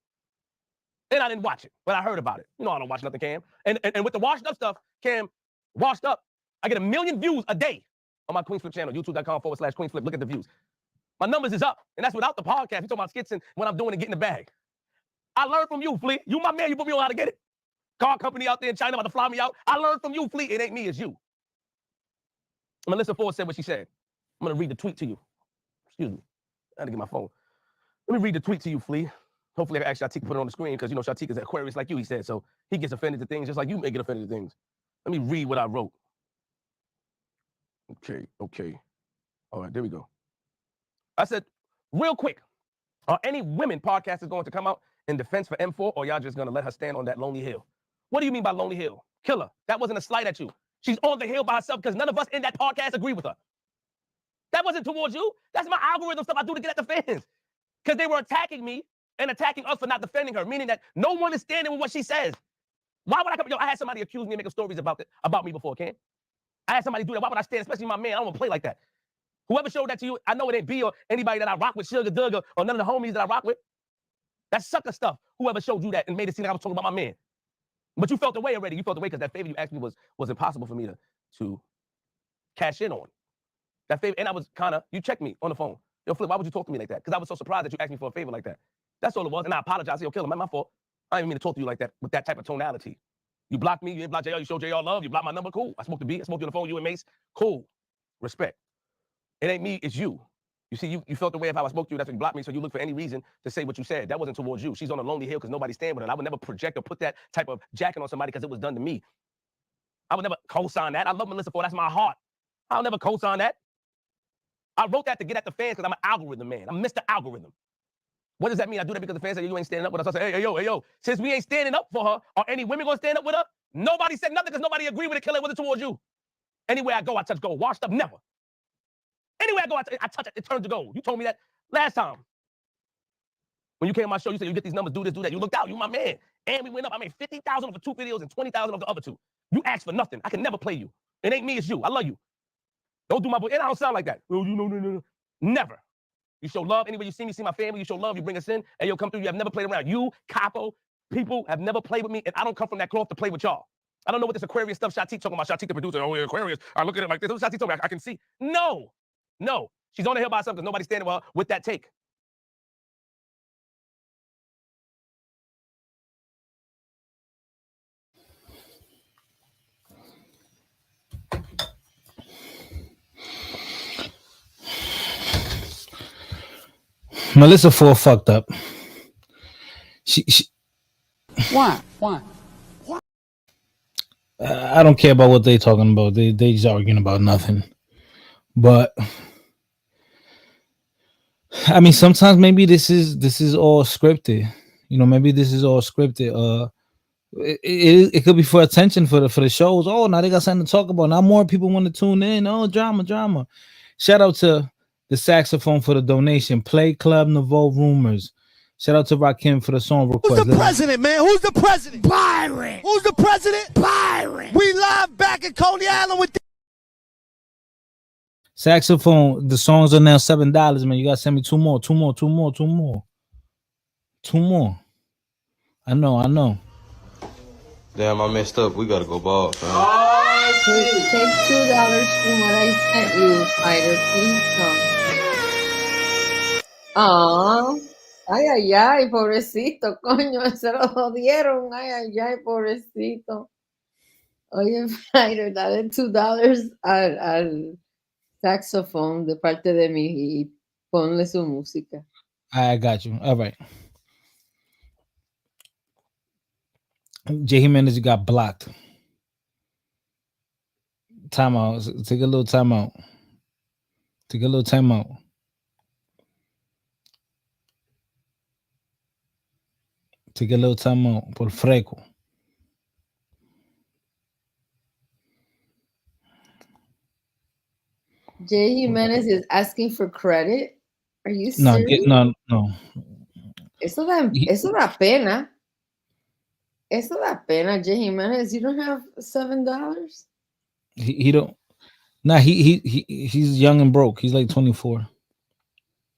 F: And I didn't watch it, but I heard about it. I don't watch nothing, Cam. And with the washed up stuff, Cam, washed up, I get 1 million views a day on my Queens Flip channel, youtube.com/Queens Flip. Look at the views. My numbers is up, and that's without the podcast. You talking about skits and when I'm doing and getting the bag. I learned from you, Flea. You my man. You put me on how to get it. Car company out there in China about to fly me out. I learned from you, Flea. It ain't me, it's you. Melyssa Ford said what she said. I'm gonna read the tweet to you. Excuse me. I had to get my phone. Let me read the tweet to you, Flea. Hopefully I can ask Shatik to put it on the screen because you know Shatik is an Aquarius like you, he said. So he gets offended to things just like you may get offended to things. Let me read what I wrote. Okay. All right, there we go. I said, real quick, are any women podcasters going to come out in defense for M4 or y'all just gonna let her stand on that lonely hill? What do you mean by lonely hill? Killer, that wasn't a slight at you. She's on the hill by herself because none of us in that podcast agree with her. That wasn't towards you. That's my algorithm stuff I do to get at the fans. Because they were attacking me and attacking us for not defending her, meaning that no one is standing with what she says. Why would I come? Yo, I had somebody accuse me of making stories about me before, Ken. I had somebody do that. Why would I stand, especially my man? I don't want to play like that. Whoever showed that to you, I know it ain't B or anybody that I rock with, Sugar Duggar, or none of the homies that I rock with. That's sucker stuff. Whoever showed you that and made it seem like I was talking about my man. But you felt the way already. You felt the way because that favor you asked me was impossible for me to cash in on. That favor, and I was kind of, you checked me on the phone. Yo, Flip, why would you talk to me like that? Because I was so surprised that you asked me for a favor like that. That's all it was. And I apologize. Yo, Killer, man, my fault. I didn't mean to talk to you like that with that type of tonality. You blocked me. You didn't block JR. You showed JR love. You blocked my number. Cool. I spoke to B. I spoke to you on the phone. You and Mace. Cool. Respect. It ain't me. It's you. You see, you felt the way of how I spoke to you. That's why you blocked me. So you look for any reason to say what you said. That wasn't towards you. She's on a lonely hill because nobody stand with her. And I would never project or put that type of jacking on somebody because it was done to me. I would never co-sign that. I love Melyssa Ford. That's my heart. I'll never co-sign that. I wrote that to get at the fans because I'm an algorithm man. I'm Mr. Algorithm. What does that mean? I do that because the fans say you ain't standing up with us. I say, hey, yo. Since we ain't standing up for her, are any women gonna stand up with her? Nobody said nothing because nobody agreed with it. Killer, it wasn't towards you. Anywhere I go, I touch gold. Washed up, never. Anywhere I go, I touch it. It turns to gold. You told me that last time. When you came on my show, you said you get these numbers, do this, do that. You looked out. You my man. And we went up. I made 50,000 over 2 videos and 20,000 over the other 2. You asked for nothing. I can never play you. It ain't me, it's you. I love you. Don't do my boy. And I don't sound like that. Oh, no. Never. You show love. Anywhere you see me, see my family, you show love, you bring us in, and you'll come through. You have never played around. You, Capo, people have never played with me, and I don't come from that cloth to play with y'all. I don't know what this Aquarius stuff Shatik talking about. Shatik the producer. Oh, yeah, Aquarius. I look at it like this. Shatik told me I can see. No. She's on the hill by herself because nobody's standing with her with that take.
B: Melyssa Ford fucked up. She
R: Why?
B: I don't care about what they talking about. They just arguing about nothing. But I mean, sometimes maybe this is all scripted. You know, maybe this is all scripted. It could be for attention for the shows. Oh, now they got something to talk about. Now more people want to tune in. Oh, drama. Shout out to the saxophone for the donation. Play Club Nouveau Rumors. Shout out to Rakim for the song request.
O: Who's the president, man? Who's the president? Byron. Who's the president? Byron. We live back in Coney Island with
B: Saxophone. The songs are now $7, man. You gotta send me 2 more. 2 more. I know.
S: Damn, I messed up. We gotta go ball, fam.
U: Take $2 from what I sent you, Spider. Please come. Aww. Ay, pobrecito, coño, se lo jodieron. Ay, pobrecito. Oye, Spider, dale $2 al saxofón de parte de mí y ponle su música.
B: I got you. All right. J. Jimenez got blocked. Timeout. Take a little timeout. Take a little timeout. Por freco.
U: J. Jimenez is asking for credit. Are you serious?
B: No.
U: Eso da pena. Eso da pena, J. Jimenez. You don't have $7?
B: He don't. Nah, he's young and broke. He's like 24.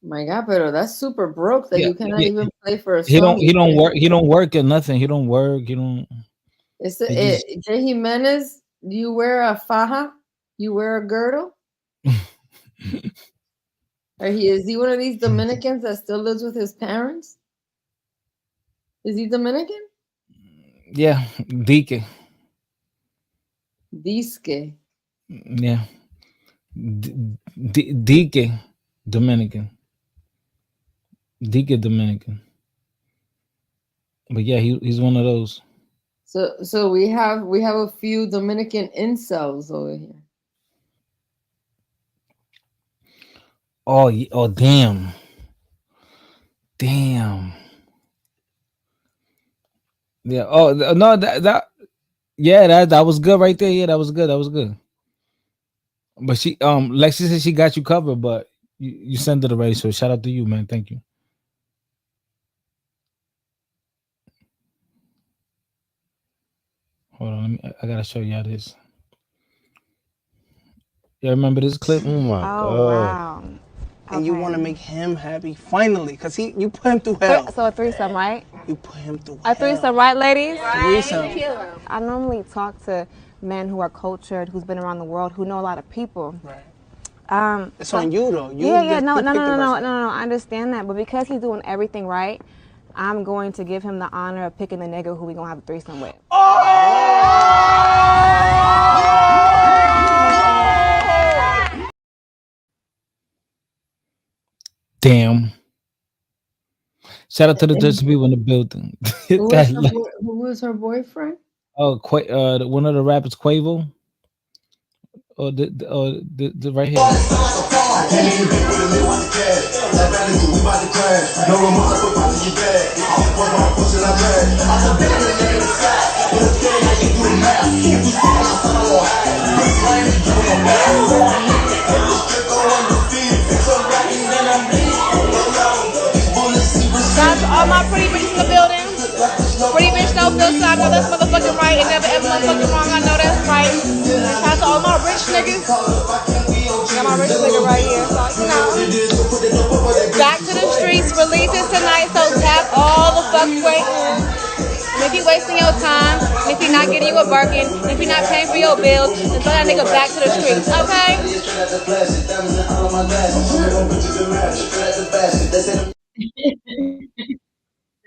U: My God, pero that's super broke that you cannot even play for a song.
B: He don't work. He don't work at nothing. He don't work. He don't.
U: J. Jimenez, do you wear a faja? You wear a girdle?
D: Or is he one of these Dominicans that still lives with his parents? Is he Dominican?
B: Yeah, Dike.
D: Disque.
B: Yeah. Dike Dominican. Dike Dominican. But yeah, he's one of those.
D: So we have a few Dominican incels over here.
B: Oh damn. Yeah. Oh no, that was good right there. Yeah, that was good. But she Lexi said she got you covered, but you sent it already. So shout out to you, man. Thank you. Hold on, I gotta show y'all this. You remember this clip?
C: Oh my god. And you want to make him happy finally, because you put him through hell.
T: So a threesome, right?
C: You put him through
T: A threesome, right, ladies?
C: Threesome.
T: I normally talk to men who are cultured, who's been around the world, who know a lot of people.
C: Right. It's on you though.
T: No, I understand that, but because he's doing everything right, I'm going to give him the honor of picking the nigga who we gonna have a threesome with.
B: Damn. Shout out to the Dutch people in the building.
D: Who was her boyfriend?
B: Oh, one of the rappers, Quavo. Oh, the right here.
T: Shout out to all my pretty bitches in the building. Pretty bitch don't feel so I know that's motherfucking right and never ever motherfucking wrong. I know that's right. Shout out to all my rich niggas. Got my rich nigga right here. So, you know. Back to the streets releases tonight, so tap all the fuck waiting. And if you wasting your time, and if you're not getting you a Birkin, and if you're not paying for your bills, then throw that nigga back to the streets, okay?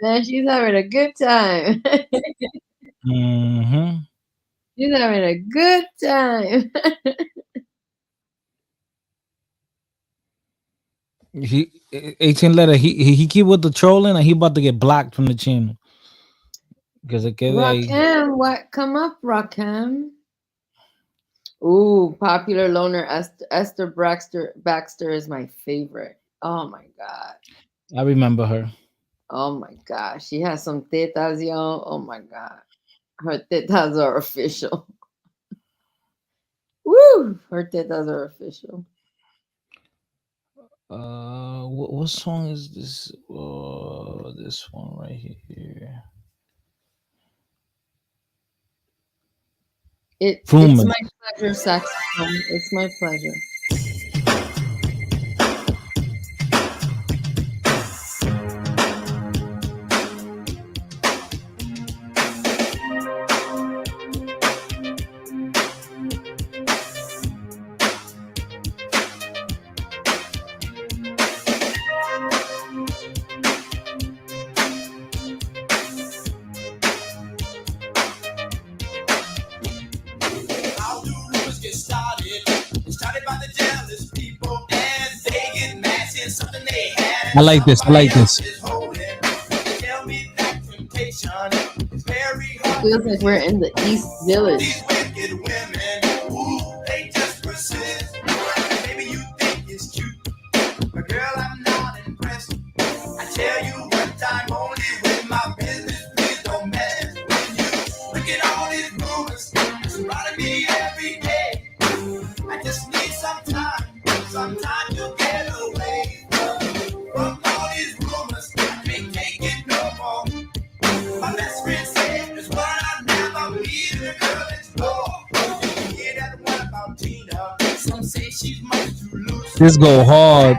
D: Man, she's having a good time.
B: Mm-hmm.
D: She's having a good time.
B: He 18 letter. He keep with the trolling, and he about to get blocked from the channel. Because
D: Rakim, what? Come up, Rakim. Ooh, popular loner Esther Baxter is my favorite. Oh my god.
B: I remember her.
D: Oh my god. She has some tetas, yo. Oh my god. Her tetas are official. Woo! Her tetas are official.
B: What song is this? This one right here.
D: It's my pleasure, saxophone. It's my pleasure.
B: I like this.
D: It feels like we're in the East Village.
B: This go hard.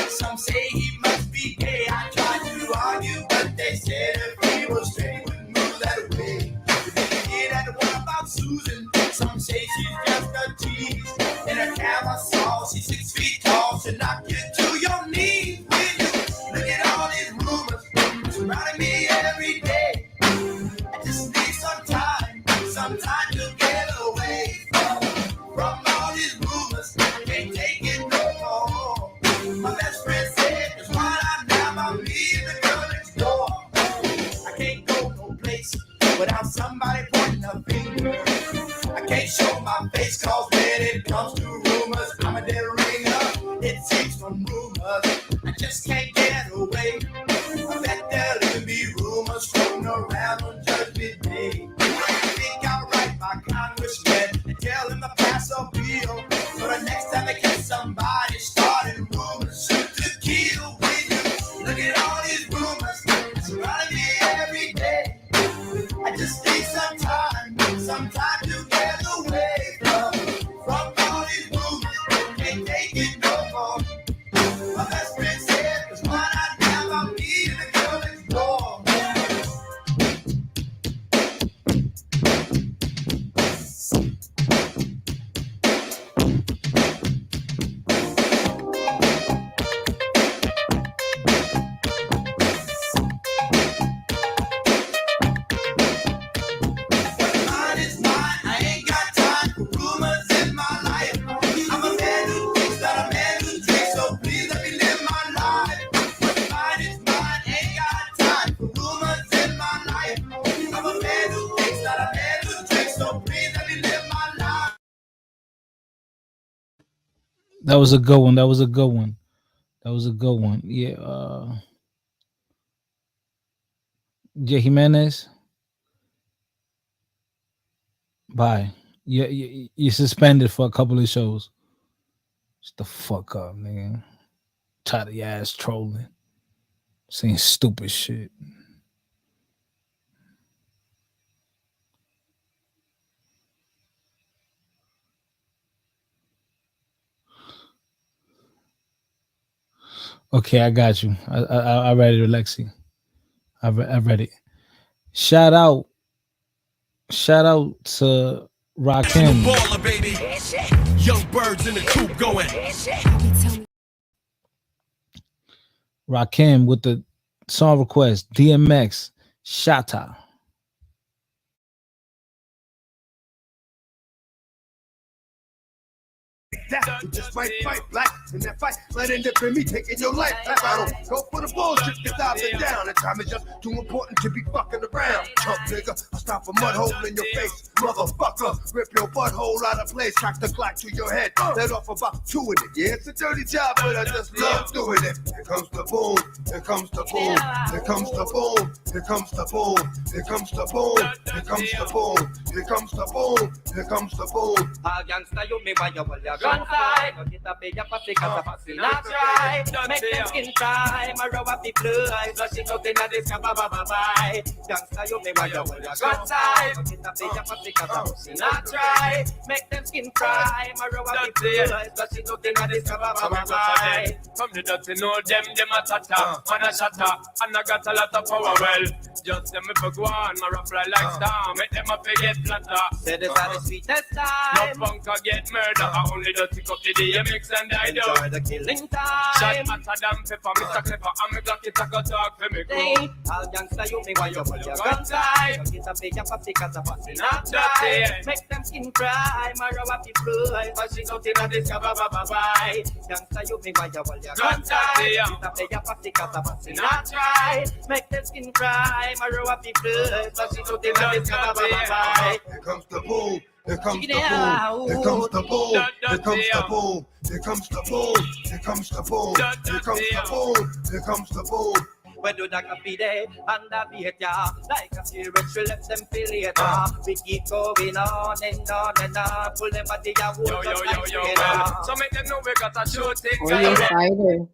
M: Some say he must be gay. I tried to argue, but they said if he was straight, he wouldn't move that way. But then you hear that one about Susan. Some just can't get away. I bet there'll even be rumors floating around on Judgment Day. I think I'll write my congressman and tell him to pass a bill. So the next time I catch somebody starting rumors, shoot to kill. Look at all these rumors surrounding me every day. I just need some time to get away from all these rumors. Can't take it no more. My best friend said, 'cause why not have I'll be in the girl next door.
B: That was a good one. That was a good one. That was a good one. Yeah. J. Jimenez. Bye. You're suspended for a couple of shows. Shut the fuck up, nigga. Tired of your ass trolling. Saying stupid shit. Okay, I got you. I read it, Alexi. I read it. Shout out to Rakim.
M: Baller, baby. Young birds in the coop going.
B: Rakim with the song request. DMX, Shatta.
M: That you just might fight black in that fight might end up in me taking your life. I don't go for the bullshit, cause I've been down. And time is just too important to be fucking around. Chump nigga, I'll stop a mud hole in your face. Motherfucker, rip your butthole out of place. Track the clock to your head. Let off about 2 in it. Yeah, it's a dirty job, but I just love doing it. Here comes the boom, here comes the boom, here comes the boom, here comes the boom, here comes the boom, here comes the boom, here comes the boom, here comes the boom.
A: All gangsta you me why you hold your gun tight. Don't get a pay your pussy cause the pussy not try. Make them skin try. My row up the fly. Flush it out in a disco bye. Gangsta you me why you hold your gun tight. Don't get a pay your pussy cause the pussy not try. Make them skin try. My row up the fly. Flush it out in a disco bye.
F: From the dirty know them a tata. Man a shatter. And I got a lot of power well. Just them if I go on. My rap fly like star. Make them up get flatter.
A: Say this are the sweetest time.
F: No punker get murder. I only don't pick up the DMX and I do.
A: Enjoy the killing time.
F: Shot hotter than pepper, Mr. Clever. I'm a Glock, it's a go talk for me crew.
A: All gangsta you me why you hold your gun tight. Don't get a pay your pussy cause the pussy not try. Make them skin cry. My row up the fly. Flush it out in a disco bye. Gangsta you me why you hold your gun tight. Don't get a pay your pussy cause the pussy not try. Make them skin cry. My row up the fly. Flush it out in a disco bye.
M: Here comes the boom. Here comes the boom. Here comes the boom. Here comes the boom. Here comes the boom. Here comes the boom. Here comes the boom. Here comes the boom.
A: We do that copy day and that beat ya. Like a spirit, we let them feel it. We keep going on and on and on. Pull them body and hold us like together.
F: So make them know we got a shooting.
D: Oh, you're fighter.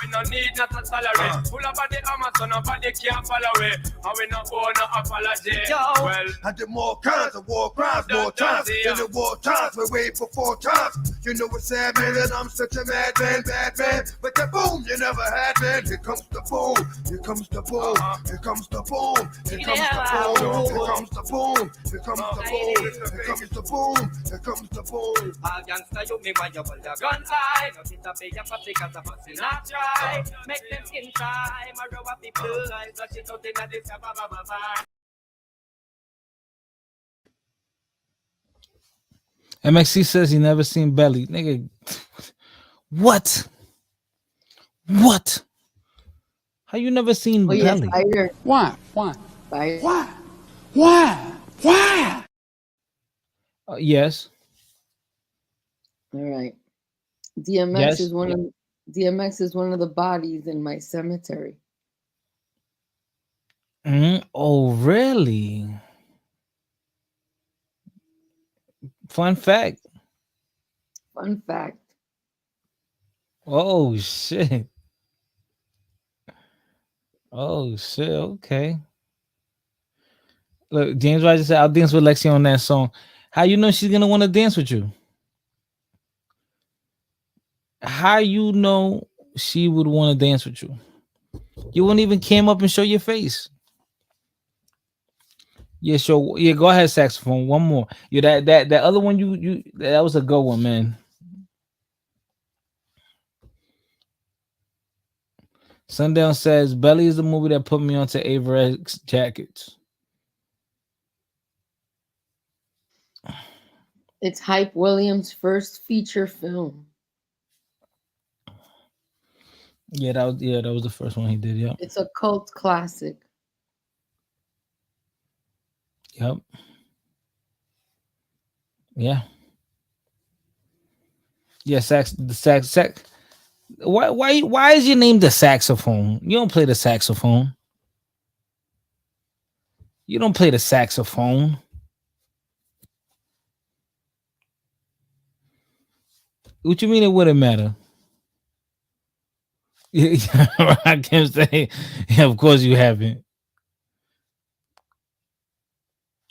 F: We no need not a salary. Full of the armor, so nobody can follow it. And we no owe no apology. Well,
M: I did more kinds of war crimes, more times in the war times. We wait for 4 times. You know what's sad, man, that I'm such a madman, bad man. But that boom, you never had, man. Here comes the boom. Here comes the boom. Here comes the boom. Here comes the boom. Here comes the boom. Here comes the boom. Here comes the boom. Here comes the boom.
A: All gangsta you me why you hold your gun tight. Don't get a pay your pussy cause the pussy not try. Make them skin try. My row up the fly. Flush it out in a disco bye.
B: MXC says he never seen Belly. Nigga, what? What? How you never seen Belly?
R: Why?
B: Yes.
D: All right. DMX
B: Yes.
D: is one of DMX is one of the bodies in my cemetery.
B: Oh, really? Fun fact.
D: Fun fact.
B: Oh shit. Oh shit. Okay. Look, James Roger said, "I'll dance with Lexi on that song." How you know she's gonna want to dance with you? How you know she would want to dance with you? You wouldn't even came up and show your face. Yeah, sure. Yeah, go ahead, saxophone. One more. Yeah, that other one you that was a good one, man. Sundown says Belly is the movie that put me onto Averex jackets.
D: It's Hype Williams' first feature film.
B: Yeah, that was the first one he did. Yep.
D: It's a cult classic.
B: Yep. Yeah. Yeah, sax. Why is your name the saxophone? You don't play the saxophone. You don't play the saxophone. What you mean it wouldn't matter? I can't say. Yeah, of course you haven't.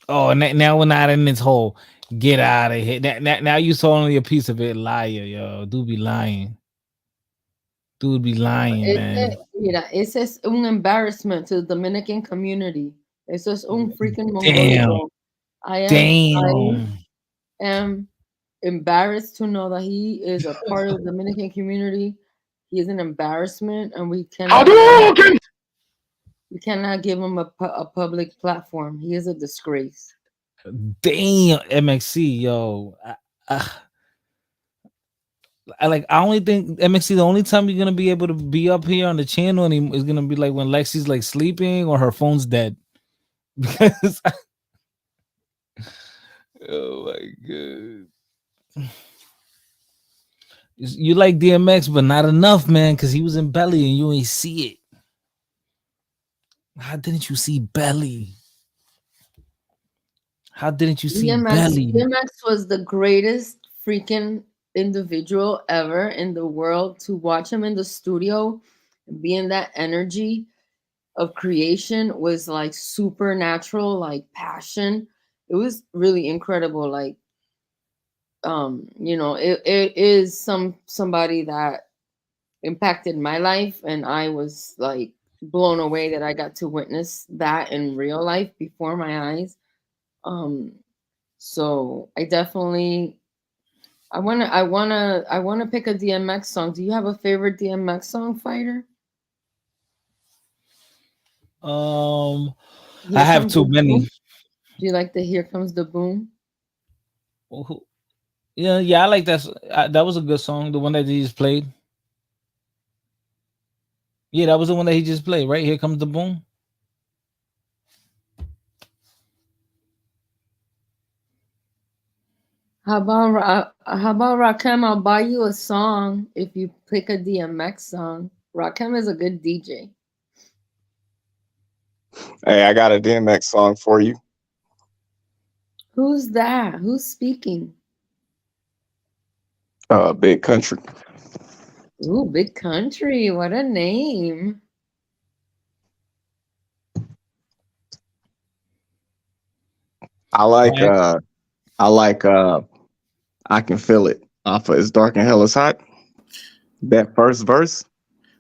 B: Oh, now we're not in this hole. Get out of here. Now you saw only a piece of it. Liar, yo. Dude be lying. Dude be lying, man.
D: Mira, ese es un embarrassment to the Dominican community. Eso es un freaking
B: Damn.
D: mongólico. I am embarrassed to know that he is a part of the Dominican community. He is an embarrassment, and we cannot give him a public platform. He is a disgrace.
B: Damn, MXC, yo. I only think MXC, the only time you're gonna be able to be up here on the channel and is gonna be like when Lexi's like sleeping or her phone's dead. Because oh my god. You like DMX, but not enough, man, because he was in Belly and you ain't see it. How didn't you see Belly? How didn't you see Belly?
D: DMX was the greatest freaking individual ever in the world. To watch him in the studio and be in that energy of creation was like supernatural, like passion. It was really incredible. Like, it is somebody that impacted my life, and I was like blown away that I got to witness that in real life before my eyes. So I definitely I wanna pick a DMX song. Do you have a favorite DMX song, Fighter?
B: I have too many.
D: Do you like the Here Comes the Boom?
B: Yeah, I like that. That was a good song. The one that he just played. Yeah, that was the one that he just played, right? Here Comes the Boom.
D: How about Rakim? I'll buy you a song if you pick a DMX song. Rakim is a good DJ.
J: Hey, I got a DMX song for you.
D: Who's that? Who's speaking?
J: Big Country.
D: Ooh, Big Country. What a name.
J: I like I Can Feel It off of It's Dark and Hell is Hot. That first verse.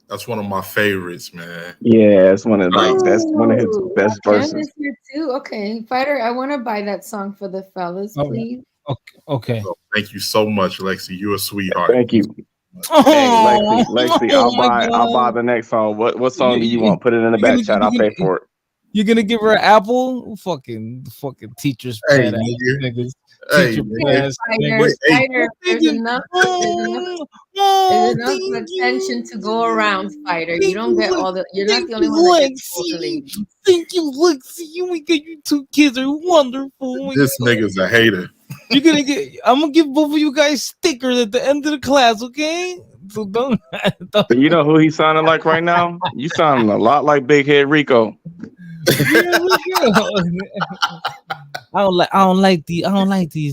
V: That's one of my favorites, man.
J: Yeah, it's one of that's one of his best verses.
D: Candace here too. Okay, Fighter, I want to buy that song for the fellas, please.
B: Okay.
V: So, thank you so much, Lexi. You're a sweetheart.
J: Thank you.
B: Oh,
J: hey, Lexi, I'll buy the next song. What song do you want? Put it in the back chat. I'll pay for it.
B: You're gonna give her an apple? Fucking teachers.
V: Hey,
B: niggas.
V: Hey,
D: Fighter, there's enough attention to go around, Fighter. You don't get all the. You're not the only one that gets all the ladies.
B: Thank you, Lexi. We got you two kids are wonderful.
V: This nigga's a hater.
B: I'm gonna give both of you guys stickers at the end of the class, okay? So don't.
J: So you know who he sounding like right now? You sounding a lot like Big Head Rico.
B: I don't like these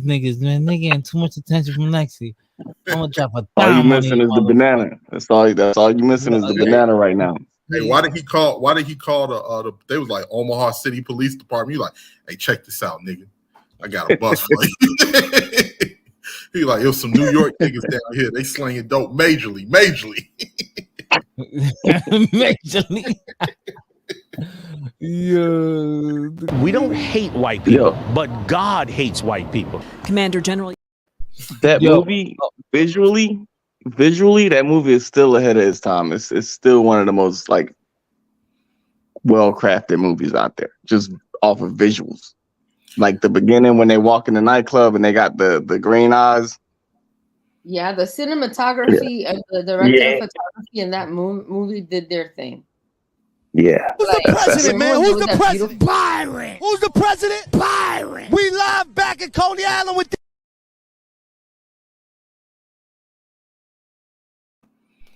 B: niggas, man. They getting too much attention from Lexi. I'm gonna drop a
J: All you
B: dime on
J: missing
B: these
J: is the banana. That's all you missing is the banana right now.
V: Hey, why did he call the they was like Omaha City Police Department? You like, hey, check this out, nigga. I got a bus for you. He like, there's some New York niggas down here. They slinging dope majorly.
B: Majorly.
H: We don't hate white people, but God hates white people.
I: Commander General.
J: That movie, visually, that movie is still ahead of its time. It's still one of the most like well-crafted movies out there, just off of visuals. Like the beginning when they walk in the nightclub and they got the green eyes.
D: Yeah, the cinematography and the director of photography in that movie did their thing.
J: Yeah.
O: Who's the president, man? Who's the president? Byron. Who's the president? Byron. We live back in Coney Island with.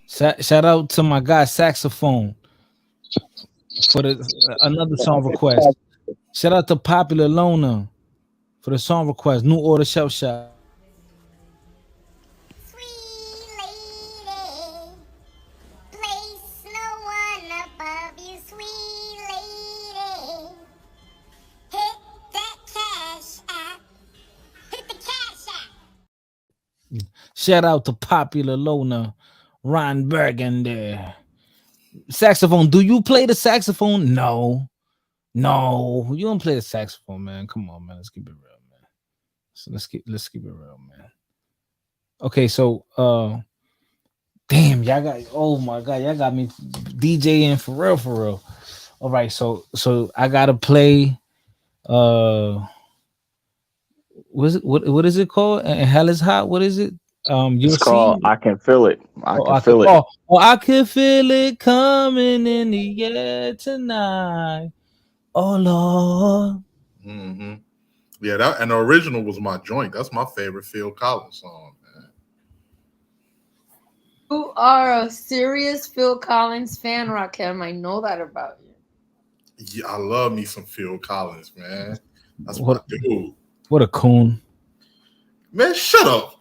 B: Shout out to my guy Saxophone for another song request. Shout out to Popular Loner for the song request. New Order Shelf Shot. Shout out to Popular Loner, Ron Burgundy. Saxophone. Do you play the saxophone? No, you don't play the saxophone, man. Come on, man. Let's keep it real, man. So let's keep it real, man. Okay, so damn, y'all got, oh my god, y'all got me DJing for real. All right, so I gotta play. What is it called? And Hell is Hot. What is it?
J: It's called I Can Feel It. I can feel it.
B: I can feel it coming in the air tonight. Oh Lord.
V: Mm-hmm. Yeah, that and the original was my joint. That's my favorite Phil Collins song, man.
D: You are a serious Phil Collins fan, Rakim. I know that about you.
V: Yeah, I love me some Phil Collins, man. That's my dude.
B: What a coon.
V: Man, shut up.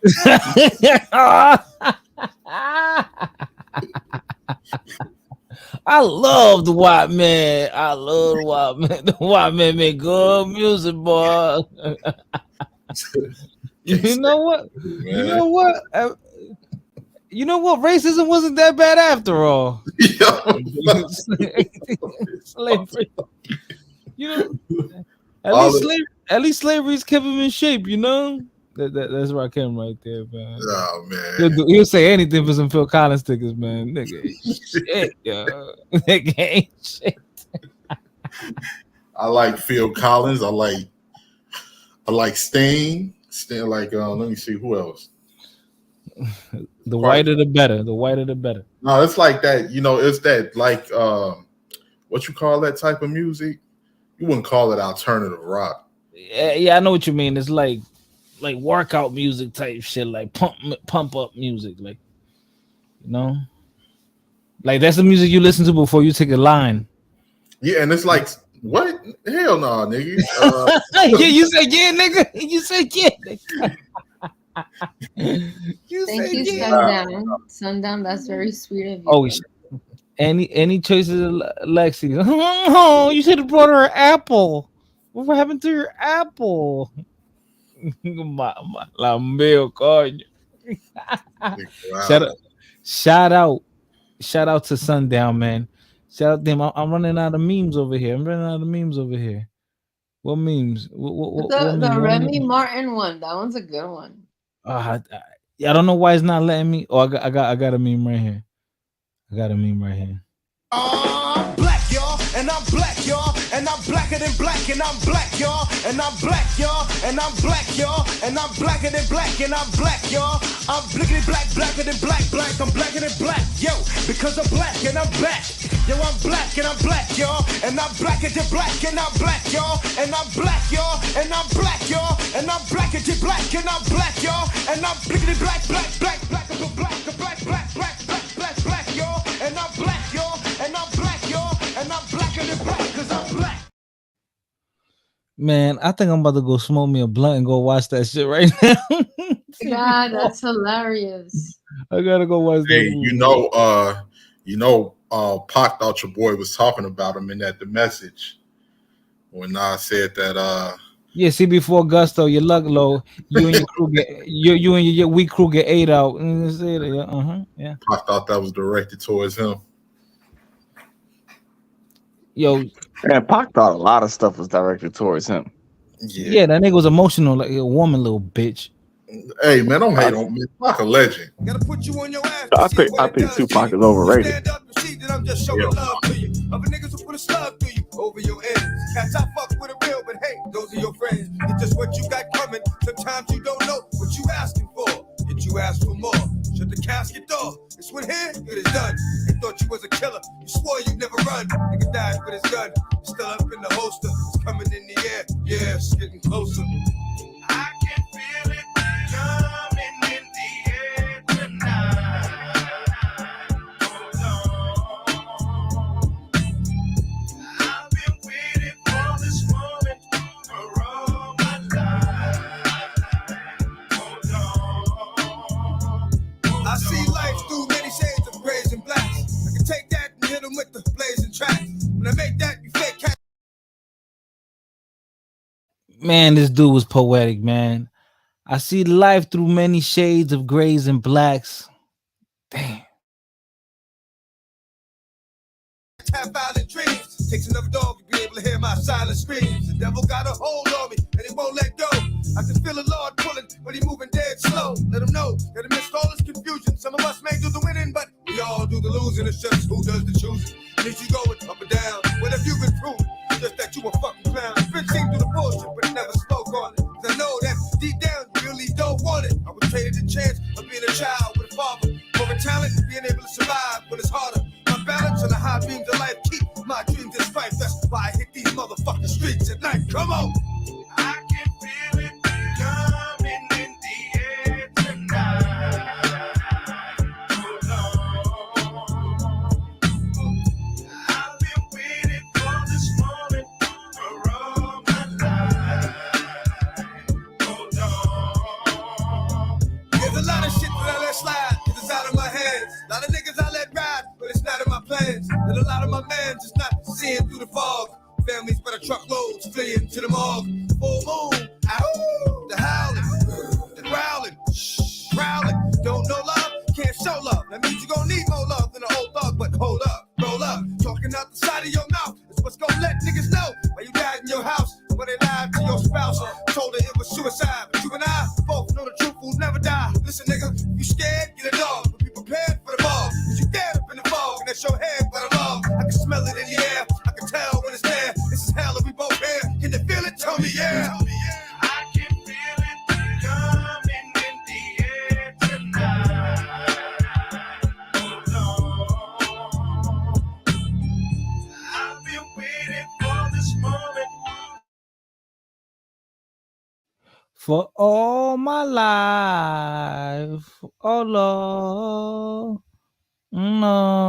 B: I love the white man. The white man make good music, boy. You know what? You know what? Racism wasn't that bad after all. Slavery. You know, at least slavery's kept him in shape, you know? That's Rakim right there, man.
V: Oh, man.
B: He'll say anything for some Phil Collins stickers, man. Nigga ain't shit, yo. Nigga ain't shit.
V: I like Phil Collins. I like Sting. Like, let me see who else.
B: The whiter the better. The whiter the better.
V: No, it's like that. You know, it's that like what you call that type of music? You wouldn't call it alternative rock.
B: Yeah, I know what you mean. It's like workout music type shit, like pump up music, like, you know, like that's the music you listen to before you take a line.
V: Yeah, and it's like, what? Hell no, nigga.
B: Yeah, you said yeah, nigga. You said yeah, nigga.
D: Thank you, Sundown. Sundown, that's very sweet of you.
B: Oh, any choices, Lexi? Oh, you should have brought her an apple. What happened to your apple? La meo, coño. Shout out to Sundown, man. Shout out them. I'm running out of memes over here. What memes?
D: The Remy Martin one. That one's a good one.
B: I don't know why it's not letting me. Oh, I got a meme right here.
O: I'm black, y'all, and I'm black, y'all, and I'm blacker than black, and I'm black, y'all, and I'm black, y'all, and I'm black, y'all, and I'm blacker than black, and I'm black, y'all. I'm blickety black, blacker than black, I'm blacker than black, yo, because I'm black and I'm back. Yo, I'm black and I'm black, y'all, and I'm blacker than black, and I'm black, y'all, and I'm black, y'all, and I'm black, y'all, and I'm blacker than black, and I'm black, y'all, and I'm blickety black, black, I'm black, black.
B: Man, I think I'm about to go smoke me a blunt and go watch that shit right now.
D: God, that's hilarious.
B: I gotta go watch that
V: Hey,
B: movie.
V: Pac thought your boy was talking about him in that The Message when I said that.
B: Yeah, see, before Gusto, your luck low. You and your crew get you and your weak crew get 8 out. Yeah.
V: Pac thought that was directed towards him.
B: Yo,
J: And Pac thought a lot of stuff was directed towards him.
B: yeah, that nigga was emotional like a woman, little bitch.
V: Hey man, don't hate on me. Pac a legend.
J: I think Tupac is overrated.
A: I'm just showing love to you. Other niggas will put a slug through you over your ends. Cats I fuck with a real, but hey, those are your friends. It's just what you got coming. Sometimes you don't know what you asking for. Yet you ask for more. Shut the casket door. It's when here, it is done. They thought you was a killer. You swore you'd never run. Nigga died with his gun. Still up in the holster. It's coming in the air. Yeah, it's getting closer. I can feel it coming in the air tonight. I see life through many shades of grays and blacks. I can take that and hit them with the blazing tracks. When I make that, you fake cat.
B: Man, this dude was poetic, man. I see life through many shades of grays and blacks. Damn.
A: Have violent dreams. Takes another dog to be able to hear my silent screams. The devil got a hold on me and he won't let go. I can feel the Lord pulling, but he moving dead slow. Let him know that amidst all this confusion, some of us may do the winning, but we all do the losing. It's just who does the choosing. And if you going up and down, what have you been proving? Just that you a fucking clown. Been seen through the bullshit, but never spoke on it. Cause I know that deep down you really don't want it. I was traded the chance of being a child with a father. For a talent and being able to survive when it's harder. My balance on the high beams of life keep my dreams in strife. That's why I hit these motherfucking streets at night. Come on. I can feel it coming in the air tonight. I've been waiting for this moment for all my life. Hold on. There's a lot of shit that I let slide, cause it's out of my hands. A lot of niggas I let ride, but it's not in my plans. And a lot of my mans is not seeing through the fog. Families by the truckloads fleeing to the morgue. Full moon, ow, the howling, the growling, growling. Don't know love, can't show love. That means you gon' need more love than an old thug. But hold up, roll up, talking out the side of your mouth. It's what's gonna let niggas know why you died in your house. When they lied to your spouse, told her it was suicide. But you and I both know the truth will never die. Listen, nigga, you scared, get a dog. But be prepared for the ball. Cause you dead up in the fog, and that's your head by the log. I can smell it in the air, I can tell when it's there. This is hell and we both here. Can you feel it? Tell me, yeah. I can feel it coming in the air tonight. Hold on. I've been waiting for this moment.
B: For all my life, oh Lord, no.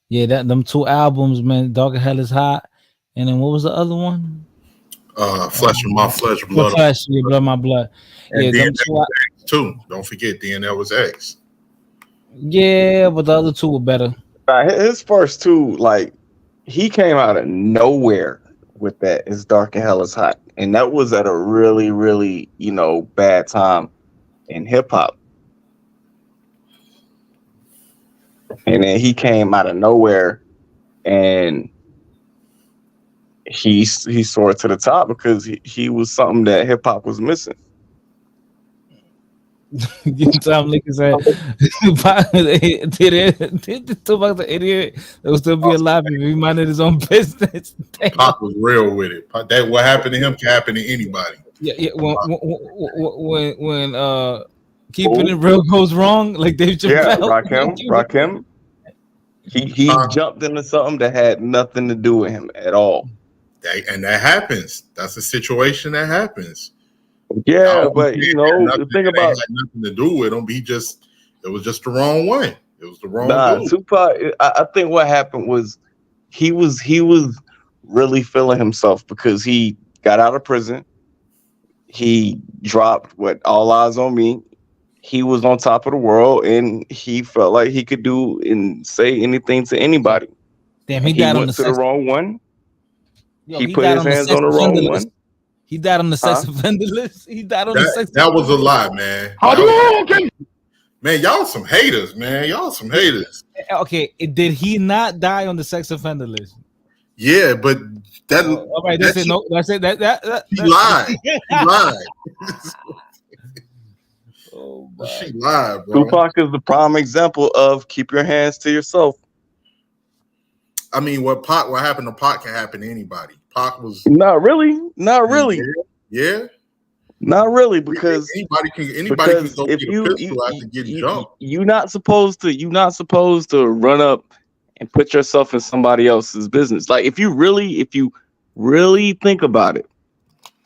B: Yeah, them 2 albums, man. Dark Hell is Hot, and then what was the other one?
V: Flesh of My Flesh, Blood of
B: Flesh, yeah, Blood of My Blood.
V: And
B: Yeah,
V: then
B: them 2.
V: was X too. Don't forget, DNL was X.
B: Yeah, but the other 2 were better.
J: His first 2, like, he came out of nowhere with that. It's Dark and Hell is Hot, and that was at a really, really, bad time in hip hop. And then he came out of nowhere, and he soared to the top because he was something that hip hop was missing.
B: Some niggas said Tupac the idiot that will still be alive if he minded his own business.
V: Pac was real with it. That what happened to him can happen to anybody.
B: Yeah. When keeping it real goes wrong, like Dave Chappelle.
J: Yeah, Rakim. He jumped into something that had nothing to do with him at all.
V: And that happens. That's a situation that happens.
J: Yeah, but the thing about
V: had nothing to do with him. It was just the wrong one. It was the wrong dude.
J: Tupac. I think what happened was he was really feeling himself because he got out of prison. He dropped All Eyes on Me. He was on top of the world, and he felt like he could do and say anything to anybody.
B: Damn, he died on the
J: to the wrong one.
B: Yo,
J: he put his hands on the wrong one.
B: He died on the sex offender list. He died on the sex.
V: That was a lie, man. Man, y'all some haters, man. Y'all some haters.
B: Okay, did he not die on the sex offender list?
V: Yeah, but that.
B: All right, that's it. No, that's it. That
V: he lied. He lied.
B: Oh,
V: she lied, bro.
J: Tupac is the prime example of keep your hands to yourself.
V: I mean, what happened to Pac can happen to anybody. Pac was
J: not really.
V: Yeah.
J: Not really, because
V: anybody can go
J: if
V: get a pistol after getting jumped.
J: You're not supposed to run up and put yourself in somebody else's business. Like if you really think about it,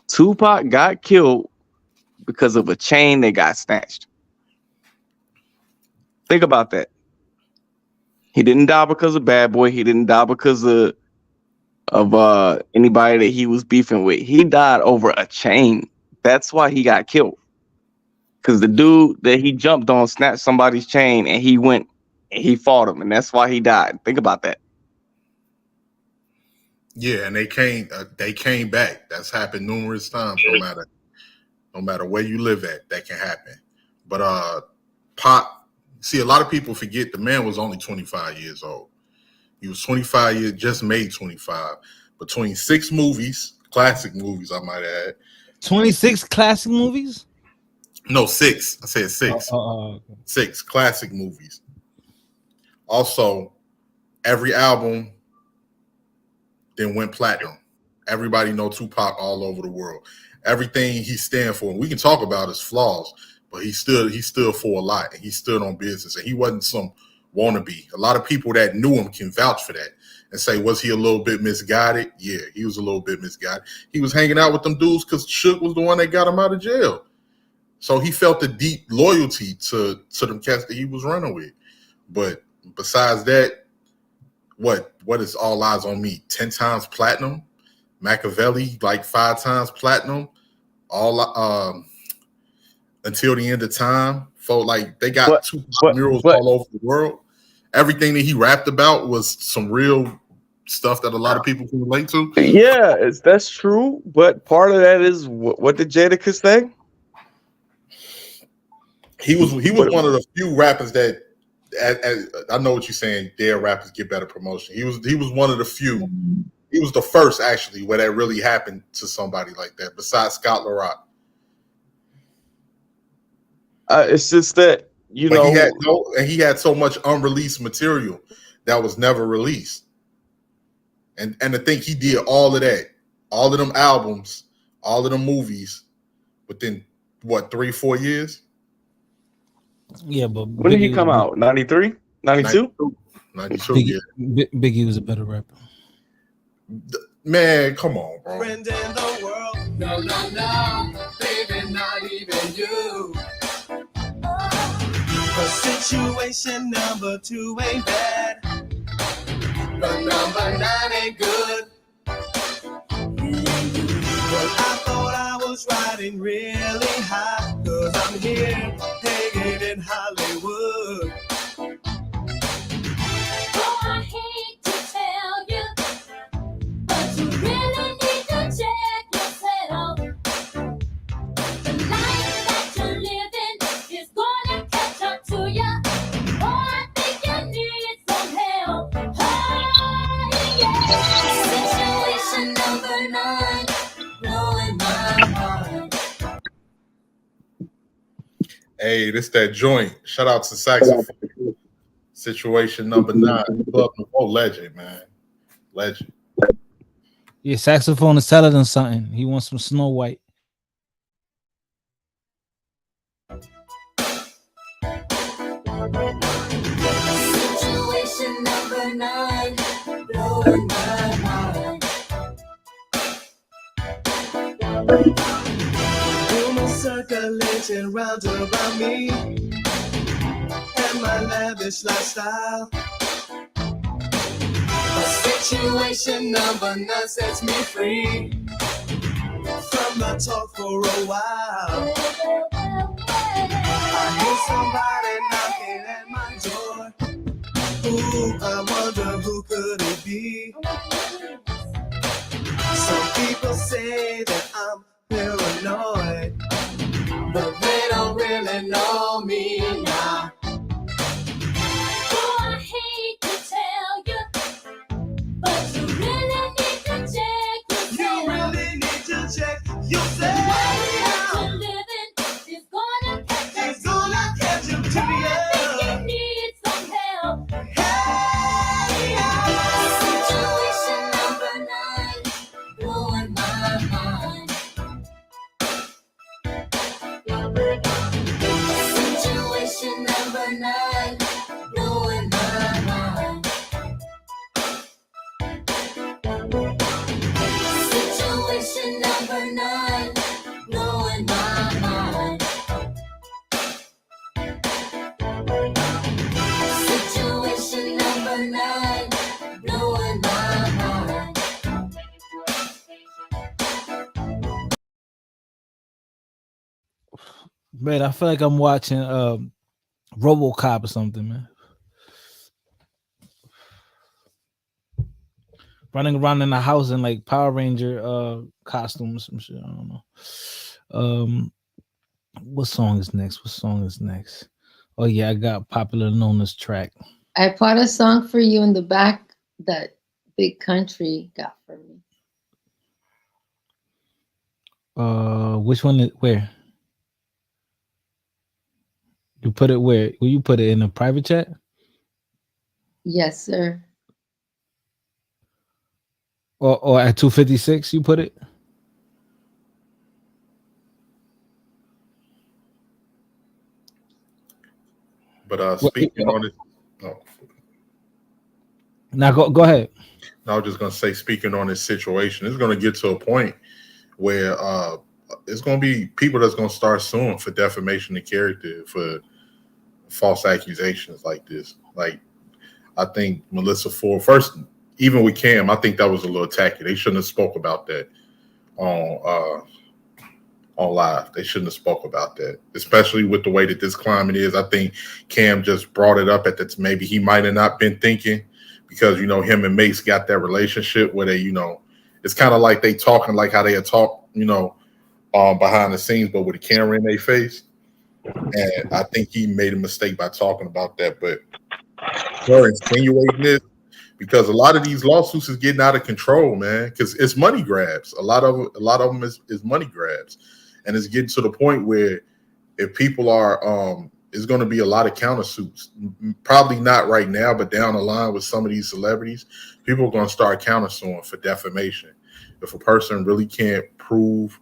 J: Tupac got killed because of a chain that got snatched. Think about that. He didn't die because of Bad Boy. He didn't die because of anybody that he was beefing with. He died over a chain. That's why he got killed. Because the dude that he jumped on snatched somebody's chain, and he went and he fought him, and that's why he died. Think about that.
V: Yeah, and they came back. That's happened numerous times. No matter where you live at, that can happen. But Pac, see, a lot of people forget the man was only 25 years old. He was 25 years, just made 25. Between 6 movies, classic movies, I might add.
B: 26 classic movies?
V: No, 6. I said 6.
B: Okay.
V: 6 classic movies. Also, every album then went platinum. Everybody know Tupac all over the world. Everything he stands for, and we can talk about his flaws, but he stood for a lot, and he stood on business, and he wasn't some wannabe. A lot of people that knew him can vouch for that and say, was he a little bit misguided? Yeah, he was a little bit misguided. He was hanging out with them dudes because Shook was the one that got him out of jail. So he felt a deep loyalty to them cats that he was running with. But besides that, what is All Eyes on Me? 10 times platinum? Machiavelli, like 5 times platinum? All Until the End of Time. Felt like they got Tupac murals all over the world. Everything that he rapped about was some real stuff that a lot of people can relate to.
J: Yeah, that's true. But part of that is what did Jadakiss say?
V: He was one of the few rappers that, I know what you're saying. Their rappers get better promotion. He was one of the few. He was the first actually where that really happened to somebody like that. Besides Scott LaRock.
J: It's just that he
V: had so much unreleased material that was never released. And to think he did all of that, all of them albums, all of them movies within 3-4 years?
B: Yeah, but
J: when did he come out? 93? 92?
V: 92,
B: Biggie was a better rapper.
V: Man, come on, bro.
M: Friend in the world. No, baby, not even you. But situation number 2 ain't bad. But number 9 ain't good. But I thought I was riding really high, 'cause I'm here hanging in Hollywood.
I: Oh, I hate to tell you, but you really need to check yourself. The life that you're living is gonna catch up to you. Oh, I think you need some help. Oh, yeah. Situation number 9, blowing my mind.
V: Hey, this that joint. Shout out to Saxophone. Situation number 9. Legend, man. Legend.
B: Yeah, Saxophone is telling him something. He wants some Snow White.
I: Situation number 9, blowing my mind.
M: Rumors circulating round about me.
A: and my lavish lifestyle. But situation number 9 sets me free from the talk for a while. I hear somebody knocking at my door. Ooh, I wonder who could it be? Some people say that I'm paranoid, but they don't really know me now.
I: Oh, I hate to tell you, but you really need to check yourself.
A: You really need to check
I: The
A: yourself.
I: life that you're living is gonna catch you.
A: It's gonna catch you to
I: I think you
A: you.
I: need some help.
A: Hey,
I: Situation number 9 blowing my mind. Situation number 9 blowing my mind. Situation number 9 blowing my mind. Situation number 9 blowing my mind.
B: Man, I feel like I'm watching RoboCop or something, man. Running around in the house in like Power Ranger costumes, some shit. I don't know. What song is next? What song is next? Oh yeah, I got Popular Nona's track.
D: I put a song for you in the back that Big Country got for me.
B: Which one is where? You put it where? Will you put it in a private chat?
D: Yes, sir.
B: Or at 256 you put it?
V: But speaking on it,
B: Now go ahead.
V: I was just gonna say, speaking on this situation, it's gonna get to a point where it's gonna be people that's gonna start suing for defamation of character, for false accusations like this. Like, I think Melyssa Ford, first, even with Cam, I think that was a little tacky. They shouldn't have spoke about that on live. They shouldn't have spoke about that, especially with the way that this climate is. I think Cam just brought it up at that maybe he might have not been thinking, because, you know, him and Mace got that relationship where they, you know, it's kind of like they talking like how they had talked, you know, behind the scenes, but with a camera in their face. And I think he made a mistake by talking about that. But her insinuating this, because a lot of these lawsuits is getting out of control, man, because it's money grabs. A lot of them is money grabs. And it's getting to the point where if people are, it's going to be a lot of countersuits. Probably not right now, but down the line with some of these celebrities, people are going to start countersuing for defamation. If a person really can't prove,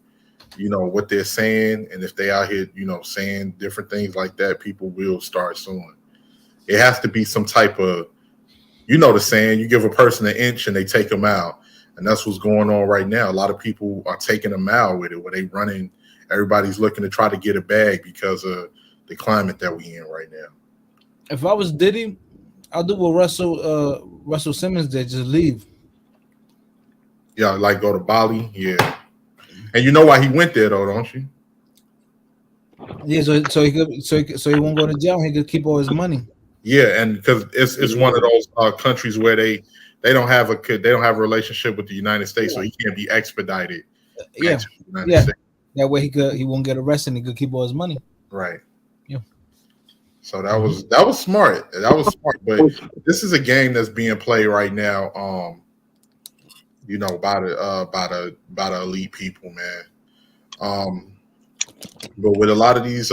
V: you know, what they're saying, and if they out here, you know, saying different things like that, people will start suing. It has to be some type of, you know, the saying, you give a person an inch and they take a mile. And that's what's going on right now. A lot of people are taking a mile with it, where they running. Everybody's looking to try to get a bag because of the climate that we in right now.
B: If I was Diddy, I'll do what Russell Simmons did, just leave.
V: Yeah, like go to Bali. Yeah. And you know why he went there though, don't you?
B: Yeah, so he won't go to jail. He could keep all his money.
V: Yeah, and because it's one of those countries where they don't have a relationship with the United States, so he can't be expedited.
B: Yeah, States. That way he won't get arrested and he could keep all his money.
V: Right.
B: Yeah.
V: So that was smart. That was smart. But this is a game that's being played right now. You know, by the elite people, man. But with a lot of these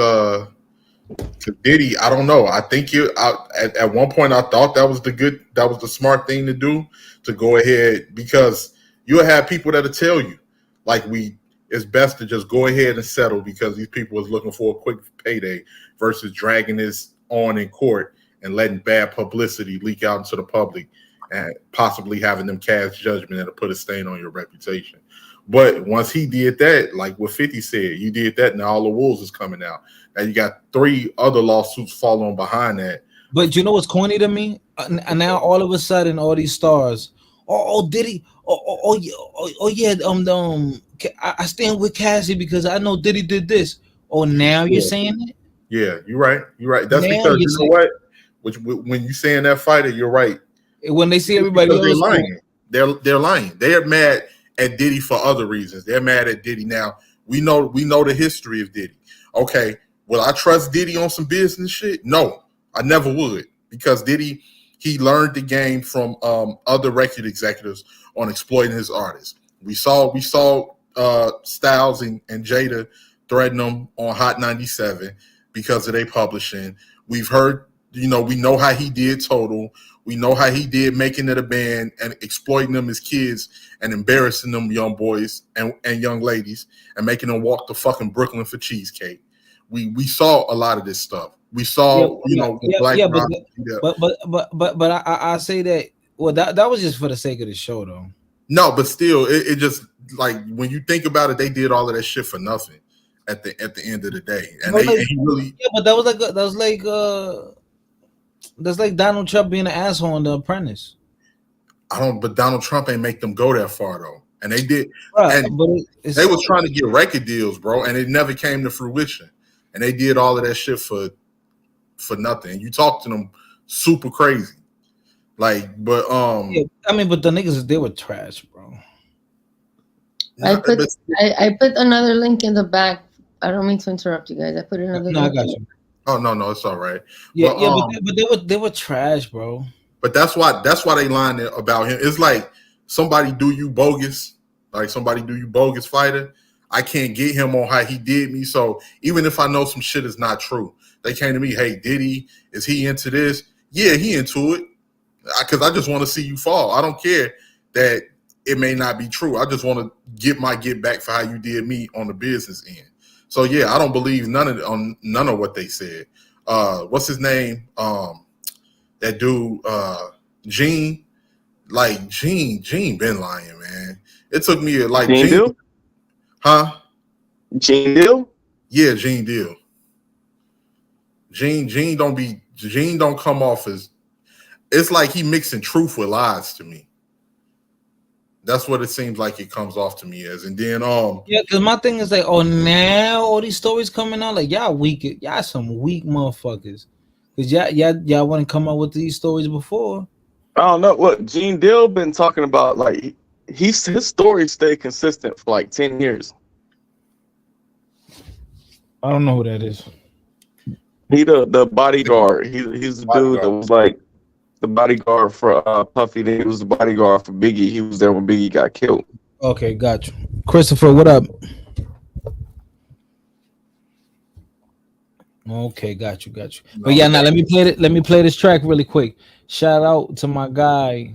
V: Diddy, I don't know. I think at one point I thought that was the smart thing to do, to go ahead, because you'll have people that'll tell you, like, it's best to just go ahead and settle because these people is looking for a quick payday versus dragging this on in court and letting bad publicity leak out into the public and possibly having them cast judgment that'll put a stain on your reputation. But once he did that, like what 50 said, you did that, now all the wolves is coming out. Now you got 3 other lawsuits following behind that.
B: But you know what's corny to me? And now all of a sudden, all these stars, Diddy, I stand with Cassie because I know Diddy did this. Oh, now you're saying it?
V: Yeah, you're right. You're right. That's
B: Now
V: because
B: you're
V: you know what? When you saying that fighter, you're right.
B: When they see everybody else,
V: they're lying. They're lying. They're mad at Diddy for other reasons. They're mad at Diddy now. We know the history of Diddy. Okay, will I trust Diddy on some business shit? No, I never would, because Diddy, he learned the game from other record executives on exploiting his artists. We saw Styles and Jada threaten him on Hot 97 because of their publishing. We've heard, we know how he did Total. We know how he did Making It a Band and exploiting them as kids and embarrassing them young boys and young ladies and making them walk to fucking Brooklyn for cheesecake. We saw a lot of this stuff. We saw,
B: but I say that. Well, that was just for the sake of the show, though.
V: No, but still, it just like when you think about it, they did all of that shit for nothing at the end of the day, and but
B: that's like Donald Trump being an asshole in The Apprentice.
V: But Donald Trump ain't make them go that far though, and they did. Right, and they was trying to get record deals, bro, and it never came to fruition. And they did all of that shit for nothing. You talk to them super crazy, but the
B: niggas, they were trash, bro.
D: I put another link in the back. I don't mean to interrupt you guys. I put another.
B: No, link I got you.
V: Oh no, it's all right.
B: But they were trash, bro.
V: But that's why they lying about him. It's like somebody do you bogus fighter. I can't get him on how he did me. So even if I know some shit is not true, they came to me, hey, Diddy, is he into this? Yeah, he into it. Because I just want to see you fall. I don't care that it may not be true. I just want to get my get back for how you did me on the business end. So yeah, I don't believe none of what they said. What's his name? That dude, Gene. Like Gene been lying, man. It took me
J: Gene Deal?
V: Huh?
J: Gene Deal?
V: Yeah, Gene Deal. Gene don't come off as, it's like he mixing truth with lies to me. That's what it seems like it comes off to me as. And then
B: because my thing is like, now all these stories coming out, like y'all some weak motherfuckers. Cause y'all want to come out with these stories before.
J: I don't know what Gene Deal been talking about. Like his stories stay consistent for like 10 years.
B: I don't know who that is.
J: He the bodyguard. He's the dude that was like the bodyguard for Puffy. Then he was the bodyguard for Biggie. He was there when Biggie got killed.
B: Okay, got you. Christopher, what up? Okay, got you. But yeah, now let me play this track really quick. Shout out to my guy,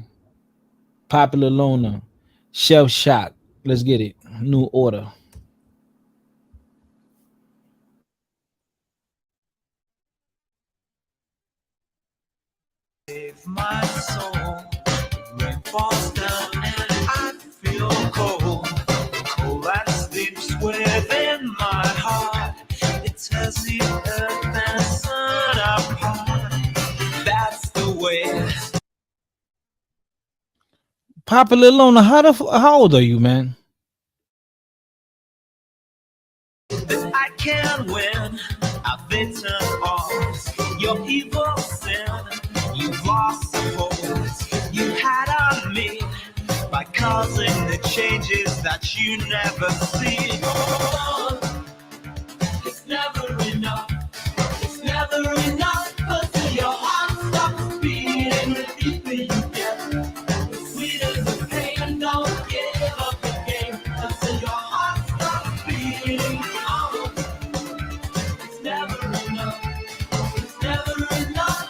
B: Popular Loner, Shell Shock. Let's get it. New Order.
A: My soul, rain falls down and I feel cold. Cold that sleeps within my heart. It tears the earth and sun apart. That's the way.
B: Popular Loner, how old are you, man?
A: That I can win. I've bitten off your evil sin. You've lost the hold you had on me by causing the changes that you never see. Oh, it's never enough. It's never enough. Cause your heart stops beating the deeper you get. The sweeter the pain. Don't give up the game until your heart stops beating. Oh, it's never enough. It's never enough.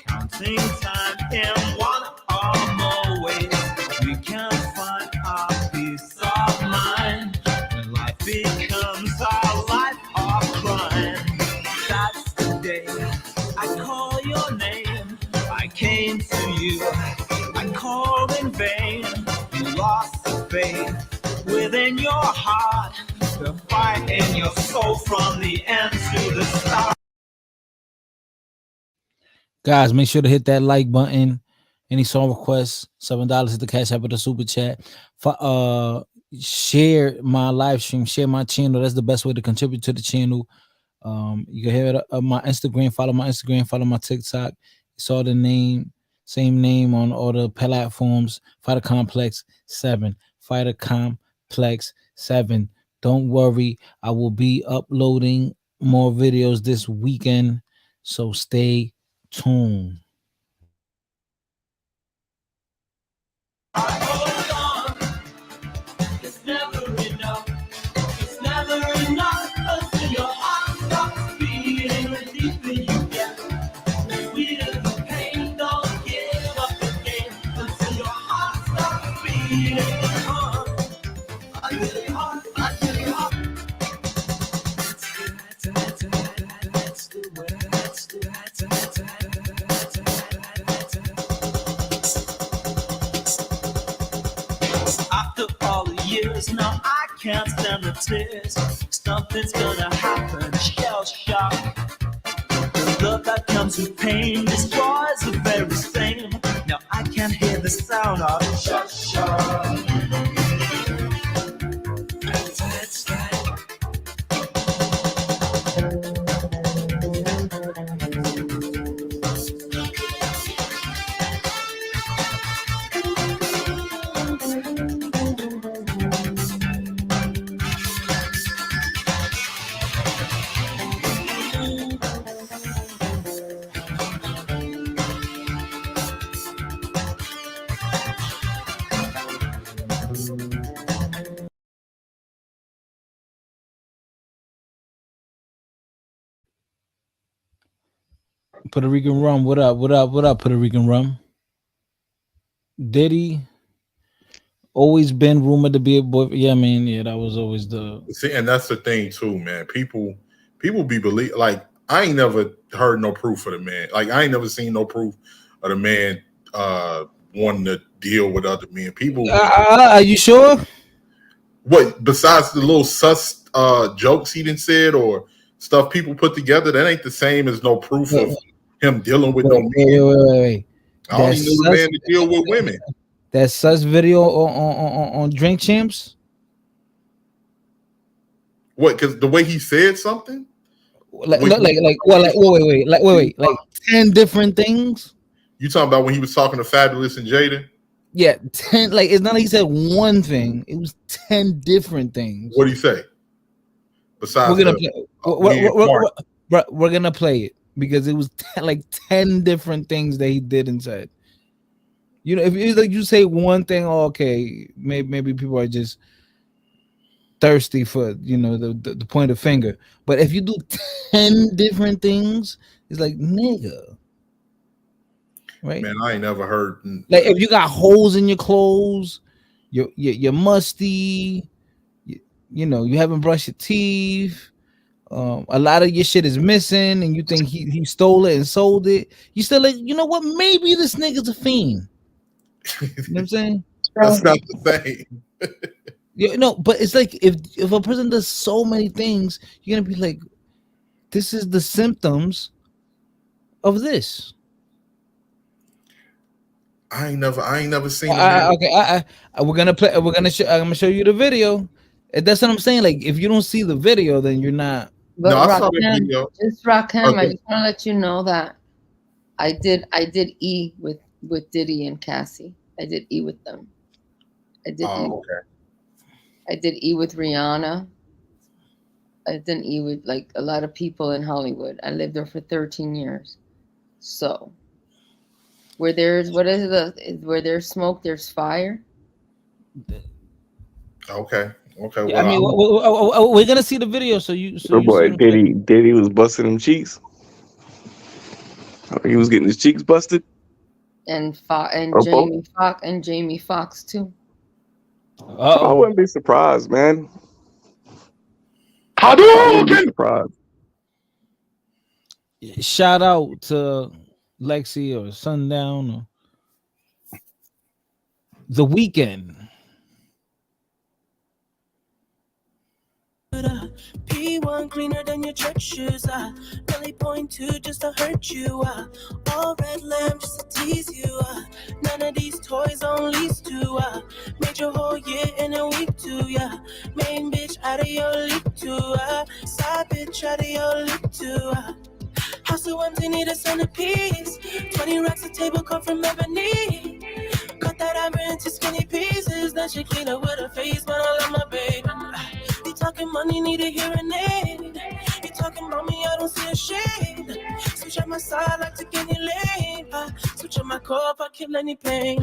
A: Counting time in one or more. I call your name, I came to you. I called in vain, you lost the faith within your heart, the fight in your soul from the end to the start.
B: Guys, make sure to hit that like button. Any song requests, $7 is the cash app of the super chat. Share my live stream, share my channel. That's the best way to contribute to the channel. You can hear it my Instagram, follow my Instagram, follow my TikTok. You saw the name, same name on all the platforms. Fighter Complex 7. Fighter Complex 7. Don't worry, I will be uploading more videos this weekend, so stay tuned.
A: It's never enough. It's never enough until your heart stops beating. The deeper you get, the sweeter the pain. Don't give up the game until your heart stops beating. I really hard. After all the years, now I can't stand the tears. Something's gonna happen, shell shock. The love that comes with pain destroys the very same. Now I can't hear the sound of shut shut.
B: Puerto Rican Rum, what up? What up? What up, Puerto Rican Rum? Diddy always been rumored to be a boy. Yeah, man. Yeah, that was always the.
V: See, and that's the thing too, man. People be believe like I ain't never heard no proof of the man. Like I ain't never seen no proof of the man wanting to deal with other men. People,
B: are you sure?
V: What besides the little sus jokes he done said or stuff people put together, that ain't the same as no proof of him dealing with no men.
B: Wait.
V: I only knew the man to deal with women.
B: That sus video on Drink Champs.
V: What? Because the way he said something,
B: wait, 10 different things.
V: You talking about when he was talking to Fabulous and Jada?
B: Yeah, 10. Like it's not like he said one thing; it was 10 different things.
V: What did he say? Besides,
B: we're gonna play it because it was 10 different things that he did and said. You know, if it's like you say one thing, okay, maybe people are just thirsty for the point of finger. But if you do 10 different things, it's like nigga, right?
V: Man, I ain't never heard.
B: Like if you got holes in your clothes, you're musty. You haven't brushed your teeth. A lot of your shit is missing, and you think he stole it and sold it. You still like, you know what? Maybe this nigga's a fiend. You know what I'm saying?
V: That's not the same.
B: But it's like if a person does so many things, you're gonna be like, this is the symptoms of this.
V: I ain't never seen.
B: Okay, we're gonna play. I'm gonna show you the video. That's what I'm saying. Like, if you don't see the video, then you're not.
D: But no, I saw the video. Just Rakim, okay. I just want to let you know that I did E with Diddy and Cassie. I did E with them. I did E.
V: Okay.
D: I did E with Rihanna. I did E with like a lot of people in Hollywood. I lived there for 13 years. So where there's where there's smoke, there's fire.
V: Okay. Okay.
B: Yeah, well, we're gonna see the video. So
J: boy, Diddy was busting them cheeks. He was getting his cheeks busted.
D: And Jamie Foxx too.
J: I wouldn't be surprised, man. I wouldn't be surprised.
B: Shout out to Lexi or Sundown or The Weekend.
G: P1 cleaner than your church shoes. Really point to just to hurt you. All red lamb just to tease you. None of these toys on lease to. Made your whole year in a week too. Yeah, main bitch out of your league too. Side bitch out of your league too. House so empty, need a centerpiece. 20 racks a table come from ebony. Cut that amber into skinny pieces. Then she clean up with her face, but I love my baby. You talking money, need a hearing aid. You talking about me, I don't see a shade. Switch on my side, like to get any lane. Switch on my core if I kill any pain.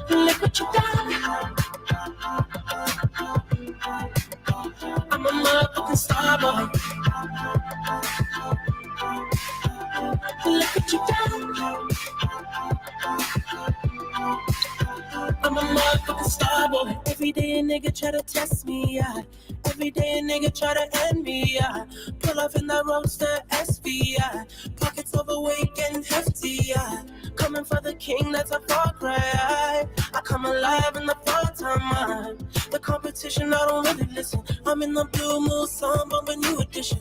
G: Look what you done. I'm a motherfucking star boy. Look what you done. I'm a motherfucking star boy. Every day a nigga try to test me, yeah. Every day a nigga try to end me, yeah. Pull off in that roadster SV, yeah. Pockets overweight getting hefty, yeah. Coming for the king, that's a far cry. I come alive in the fall time, the competition, I don't really listen. I'm in the blue mood song, bumping new edition.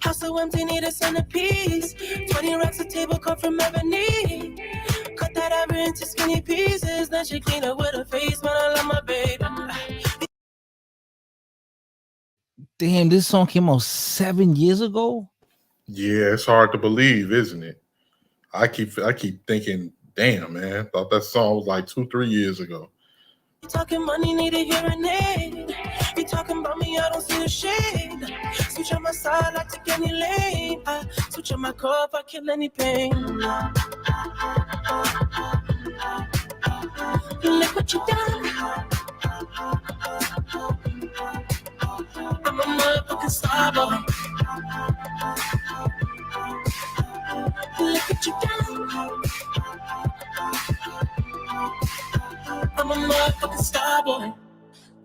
G: House so empty, need a centerpiece. 20 racks a table come from ebony. Cut that amber into skinny pieces. Then she clean up with her face, but I love my baby.
B: Damn, this song came out 7 years ago.
V: Yeah, it's hard to believe, isn't it? I keep thinking, damn, man, thought that song was like 2-3 years ago.
G: You talking money, need a hearing aid. You talking about me, I don't see a shade. Switch on my side, like to get any lane. Switch on my core if I kill any pain. Look what you done. I'm a motherfucking star boy. Look what you done. I'm a motherfucking star boy.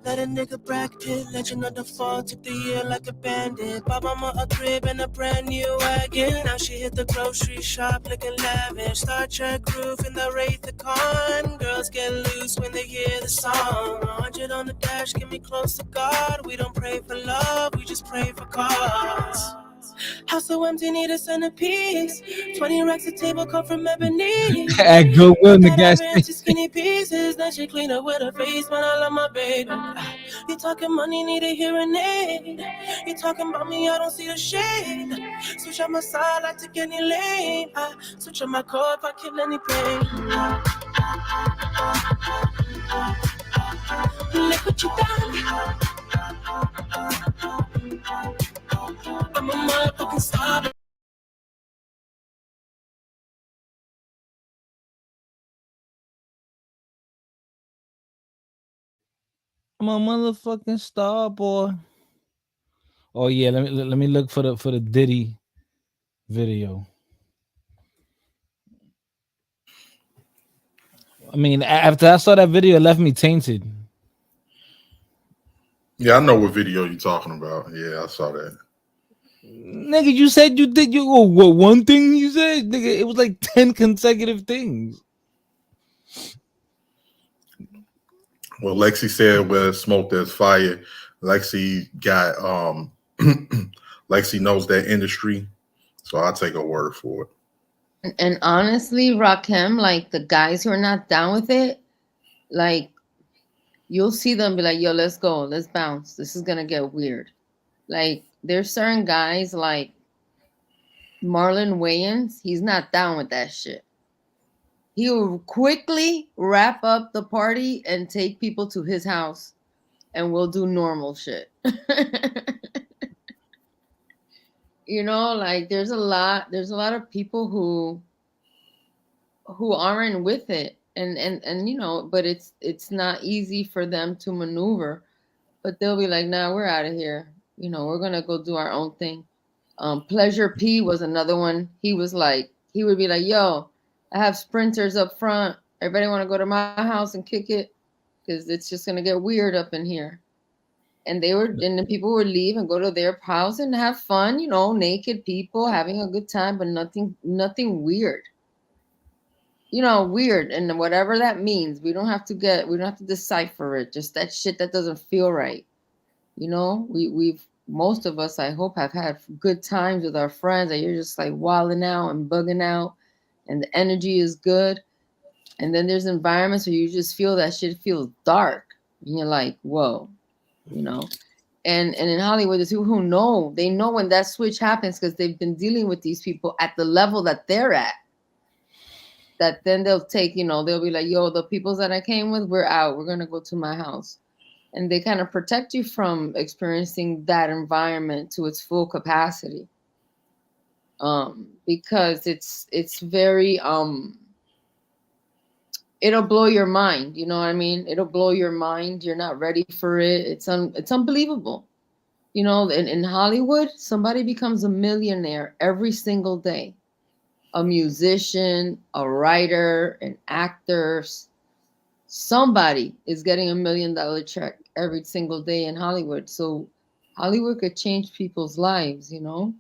G: Let a nigga Brad Pitt, legend of the fall, took the year like a bandit. Bought mama a crib and a brand new wagon. Now she hit the grocery shop looking lavish. Star Trek roof in the Wraith the Con. Girls get loose when they hear the song. 100 on the dash, get me close to God. We don't pray for love, we just pray for cause. House so empty, need a centerpiece. 20 racks a table come from ebony.
B: At Goodwill in the gas
G: station. Skinny pieces, then she clean up with her face, but I love my baby. You talking money, need a hearing aid. You talking about me, I don't see the shade. Switch on my side, like to get any lane. Switch on my core if I kill any pain. Look what you done. I'm a motherfucking star.
B: I'm a motherfucking star boy. Oh yeah, let me look for the Diddy video. I mean, after I saw that video, it left me tainted.
V: Yeah, I know what video you're talking about. Yeah, I saw that.
B: Nigga, you said you did what one thing you said? Nigga, it was like 10 consecutive things.
V: Well, Lexi said where smoke there's fire. Lexi got Lexi knows that industry, so I'll take her word for it.
D: And honestly, Rakim, like the guys who are not down with it, like you'll see them be like, yo, let's go, let's bounce. This is gonna get weird. Like there's certain guys like Marlon Wayans, he's not down with that shit. He will quickly wrap up the party and take people to his house and we'll do normal shit. You know, like there's a lot of people who aren't with it. And you know, but it's not easy for them to maneuver. But they'll be like, nah, we're out of here. You know, we're gonna go do our own thing. Pleasure P was another one. He was like, he would be like, yo, I have sprinters up front. Everybody want to go to my house and kick it? Because it's just going to get weird up in here. and the people would leave and go to their house and have fun, you know, naked people having a good time, but nothing weird. You know, weird, and whatever that means, we don't have to decipher it. Just that shit that doesn't feel right. You know, we've most of us, I hope, have had good times with our friends, and you're just like wilding out and bugging out, and the energy is good. And then there's environments where you just feel that shit feels dark, and you're like, whoa, you know. And in Hollywood, there's people who know, they know when that switch happens because they've been dealing with these people at the level that they're at. That then they'll take, you know, they'll be like, yo, the people that I came with, we're out. We're going to go to my house. And they kind of protect you from experiencing that environment to its full capacity. Because it's very, it'll blow your mind. You know what I mean? It'll blow your mind. You're not ready for it. It's unbelievable. You know, in Hollywood, somebody becomes a millionaire every single day. A musician, a writer, an actor, somebody is getting $1 million check every single day in Hollywood. So Hollywood could change people's lives, you know.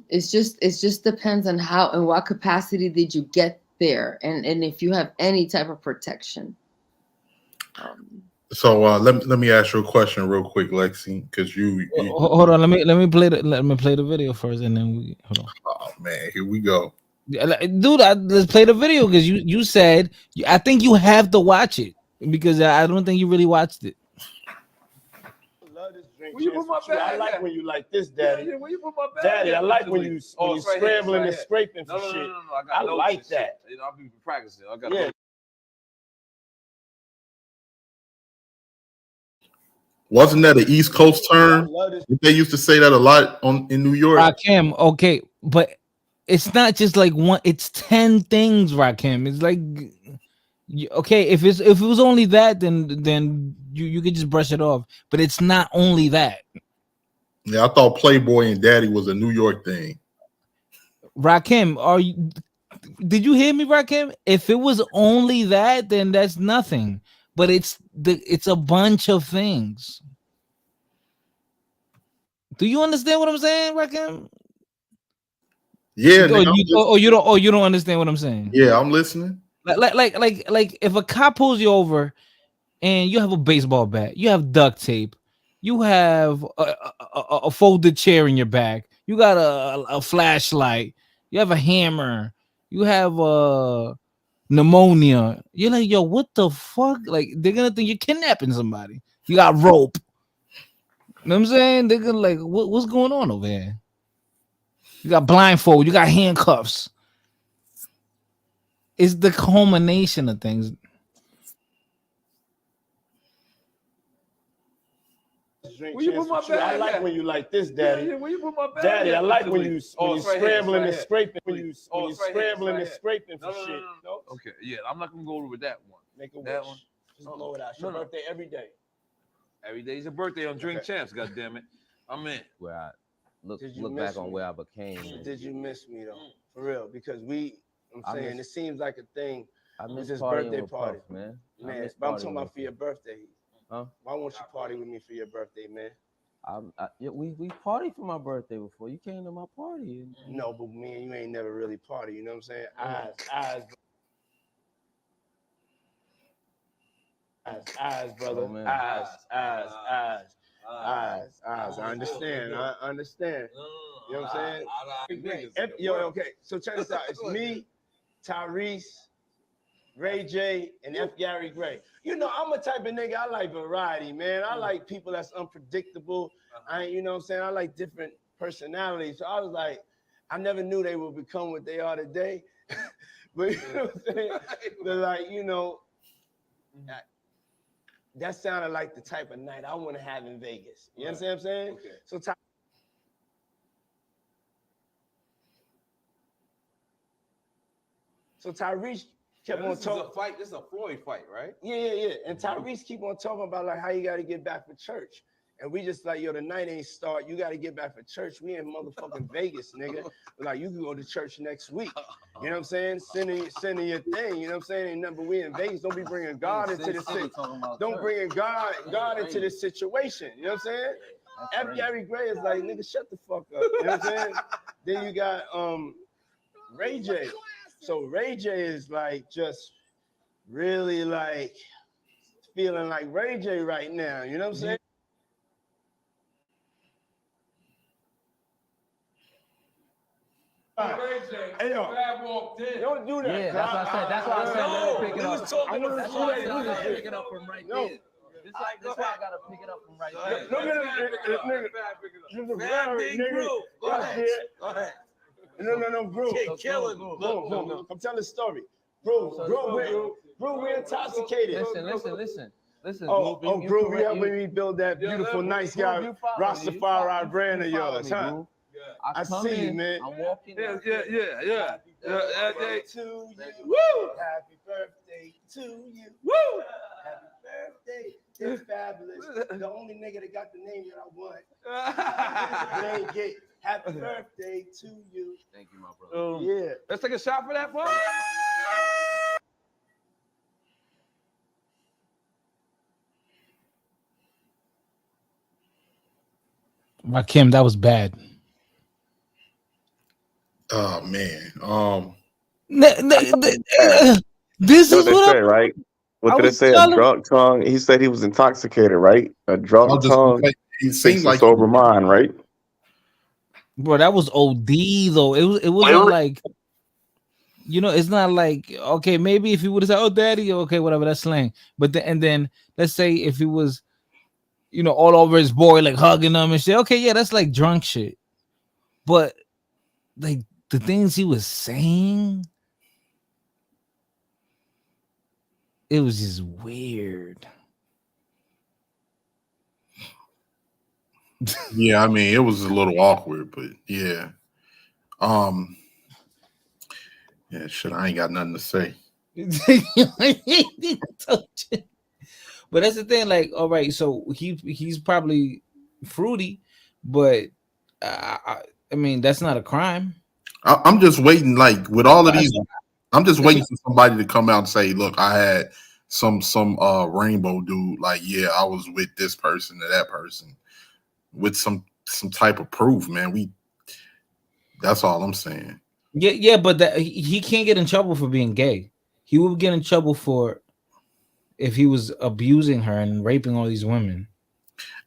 D: It just depends on how and what capacity did you get there, and if you have any type of protection.
V: So let me ask you a question real quick, Lexi, because you
B: hold on. Let me play the video first, and then we hold on.
V: Oh man, here we go,
B: dude. Let's play the video because you said I think you have to watch it because I don't think you really watched it.
F: Where you put my bag? I like when you like this, Daddy. Yeah, where you put my bag? Daddy, I like when you scrambling and scraping for shit. No. I like that.
N: You know, I'll be practicing. I got
F: yeah.
V: Wasn't that an East Coast term? They used to say that a lot in New York.
B: Rakim, okay, but it's not just like one. It's 10 things, Rakim. It's like, okay, if it was only that, then you could just brush it off. But it's not only that.
V: Yeah, I thought Playboy and Daddy was a New York thing.
B: Rakim, did you hear me, Rakim? If it was only that, then that's nothing. But it's a bunch of things. Do you understand what I'm saying, Rakim?
V: Yeah.
B: You don't understand what I'm saying.
V: Yeah, I'm listening.
B: Like if a cop pulls you over and you have a baseball bat, you have duct tape, you have a folded chair in your back, you got a flashlight, you have a hammer, you have pneumonia. You're like, yo, what the fuck? Like, they're gonna think you're kidnapping somebody. You got rope. You know what I'm saying? They're gonna like, what's going on over here? You got blindfold, you got handcuffs. It's the culmination of things.
F: Where you put my bag? I like when you like this, Daddy. Yeah, where you put my bag? Daddy, I like when you scrambling and scraping. When you scrambling and scraping for shit.
N: Okay, yeah, I'm not gonna go over that one.
F: Make a
N: that
F: wish.
N: one.
F: Just blow it out. It's your birthday every day.
N: Every day's a birthday on Drink Champs. God damn it, I'm in.
P: Where I look back on where I became.
F: Did you miss me though? For real, because I'm saying it seems like a thing.
P: I miss
F: this
P: partying
F: birthday
P: with
F: party,
P: Puff, man.
F: But I'm talking about for your birthday.
P: Huh?
F: Why won't you party with me for your birthday, man?
P: We partied for my birthday before. You came to my party.
F: No, but me and you ain't never really party. You know what I'm saying? Eyes, brother.
P: Oh,
F: Eyes. I understand. I understand. You know what I'm saying? Yo, okay. So check this out. It's me, Tyrese, Ray J, and F. Gary Gray. You know, I'm a type of nigga, I like variety, man. I like people that's unpredictable. You know what I'm saying? I like different personalities. So I was like, I never knew they would become what they are today. But you know what I'm saying? They're like, you know, that sounded like the type of night I want to have in Vegas. You understand what I'm saying? Okay. So Tyrese kept on talking.
N: This is a Floyd fight, right?
F: Yeah. And Tyrese keep on talking about like how you got to get back for church.
E: And we just like, yo, the night ain't start. You got to get back for church. We in motherfucking Vegas, nigga. Like, you can go to church next week. You know what I'm saying? Sending your thing. You know what I'm saying? Ain't nothing, but we in Vegas. Don't be bringing God into this thing. Don't bring God into this situation. You know what I'm saying? F. Gary Gray is like, nigga, shut the fuck up. You know what I'm saying? Then you got Ray J. So Ray J is like just really like feeling like Ray J right now. You know what I'm saying? Hey, yo, don't do that.
F: Yeah, that's what I said. That's why I said let me pick it up.
E: That's why I
F: gotta pick it up from right there. This is why I gotta pick it up from right there.
E: Look at this nigga. Go ahead. No, bro. Bro. I'm telling the story. Bro, we're intoxicated.
F: Listen.
E: Oh, bro, we helping me build that beautiful, nice guy, Rastafari brand of yours, huh? I see you, man.
F: I'm walking.
E: Yeah. Happy birthday to you. Woo! Happy birthday to you. Woo! Happy birthday. It's fabulous. The only nigga that got the name that I want. Happy birthday to you.
F: Thank you, my brother.
E: Yeah.
F: Let's take a shot for that, boy.
B: Rakim, that was bad.
V: Oh man.
B: This is
J: what
B: what
J: they say, right? What
B: I
J: did it
B: was
J: say? A
B: telling-
J: drunk tongue. He said he was intoxicated, right? A drunk tongue.
V: He
J: Makes
V: seemed
J: a
V: like
J: sober mind, right?
B: Bro, that was OD though. It wasn't like, you know, it's not like, okay, maybe if he would have said, "Oh, daddy," okay, whatever, that's slang. But then let's say if he was, you know, all over his boy, like hugging him and shit. Okay, yeah, that's like drunk shit. But like the things he was saying, it was just weird.
V: Yeah, I mean, it was a little awkward, but yeah. Yeah, shit, I ain't got nothing to say.
B: But that's the thing, like, all right, so he's probably fruity, but I mean, that's not a crime.
V: I'm just waiting, like with all of these, I'm just waiting for somebody to come out and say, "Look, I had some rainbow dude. Like, yeah, I was with this person or that person, with some type of proof, man. That's all I'm saying."
B: Yeah, but he can't get in trouble for being gay. He would get in trouble for if he was abusing her and raping all these women.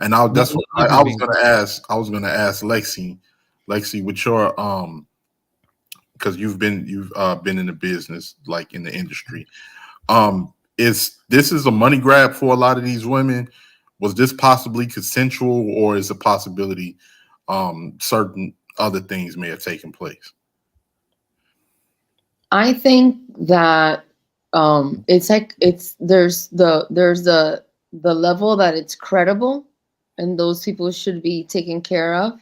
V: And that's what I was gonna ask. I was gonna ask Lexi, with your because you've been in the business, like in the industry. This is a money grab for a lot of these women? Was this possibly consensual, or is a possibility certain other things may have taken place?
D: I think that it's like there's the level that it's credible and those people should be taken care of.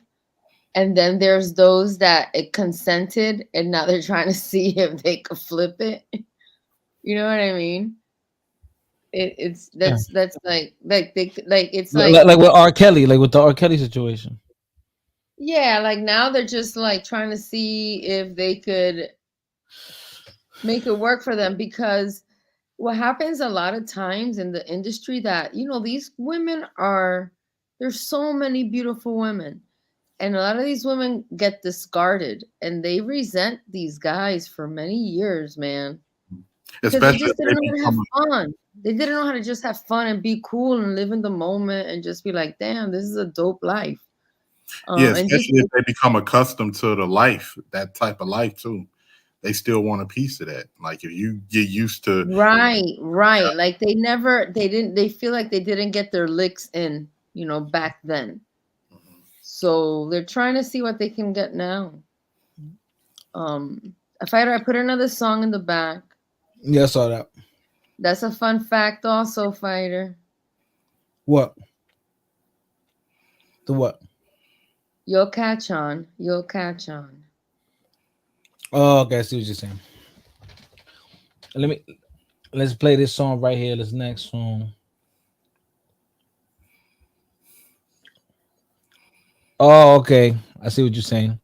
D: And then there's those that it consented and now they're trying to see if they could flip it. You know what I mean? That's like it's
B: like with R. Kelly, like with the R. Kelly situation.
D: Yeah, like now they're just like trying to see if they could make it work for them, because what happens a lot of times in the industry that, you know, these women there's so many beautiful women, and a lot of these women get discarded and they resent these guys for many years, man. Because they just didn't know how to have fun. They didn't know how to just have fun and be cool and live in the moment and just be like, damn, this is a dope life.
V: Yeah, especially if they become accustomed to the life, that type of life too. They still want a piece of that. Like if you get used to
D: right. Like they feel like they didn't get their licks in, you know, back then. So they're trying to see what they can get now. Fighter, I put another song in the back.
B: Yeah, I saw that.
D: That's a fun fact also, Fighter.
B: What? The what?
D: You'll catch on. You'll catch on.
B: Oh, okay, I see what you're saying. Let's play this song right here. This next song. Oh, okay. I see what you're saying.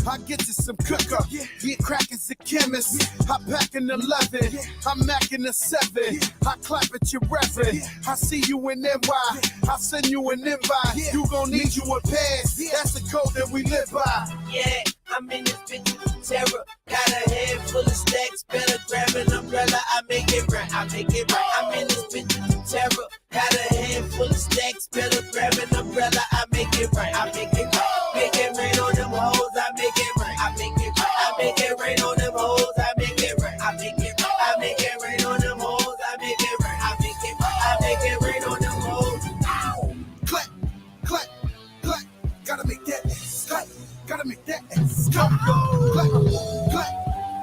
M: I get you some cooker, get crack as a chemist. I pack an 11, I'm macking a 7. I clap at your reverend. I see you in NY, I send you an invite. You gon' need you a pass, that's the code that we live by.
G: Yeah, I'm in this bitch with terror. Got a head full of stacks. Better grab an umbrella. I make it right. I make it right. I'm in this bitch with terror. Got a head full of stacks. Better grab an umbrella. I make it right. I make it right. Make it rain on them hoes. I make it right. I make it right. I make it rain on them hoes. I make it right. I make it right. I make it rain on them hoes. I make it right. I make it right. I make it rain on them hoes.
M: Ow. Clap, clap, clap. Gotta make that clap. Gotta make that clap. Clap, clap,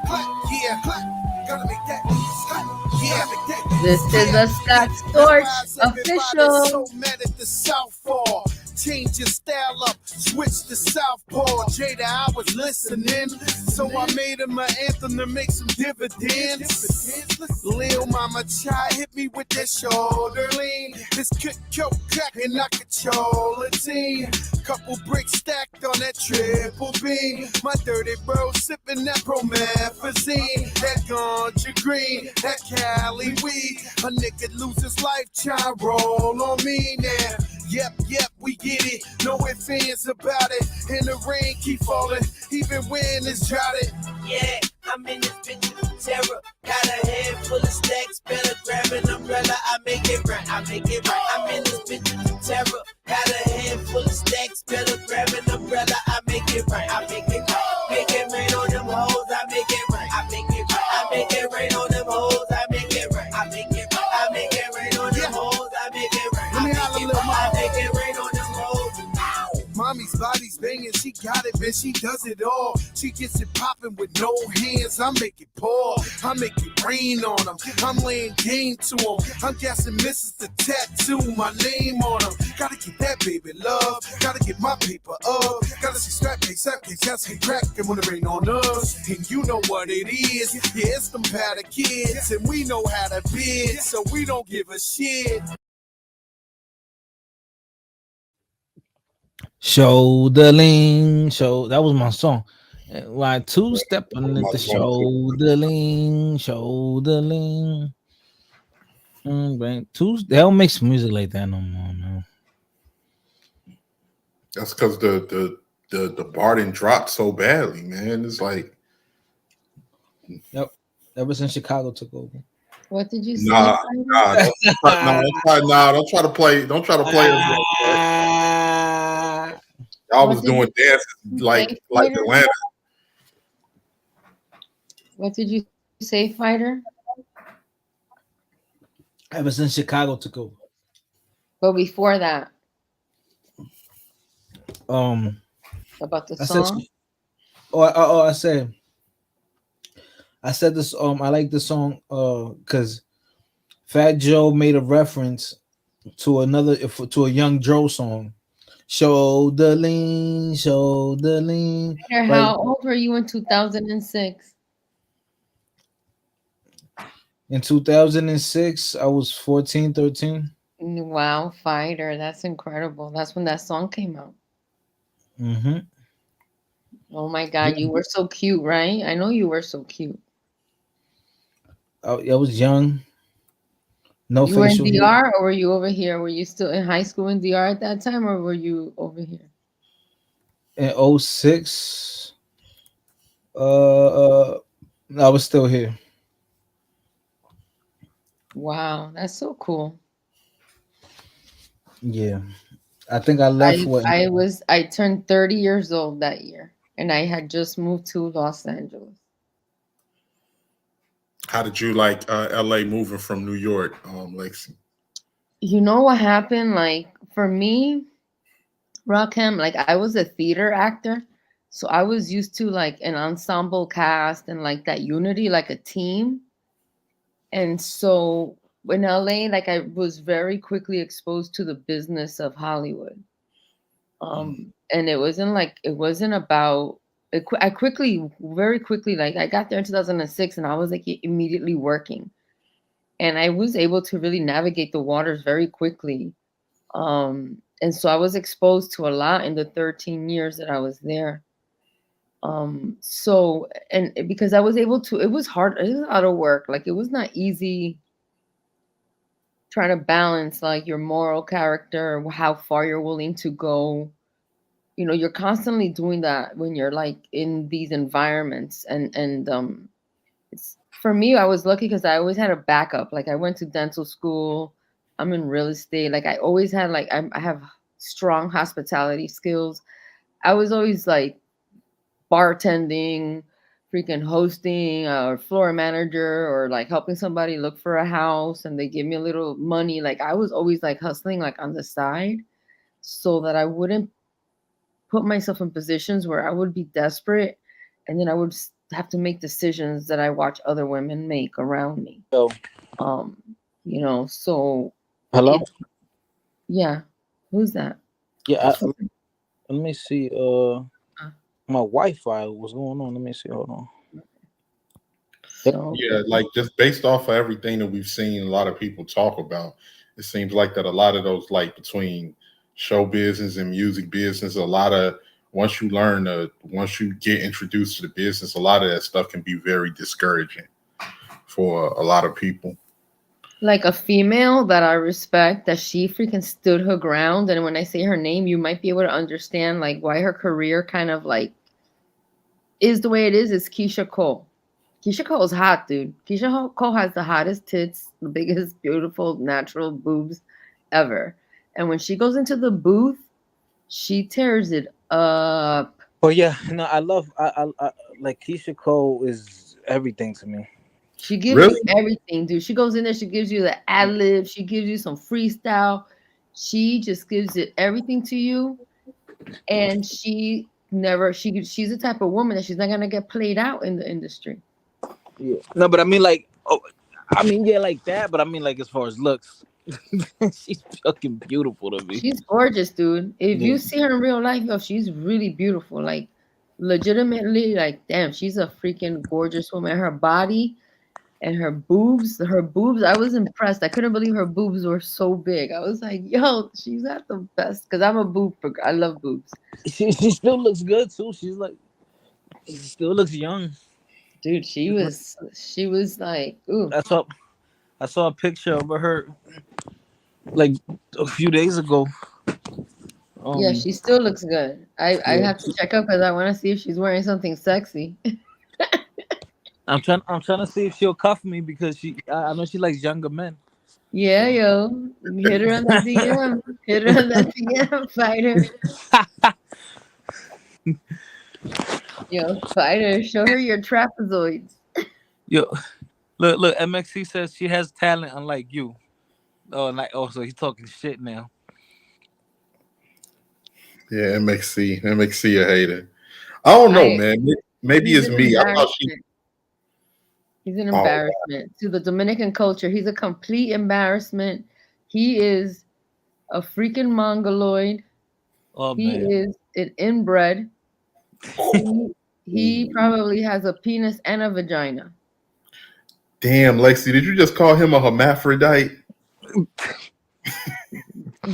M: clap. Yeah, clap. Gotta make that clap. Yeah, make that.
U: This is a Scott Storch official.
M: So mad at the Southpaw. Change your style up, switch to Southpaw. Jada, I was listening, so I made him an anthem to make some dividends. Lil Mama Chai hit me with that shoulder lean. This could coke crack and I control a team. Couple bricks stacked on that triple beam. My dirty bro sipping that promethazine. That ganja green, that Cali weed. A nigga lose his life, try roll on me now. Yep, we get it. No ifs, ands about it. And the rain keep falling, even when it's droughted.
G: Yeah, I'm in this bitch with terror. Got a head full of stacks. Better grab an umbrella. I make it right. I make it right. I'm in this bitch with terror. Got a head full of stacks. Better grab an umbrella. I make it right. I make it right. Make it rain on them hoes. I make it right. I make it right. I make it rain on them hoes. I make it right. I make it right. I make it rain on them hoes. I make it right.
M: Let me holler, little mama.
G: I make it rain on them hoes.
M: Mommy's body's banging, she got it, man, she does it all. She gets it popping with no hands, I make it pour. I make it rain on them, I'm laying game to them. I'm guessing misses the tattoo, my name on them. Gotta get that baby love, gotta get my paper up. Gotta see strap case, that's get crackin' when it rain on us. And you know what it is, yeah, it's them powder kids. And we know how to bid, so we don't give a shit.
B: Shoulder lean, that was my song. Why two step underneath the shoulder lean. They don't make some music like that no more, man.
V: That's because the bar didn't drop so badly, man. It's like,
B: yep. Ever since Chicago took over.
U: What did you say?
V: Nah, don't try to play. Don't try to play. Y'all was doing dances like Atlanta.
U: What did you say, Fighter?
B: Ever since Chicago took over.
U: But before that,
B: about
U: the song.
B: I said this. I like this song because Fat Joe made a reference to a Young Joe song. Shoulder lean.
U: How old were you in 2006?
B: In 2006, I was 14, 13.
U: Wow, Fighter. That's incredible. That's when that song came out.
B: Mm-hmm.
U: Oh my God, you were so cute, right? I know you were so cute.
B: I was young. No
U: you were in
B: facial
U: DR
B: hair.
U: or were you over here? Were you still in high school in DR at that time or were you over here?
B: In 06, I was still here.
U: Wow, that's so cool.
B: Yeah. I think I left
U: I turned 30 years old that year and I had just moved to Los Angeles.
V: How did you like LA moving from New York, Lexi?
U: You know what happened? Like for me, Rockham, like I was a theater actor. So I was used to like an ensemble cast and like that unity, like a team. And so in LA, like I was very quickly exposed to the business of Hollywood. And it wasn't about, I very quickly, like I got there in 2006 and I was like immediately working. And I was able to really navigate the waters very quickly. And so I was exposed to a lot in the 13 years that I was there. So, and because I was able to, it was hard, it was a lot of work. Like, it was not easy trying to balance like your moral character, how far you're willing to go. You know, you're constantly doing that when you're like in these environments. And it's, for me, I was lucky because I always had a backup. Like, I went to dental school. I'm in real estate. Like, I always had like, I have strong hospitality skills. I was always like bartending, freaking hosting, or floor manager, or like helping somebody look for a house and they give me a little money. Like, I was always like hustling like on the side so that I wouldn't put myself in positions where I would be desperate and then I would have to make decisions that I watch other women make around me.
K: So,
U: You know, so
K: hello?
U: Yeah. Who's that?
K: Yeah, let me see. My Wi-Fi, what's going on? Let me see. Hold on.
V: Yeah, like just based off of everything that we've seen a lot of people talk about, it seems like that a lot of those, like between show business and music business, a lot of once you get introduced to the business, a lot of that stuff can be very discouraging for a lot of people.
U: Like a female that I respect, that she freaking stood her ground. And when I say her name, you might be able to understand like why her career kind of like is the way it is Keisha Cole. Keisha Cole's hot, dude. Keisha Cole has the hottest tits, the biggest, beautiful, natural boobs ever. And when she goes into the booth, she tears it up.
K: Oh yeah, no, I like Keisha Cole is everything to me.
U: She gives you everything, dude. She goes in there, she gives you the ad lib, she gives you some freestyle. She just gives it everything to you. And she's the type of woman that she's not gonna get played out in the industry.
K: Yeah. No, but I mean like yeah, like that, but I mean like as far as looks. She's fucking beautiful to me.
U: She's gorgeous, dude. If you see her in real life, yo, she's really beautiful. Like, legitimately, like, damn, she's a freaking gorgeous woman. Her body and her boobs, I was impressed. I couldn't believe her boobs were so big. I was like, yo, she's at the best. Because I'm a boob, I love boobs.
K: She still looks good too. She's like, she still looks young.
U: Dude, she was like, ooh.
K: I saw a picture of her like a few days ago.
U: Yeah, she still looks good. I have to check up because I want to see if she's wearing something sexy.
K: I'm trying to see if she'll cuff me because I know she likes younger men.
U: Yeah, yo, hit her on the DM. Hit her on the DM, fighter. Yo, fighter, show her your trapezoids.
K: Yo, look, MXC says she has talent unlike you. So he's talking shit now.
V: Yeah, MXC a hater. I don't know, man. Maybe it's me. I thought
U: He's an embarrassment to the Dominican culture. He's a complete embarrassment. He is a freaking mongoloid. He is an inbred. He probably has a penis and a vagina.
V: Damn, Lexi, did you just call him a hermaphrodite?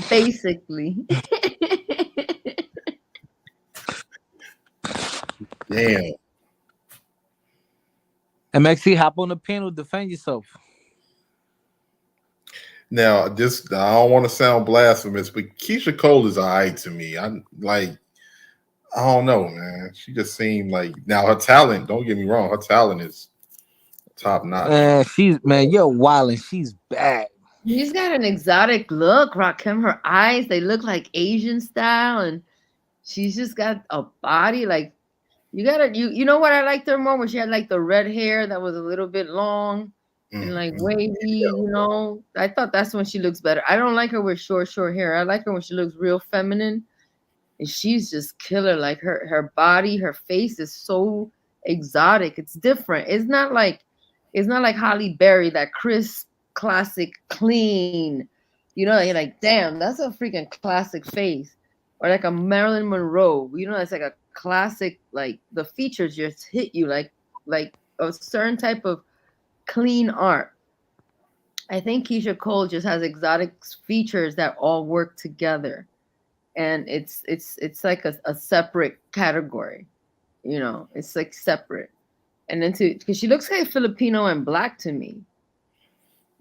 U: Basically.
V: Damn.
K: MXC, hop on the panel, defend yourself.
V: Now, I don't want to sound blasphemous, but Keisha Cole is alright to me. I'm like, I don't know, man. She just seemed like, now her talent, don't get me wrong, her talent is top notch.
K: You're wilding. She's bad.
U: She's got an exotic look, Rakim. Her eyes, they look like Asian style, and she's just got a body like you know what I liked her more when she had like the red hair that was a little bit long and like wavy, you know. I thought that's when she looks better. I don't like her with short hair. I like her when she looks real feminine. And she's just killer. Like her body, her face is so exotic. It's different. It's not like Halle Berry, that crisp, classic, clean. You know, you're like, damn, that's a freaking classic face. Or like a Marilyn Monroe. You know, it's like a classic, like the features just hit you like a certain type of clean art. I think Keisha Cole just has exotic features that all work together, and it's like a separate category, you know. It's like separate, and then because she looks like Filipino and black to me,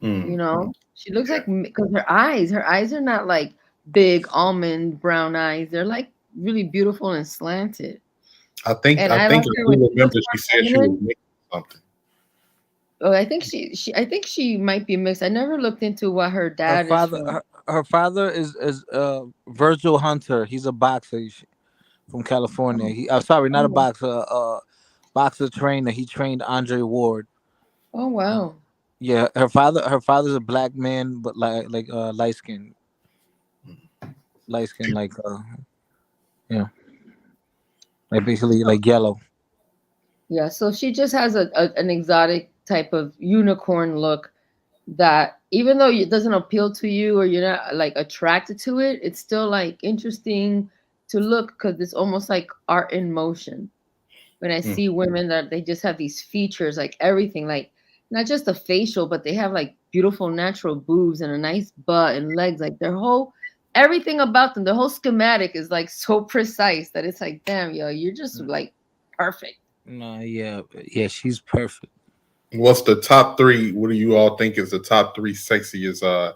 U: you know. She looks like, because her eyes are not like big almond brown eyes. They're like really beautiful and slanted.
V: I think
U: And
V: I
U: I
V: think
U: like
V: I
U: her
V: do
U: when she
V: remember
U: looks
V: she
U: more
V: said she was
U: feminine.
V: making something.
U: Oh, I think I think she might be mixed. I never looked into what her
K: Her
U: dad is
K: father,
U: from.
K: her father is Virgil Hunter. He's a boxer from California. He, sorry, not a
U: Oh,
K: boxer, boxer trainer. He trained Andre Ward.
U: oh wow.
K: Yeah, her father's a black man, but light skin, like yeah, like basically like yellow.
U: Yeah, so she just has an exotic type of unicorn look that, even though it doesn't appeal to you or you're not like attracted to it, it's still like interesting to look because it's almost like art in motion. When I see women that they just have these features, like everything, like not just the facial, but they have like beautiful natural boobs and a nice butt and legs, like their whole everything about them, the whole schematic is like so precise that it's like, damn, yo, you're just like perfect.
K: No, yeah, she's perfect.
V: What's the top three? What do you all think is the top three sexiest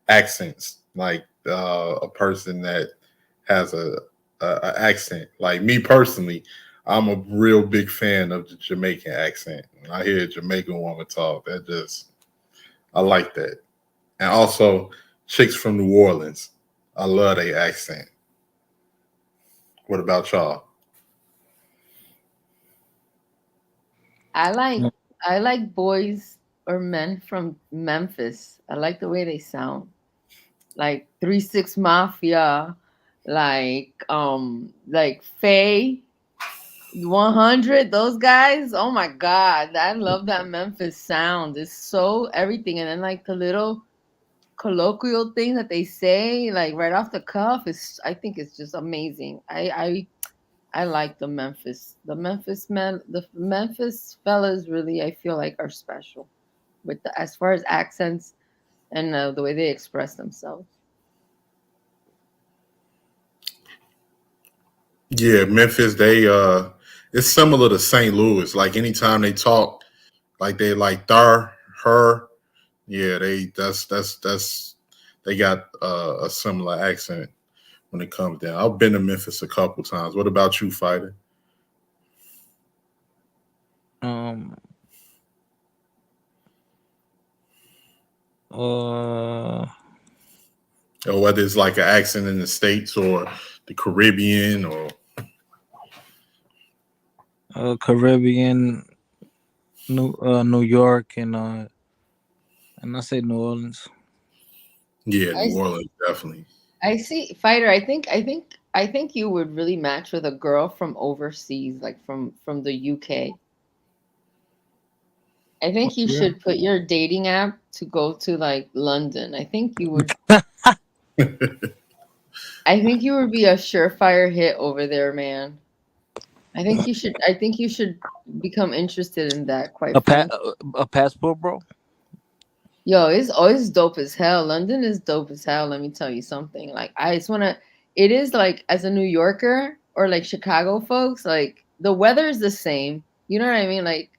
V: accents? Like a person that has a accent. Like me personally, I'm a real big fan of the Jamaican accent. When I hear a Jamaican woman talk, I like that. And also chicks from New Orleans. I love their accent. What about y'all?
U: I like boys or men from Memphis. I like the way they sound. Like 3 6 Mafia, like Faye 100, those guys. Oh my god, I love that Memphis sound. It's so everything, and then like the little colloquial thing that they say, like right off the cuff, is I think it's just amazing. I like the Memphis men, the Memphis fellas. Really, I feel like are special with as far as accents and the way they express themselves.
V: Yeah, Memphis, it's similar to St. Louis. Like anytime they talk, like they like thar, her, yeah, they got a similar accent when it comes down. I've been to Memphis a couple times. What about you, Fighter? Or whether it's like an accent in the States or the Caribbean or
K: Caribbean, New York, and I say New Orleans.
V: Yeah, New Orleans, definitely.
U: I see, Fighter. I think you would really match with a girl from overseas, like from the UK. I think you should put your dating app to go to like London. I think you would. I think you would be a surefire hit over there, man. I think you should. I think you should become interested in that. Quite frankly.
K: A passport, bro.
U: Yo, it's dope as hell. London is dope as hell. Let me tell you something. Like I just wanna. It is like as a New Yorker or like Chicago folks. Like the weather is the same. You know what I mean? Like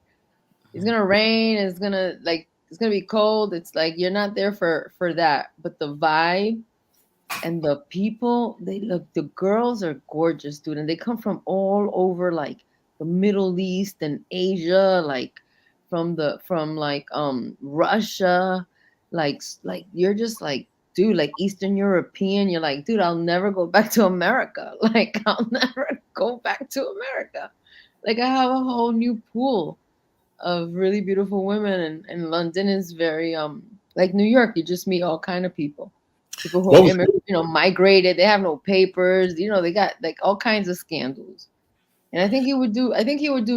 U: it's gonna rain. It's gonna be cold. It's like you're not there for that. But the vibe and the people, the girls are gorgeous, dude, and they come from all over, like the Middle East and Asia, like from Russia, like you're just like, dude, like Eastern European. You're like, dude, I'll never go back to America. Like I'll never go back to America. Like I have a whole new pool of really beautiful women, and London is very like New York. You just meet all kind of people. People who migrated. They have no papers. They got like all kinds of scandals. And I think you would do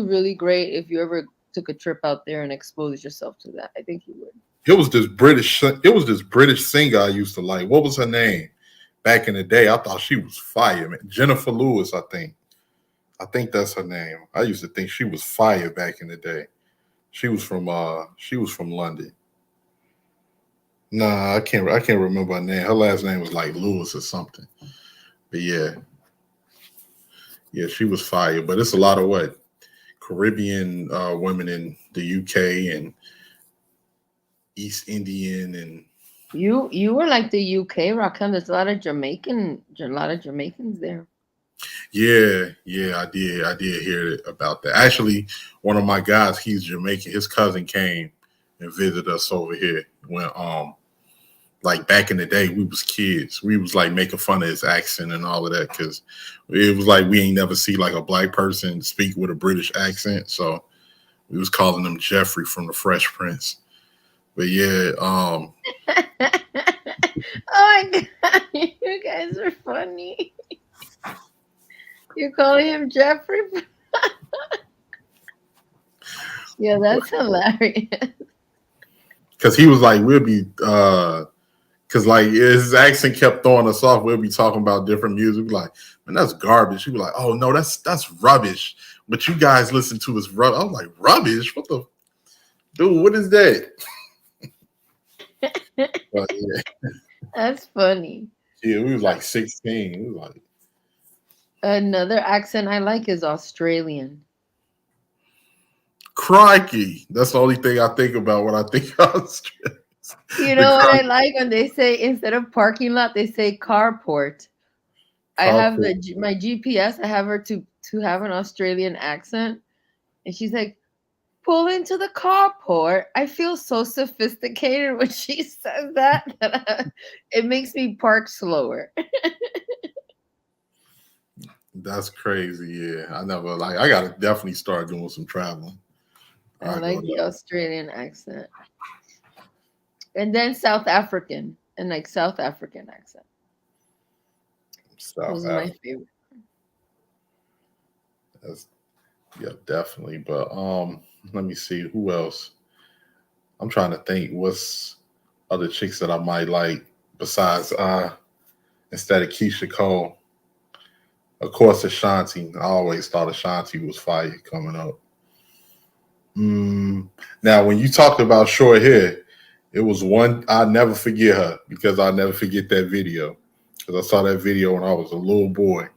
U: really great if you ever took a trip out there and exposed yourself to that. I think you would.
V: It was this British singer I used to like. What was her name? Back in the day, I thought she was fire, man. Jennifer Lewis, I think. I think that's her name. I used to think she was fire back in the day. She was from London. Nah, I can't remember her name. Her last name was like Lewis or something. But yeah, she was fire. But it's a lot of what Caribbean women in the UK and East Indian and.
D: You were like the UK, Rakim. There's a lot of Jamaicans there.
V: Yeah, I did hear about that. Actually, one of my guys, he's Jamaican. His cousin came and visited us over here when like back in the day, we was kids. We was like making fun of his accent and all of that because it was like we ain't never see like a black person speak with a British accent. So we was calling him Jeffrey from the Fresh Prince. But yeah,
D: oh my God, you guys are funny. You calling him Jeffrey? Yeah, that's hilarious.
V: Because he was like, we'll be, because like his accent kept throwing us off. We'll be talking about different music. We'd be like, man, that's garbage. He'd be like, oh no, that's rubbish. But you guys listen to his rubbish. I was like, rubbish? What the, dude? What is that? But, yeah.
D: That's funny.
V: Yeah, we was like 16. We was like,
D: another accent I like is Australian.
V: Crikey. That's the only thing I think about when I think of Australia.
D: You know what I like when they say instead of parking lot, they say carport. I have my GPS. I have her to have an Australian accent, and she's like, "Pull into the carport." I feel so sophisticated when she says that it makes me park slower.
V: That's crazy. Yeah, I gotta definitely start doing some traveling.
D: I like the Australian accent. And then South African accent. Those are my favorite.
V: Yeah, definitely. But let me see who else. I'm trying to think what's other chicks that I might like besides instead of Keisha Cole. Of course, Ashanti. I always thought Ashanti was fire coming up. Now, when you talked about short hair, it was one I'll never forget her because I'll never forget that video. Because I saw that video when I was a little boy.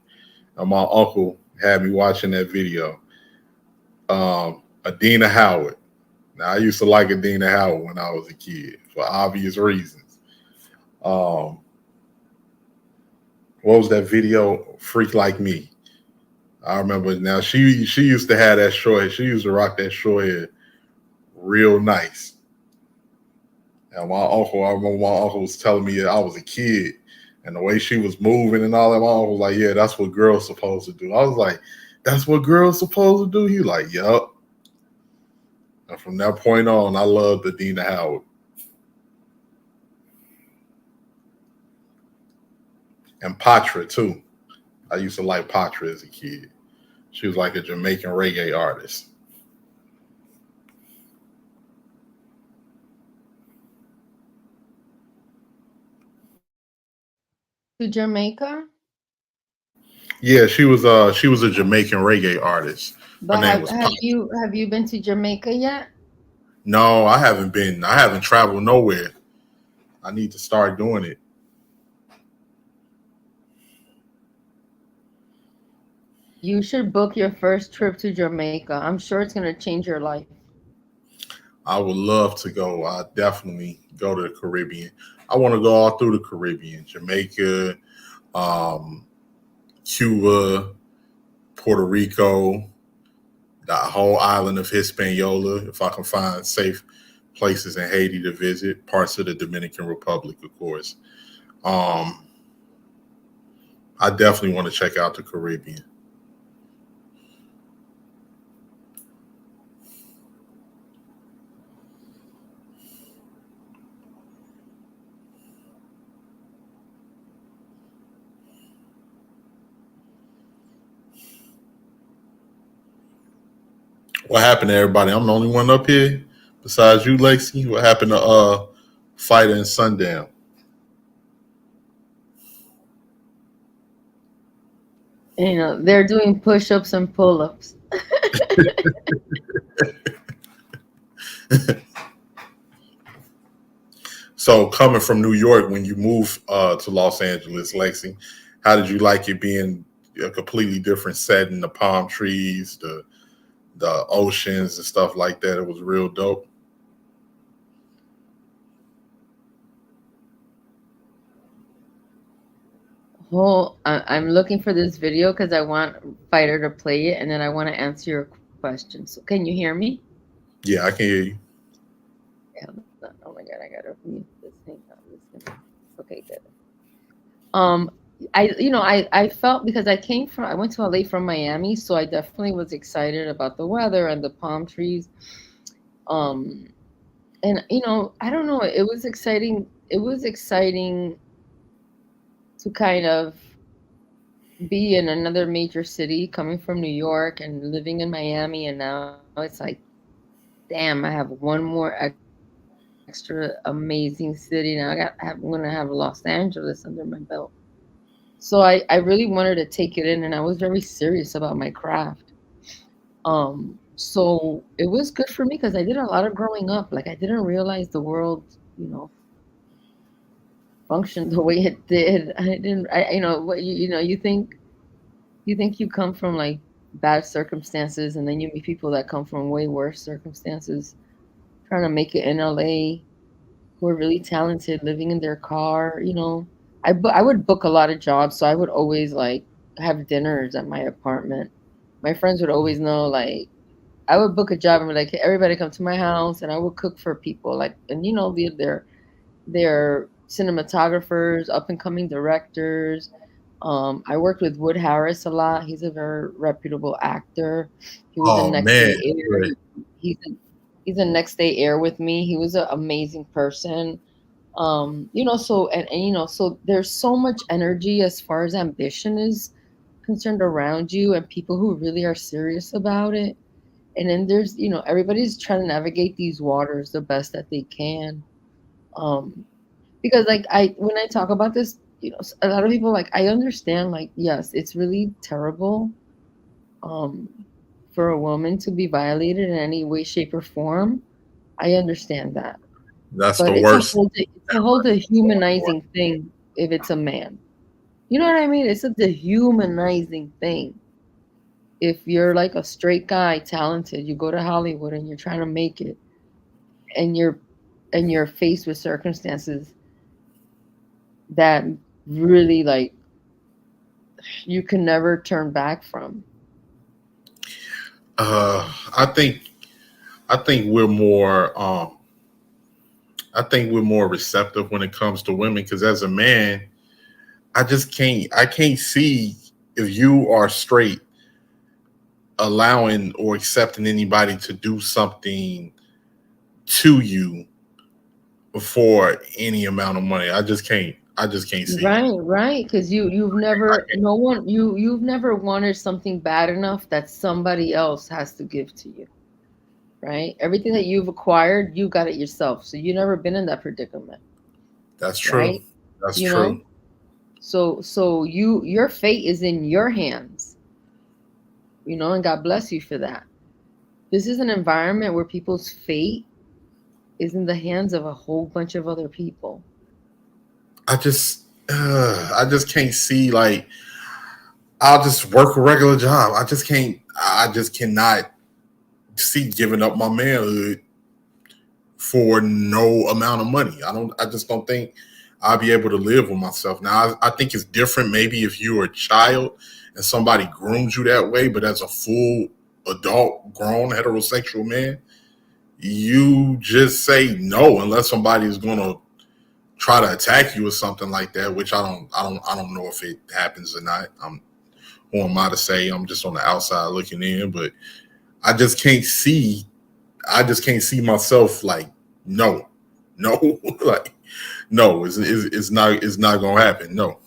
V: And my uncle had me watching that video. Adina Howard. Now, I used to like Adina Howard when I was a kid for obvious reasons. What was that video? Freak Like Me. I remember now she used to have that short hair. She used to rock that short hair real nice. And I remember my uncle was telling me that I was a kid and the way she was moving and all that, my uncle was like, yeah, that's what girls supposed to do. I was like, that's what girls supposed to do? He like, yup. And from that point on, I loved Adina Howard. And Patra too. I used to like Patra as a kid. She was like a Jamaican reggae artist.
D: To Jamaica?
V: Yeah, she was a Jamaican reggae artist.
D: But have you been to Jamaica yet?
V: No, I haven't been. I haven't traveled nowhere. I need to start doing it.
D: You should book your first trip to Jamaica. I'm sure it's going to change your life.
V: I would love to go. I definitely go to the Caribbean. I want to go all through the Caribbean, Jamaica, Cuba, Puerto Rico, the whole island of Hispaniola, if I can find safe places in Haiti to visit, parts of the Dominican Republic, of course. I definitely want to check out the Caribbean. What happened to everybody? I'm the only one up here besides you, Lexi. What happened to Fighter and Sundown?
D: You know, they're doing push-ups and pull-ups.
V: So coming from New York, when you moved to Los Angeles, Lexi, how did you like it being a completely different setting? The palm trees, the oceans and stuff like that. It was real dope.
D: Well, I'm looking for this video because I want Fighter to play it, and then I want to answer your question. So can you hear me?
V: Yeah, I can hear you.
D: Yeah. Oh my God, I gotta mute this thing. Okay, good. I felt, because I went to LA from Miami, so I definitely was excited about the weather and the palm trees. And I don't know, it was exciting. It was exciting to kind of be in another major city, coming from New York and living in Miami, and now it's like, damn, I have one more extra amazing city. Now I'm gonna have Los Angeles under my belt. So I really wanted to take it in, and I was very serious about my craft. So it was good for me because I did a lot of growing up. Like, I didn't realize the world, functioned the way it did. You think you come from like bad circumstances, and then you meet people that come from way worse circumstances, trying to make it in LA, who are really talented, living in their car. I would book a lot of jobs, so I would always like have dinners at my apartment. My friends would always know, like, I would book a job and be like, hey, everybody come to my house, and I would cook for people, like, and they're cinematographers, up and coming directors. I worked with Wood Harris a lot. He's a very reputable actor. He was in Next Day Air. He's in Next Day Air with me. He was an amazing person. So there's so much energy as far as ambition is concerned around you, and people who really are serious about it. And then there's, everybody's trying to navigate these waters the best that they can. Because when I talk about this, a lot of people, like, I understand, like, yes, it's really terrible for a woman to be violated in any way, shape, or form. I understand that.
V: That's
D: But
V: the worst.
D: it's a whole dehumanizing thing if it's a man. You know what I mean? It's a dehumanizing thing. If you're like a straight guy, talented, you go to Hollywood and you're trying to make it, and you're faced with circumstances that really, like, you can never turn back from.
V: I think we're more receptive when it comes to women, because as a man, I can't see, if you are straight, allowing or accepting anybody to do something to you for any amount of money. I just can't see.
D: Right, because you've never wanted something bad enough that somebody else has to give to you. Right? Everything that you've acquired, you got it yourself. So you've never been in that predicament.
V: That's true.
D: Right?
V: That's true.
D: So your fate is in your hands. And God bless you for that. This is an environment where people's fate is in the hands of a whole bunch of other people.
V: I just can't see, like, I'll just work a regular job. I just cannot see giving up my manhood for no amount of money. I just don't think I'll be able to live with myself. Now, I think it's different maybe if you were a child and somebody groomed you that way, but as a full adult, grown, heterosexual man, you just say no unless somebody is going to try to attack you or something like that, which I don't know if it happens or not. Who am I to say? I'm just on the outside looking in, but I just can't see myself like, no, like, no, it's not gonna happen. No,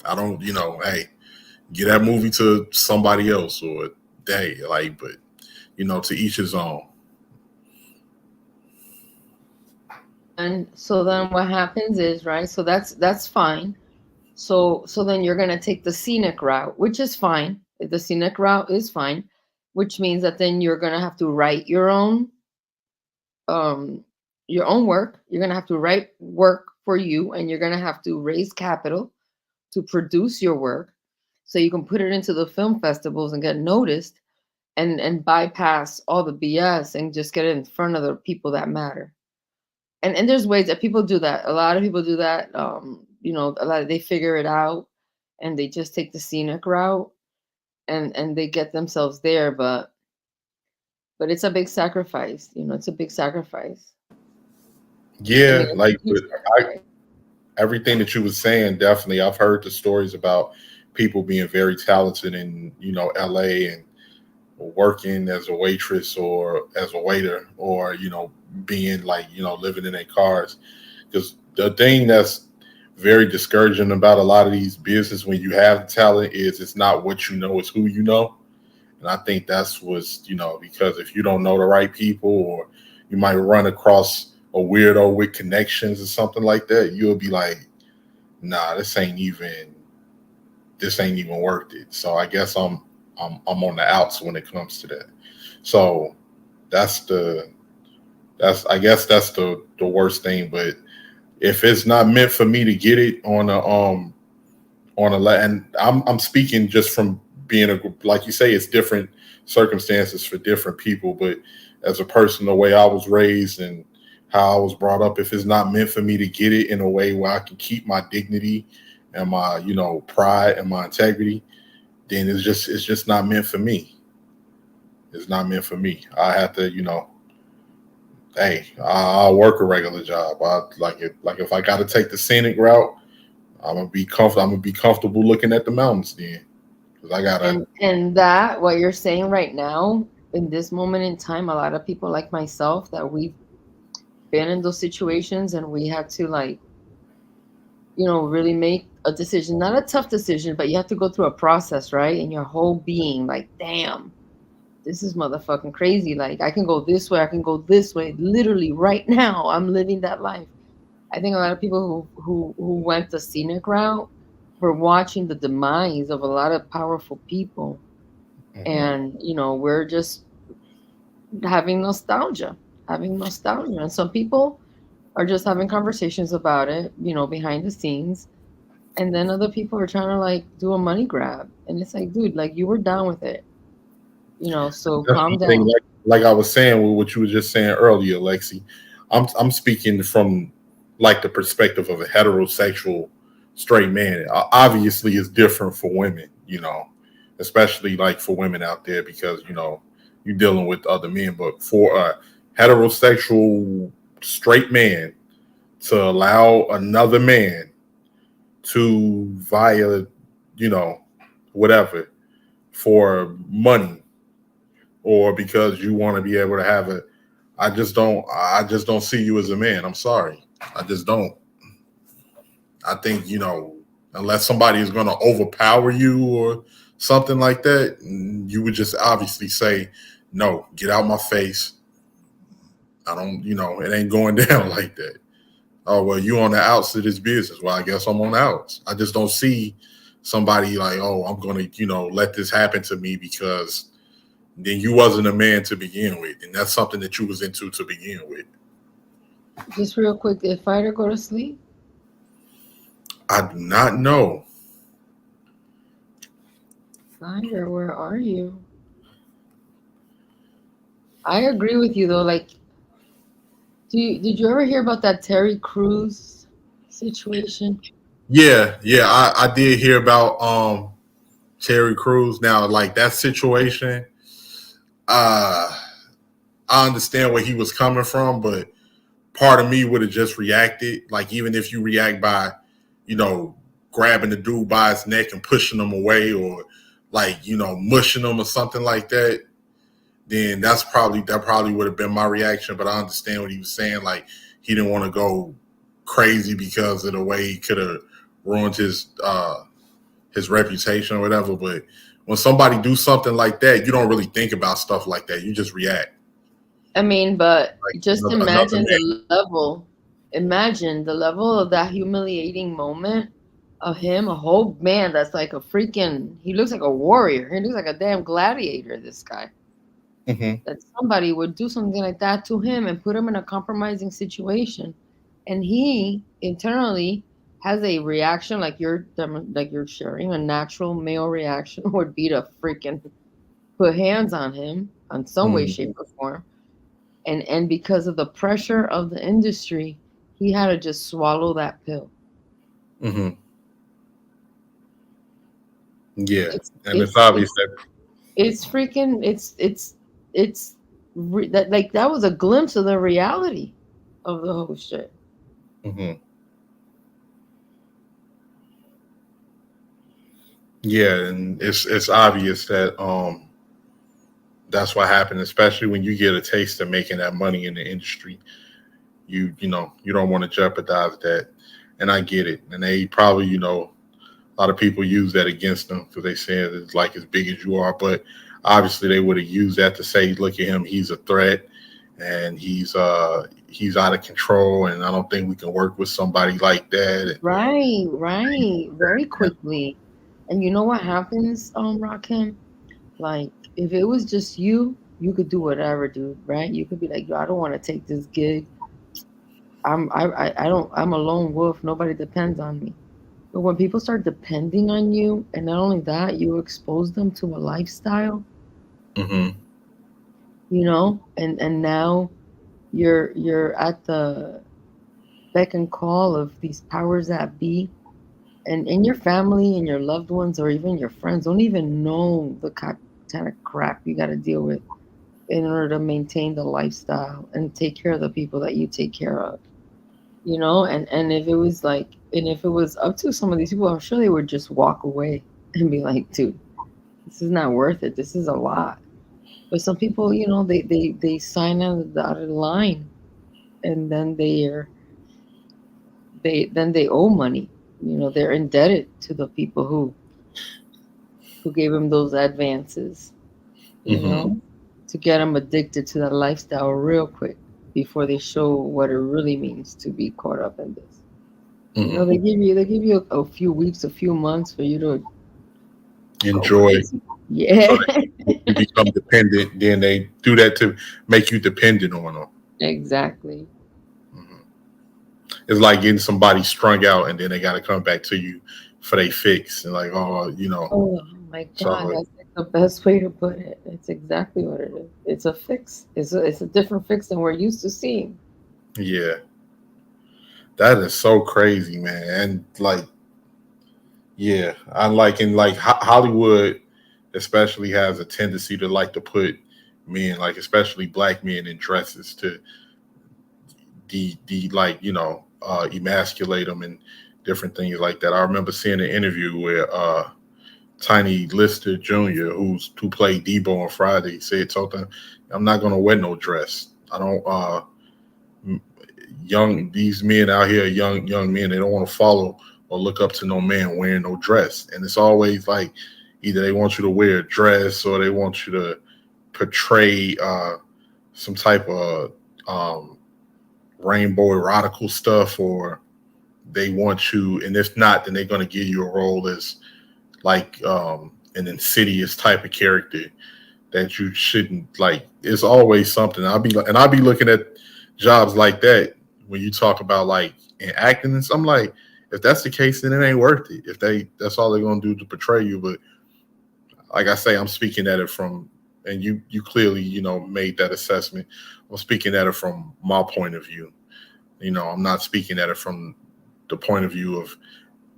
V: I don't, hey, get that movie to somebody else, or hey, like, but to each his own.
D: And so then what happens is, right, so that's fine. So then you're gonna take the scenic route, which is fine. The scenic route is fine, which means that then you're gonna have to write your own
U: your own work. You're going to have to write work for you, and you're going to have to raise capital to produce your work so you can put it into the film festivals and get noticed, and bypass all the BS and just get it in front of the people that matter. And there's ways that people do that. A lot of people do that. You know, they figure it out and they just take the scenic route and they get themselves there, but it's a big sacrifice. You know, it's a big sacrifice.
V: Yeah,
U: I mean,
V: like everything that you were saying, definitely. I've heard the stories about people being very talented in, you know, LA and working as a waitress or as a waiter, or, you know, being like, you know, living in their cars. Because the thing that's very discouraging about a lot of these business when you have talent is it's not what you know, it's who you know. And I think that's what's, you know, because if you don't know the right people, or you might run across a weirdo with connections or something like that, you'll be like, nah, this ain't even worth it. So I guess I'm on the outs when it comes to that. So that's the worst thing. But if it's not meant for me to get it on and I'm speaking just from being like you say, it's different circumstances for different people. But as a person, the way I was raised and how I was brought up, if it's not meant for me to get it in a way where I can keep my dignity and my, you know, pride and my integrity, then it's just not meant for me. It's not meant for me. I have to, you know, hey, I'll work a regular job. If I got to take the scenic route, I'm gonna be comfortable looking at the mountains then, because I gotta.
U: And that what you're saying right now in this moment in time, a lot of people like myself that we've been in those situations and we had to, like, you know, really make a decision, not a tough decision, but you have to go through a process, right? And your whole being, like, damn, this is motherfucking crazy. Like, I can go this way, I can go this way. Literally right now, I'm living that life. I think a lot of people who went the scenic route were watching the demise of a lot of powerful people. Mm-hmm. And, you know, we're just having nostalgia. And some people are just having conversations about it, you know, behind the scenes. And then other people are trying to, like, do a money grab. And it's like, dude, like, you were down with it. You know, so calm down.
V: Like I was saying, with what you were just saying earlier, Lexi, I'm speaking from, like, the perspective of a heterosexual straight man. Obviously, it's different for women, you know, especially, like, for women out there, because, you know, you're dealing with other men. But for a heterosexual straight man to allow another man to via, you know, whatever, for money, or because you want to be able to have it, I just don't see you as a man. I'm sorry. I just don't. I think, you know, unless somebody is going to overpower you or something like that, you would just obviously say, no, get out my face. I don't, you know, it ain't going down like that. Oh, well, you on the outs of this business. Well, I guess I'm on the outs. I just don't see somebody like, oh, I'm going to, you know, let this happen to me, because then you wasn't a man to begin with. And that's something that you was into to begin with.
U: Just real quick, did Fighter go to sleep?
V: I do not know.
U: Fighter, where are you? I agree with you, though. Like, did you ever hear about that Terry Crews situation?
V: Yeah, I did hear about Terry Crews. Now, like, that situation, I understand where he was coming from, but part of me would have just reacted. Like, even if you react by, you know, grabbing the dude by his neck and pushing him away, or, like, you know, mushing him or something like that, then that probably would have been my reaction. But I understand what he was saying. Like, he didn't want to go crazy because of the way he could have ruined his reputation or whatever. But when somebody do something like that, you don't really think about stuff like that. You just react.
U: I mean, but
V: like,
U: just imagine the level. Imagine the level of that humiliating moment of him, a whole man that's like a freaking, he looks like a warrior. He looks like a damn gladiator, this guy.
D: that somebody would do something like that to him and put him in a compromising situation, and he internally has a reaction like you're sharing. A natural male reaction would be to freaking put hands on him on some way, shape, or form. And because of the pressure of the industry, he had to just swallow that pill.
V: Yeah, and it's obvious that
D: it's freaking that was a glimpse of the reality of the whole shit.
V: Yeah, and it's obvious that that's what happened, especially when you get a taste of making that money in the industry. You don't want to jeopardize that, and I get it. And they probably, a lot of people use that against them because they say it's like as big as you are, but obviously they would have used that to say, look at him, he's a threat, and he's out of control, and I don't think we can work with somebody like that.
D: Right, very quickly. And you know what happens, Rakim? Like, if it was just you could do whatever, dude, right? You could be like, yo, I don't want to take this gig. I'm a lone wolf. Nobody depends on me. But when people start depending on you, and not only that, you expose them to a lifestyle, and now you're at the beck and call of these powers that be, and your family and your loved ones or even your friends don't even know the kind of crap you got to deal with in order to maintain the lifestyle and take care of the people that you take care of, and if it was up to some of these people, I'm sure they would just walk away and be like, dude, this is not worth it. This is a lot. But some people, they sign on the dotted line, and then they owe money. They're indebted to the people who gave them those advances, to get them addicted to that lifestyle real quick before they show what it really means to be caught up in this. They give you a few weeks, a few months for you to
V: enjoy.
D: Yeah.
V: You become dependent, then they do that to make you dependent on them.
D: Exactly.
V: It's like getting somebody strung out, and then they got to come back to you for their fix, and like,
D: Oh my God, that's like the best way to put it. It's exactly what it is. It's a fix. It's a different fix than we're used to seeing.
V: Yeah, that is so crazy, man. And like, yeah, I like in like Hollywood, especially has a tendency to like to put men, like especially black men, in dresses to emasculate them and different things like that. I remember seeing an interview where Tiny Lister Jr., who played Debo on Friday, said something, I'm not gonna wear no dress. I don't these men out here, young men, they don't want to follow or look up to no man wearing no dress. And it's always like either they want you to wear a dress or they want you to portray some type of rainbow erotical stuff, or they want you, and if not, then they're going to give you a role as like an insidious type of character that you shouldn't like. It's always something. I'll be looking at jobs like that when you talk about like in acting and something. Like, if that's the case, then it ain't worth it. If that's all they're gonna do to portray you. But like I say, I'm speaking at it from, and you clearly made that assessment. I'm speaking at it from my point of view. I'm not speaking at it from the point of view of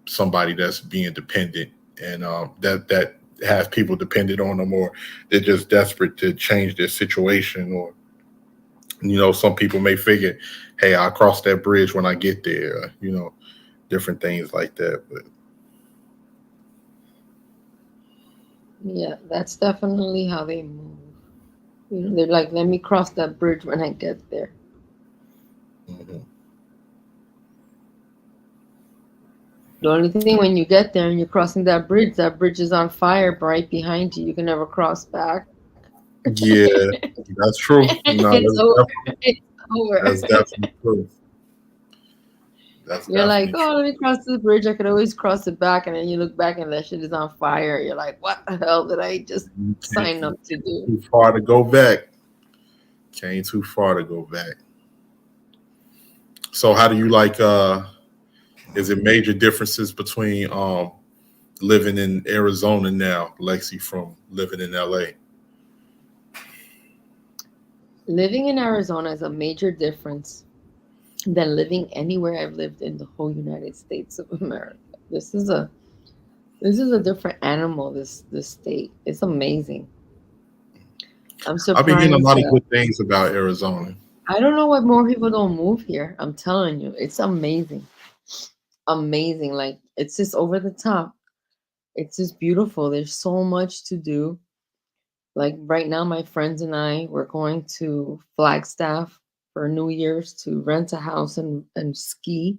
V: somebody that's being dependent and that has people dependent on them, or they're just desperate to change their situation, or some people may figure, hey, I'll cross that bridge when I get there, different things like that. But
D: yeah, that's definitely how they move. They're like, let me cross that bridge when I get there. The only thing, when you get there and you're crossing that bridge is on fire right behind you. You can never cross back.
V: Yeah, that's true. No,
D: It's over.
V: that's definitely true. That's
D: You're like,
V: definitely
D: oh, let me cross this bridge. I could always cross it back, and then you look back and that shit is on fire. You're like, what the hell did I just sign up to do?
V: too far to go back. Came too far to go back. So how do you like is it major differences between living in Arizona now, Lexi, from living in LA?
D: Living in Arizona is a major difference than living anywhere I've lived in the whole United States of America. This is a different animal. This state, it's amazing. I'm surprised.
V: I've been hearing a lot of good things about Arizona.
D: I don't know why more people don't move here. I'm telling you, it's amazing. Amazing. Like, it's just over the top. It's just beautiful. There's so much to do. Like right now, my friends and I, we're going to Flagstaff for New Year's to rent a house and ski.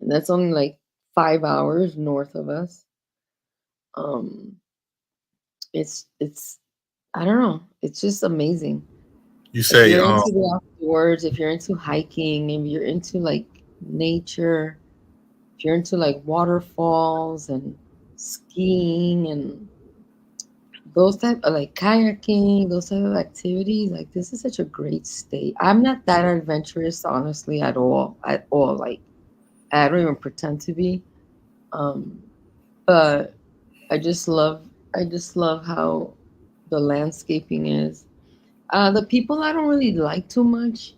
D: And that's only like 5 hours north of us. It's I don't know. It's just amazing.
V: You say
D: if you're into the outdoors, if you're into hiking, if you're into like nature, if you're into like waterfalls and skiing and those type of like kayaking, those type of activities, like this is such a great state. I'm not that adventurous, honestly, at all. Like I don't even pretend to be. But I just love how the landscaping is. The people I don't really like too much.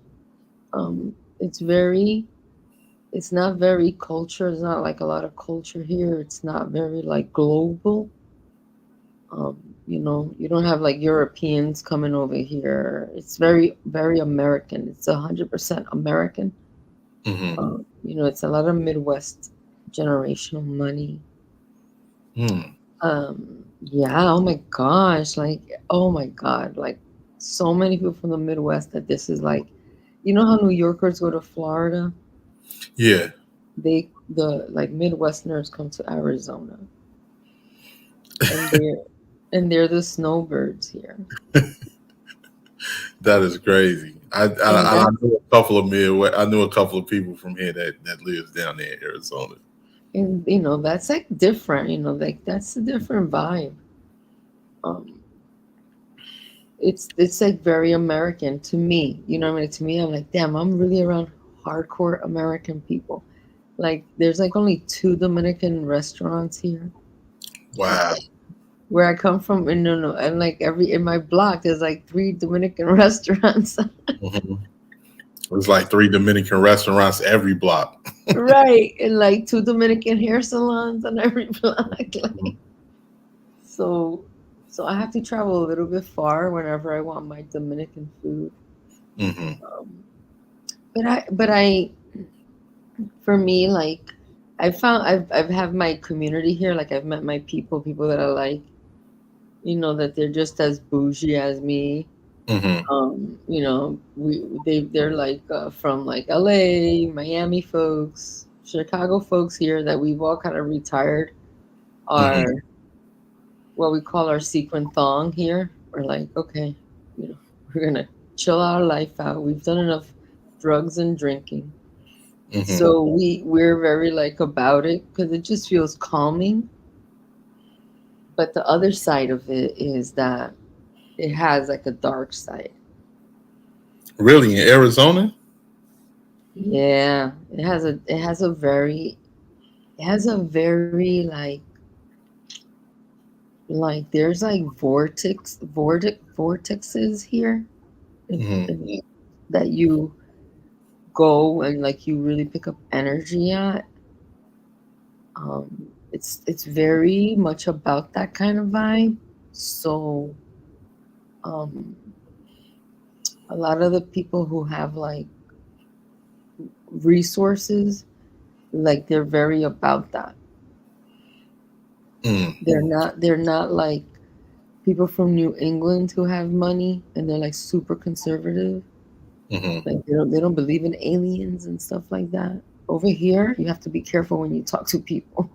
D: It's not very culture. There's not like a lot of culture here. It's not very like global. You don't have like Europeans coming over here. It's very, very American. It's 100% American.
V: Mm-hmm.
D: It's a lot of Midwest generational money.
V: Mm.
D: Yeah. Oh my gosh. Like, oh my God. Like, so many people from the Midwest that this is like, you know how New Yorkers go to Florida?
V: Yeah.
D: The Midwesterners come to Arizona. And they're the snowbirds here.
V: That is crazy. I knew a couple of I knew a couple of people from here that lives down there in Arizona.
D: And that's like different. Like that's a different vibe. It's like very American to me. You know what I mean? To me, I'm like, damn, I'm really around hardcore American people. Like, there's like only 2 Dominican restaurants here.
V: Wow.
D: Where I come from, and like in my block, there's like 3 Dominican restaurants.
V: Mm-hmm. There's like 3 Dominican restaurants every block.
D: Right, and like 2 Dominican hair salons on every block. Like, so I have to travel a little bit far whenever I want my Dominican food.
V: Mm-hmm.
D: But I, for me, like, I've had my community here. Like, I've met my people that I like. That they're just as bougie as me.
V: Mm-hmm.
D: They're like from like LA, Miami folks, Chicago folks here that we've all kind of retired our what we call our sequin thong here. We're like, okay, we're gonna chill our life out. We've done enough drugs and drinking.
V: Mm-hmm.
D: So we're very like about it because it just feels calming. But the other side of it is that it has like a dark side.
V: Really, in Arizona?
D: Yeah, it has a very like there's like vortexes here that you go and like you really pick up energy at. It's very much about that kind of vibe. So a lot of the people who have like resources, like they're very about that. They're not like people from New England who have money and they're like super conservative. Like they don't believe in aliens and stuff like that. Over here, you have to be careful when you talk to people.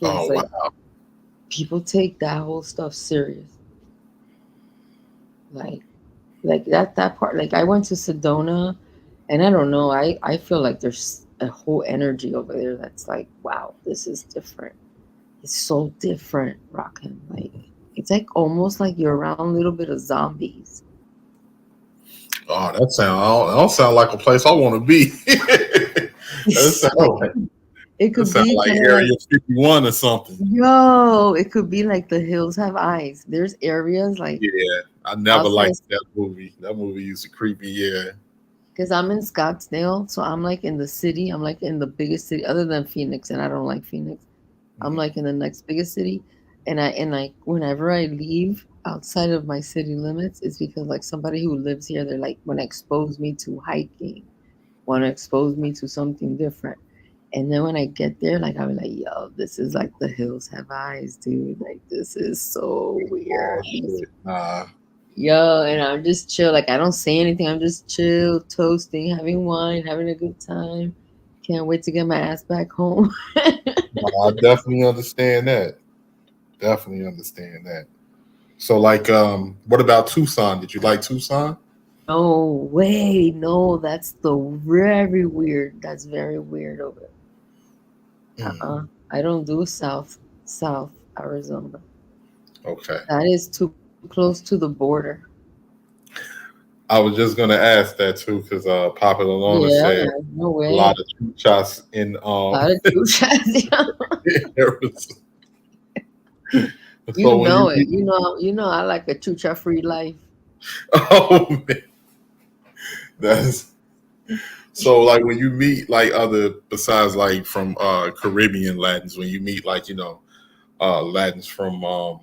V: Oh,
D: like,
V: wow.
D: People take that whole stuff serious. Like that part. Like I went to Sedona, and I don't know. I feel like there's a whole energy over there that's like, wow, this is different. It's so different, rockin'. Like it's like almost like you're around a little bit of zombies.
V: Oh, that don't sound like a place I want to be.
D: It could
V: sound
D: be
V: like
D: kinda
V: Area 51 or something.
D: yo, it could be like The Hills Have Eyes. There's areas like
V: Yeah, I never
D: outside
V: liked that movie. That movie used to creep me. Yeah.
D: because I'm in Scottsdale, so I'm like in the city. I'm like in the biggest city other than Phoenix, and I don't like Phoenix. I'm like in the next biggest city, and like whenever I leave outside of my city limits, it's because like somebody who lives here, they're like want to expose me to hiking, want to expose me to something different. And then when I get there, like I'll be like, yo, this is like The Hills Have Eyes, dude. Like this is so weird.
V: Nah.
D: Yo, and I'm just chill. Like I don't say anything. I'm just chill, toasting, having wine, having a good time. Can't wait to get my ass back home.
V: I definitely understand that. Definitely understand that. So, like, what about Tucson? Did you like Tucson?
D: No way. No, that's very weird. That's very weird over there. I don't do South Arizona.
V: Okay.
D: That is too close to the border.
V: I was just gonna ask that too, because Papa Lona said
D: no way.
V: a lot of shots in
D: A lot of two shots.
V: Arizona.
D: You know it. You know I like a chucha free life.
V: Oh man. That's so like when you meet like other besides like from Caribbean Latins, when you meet like Latins from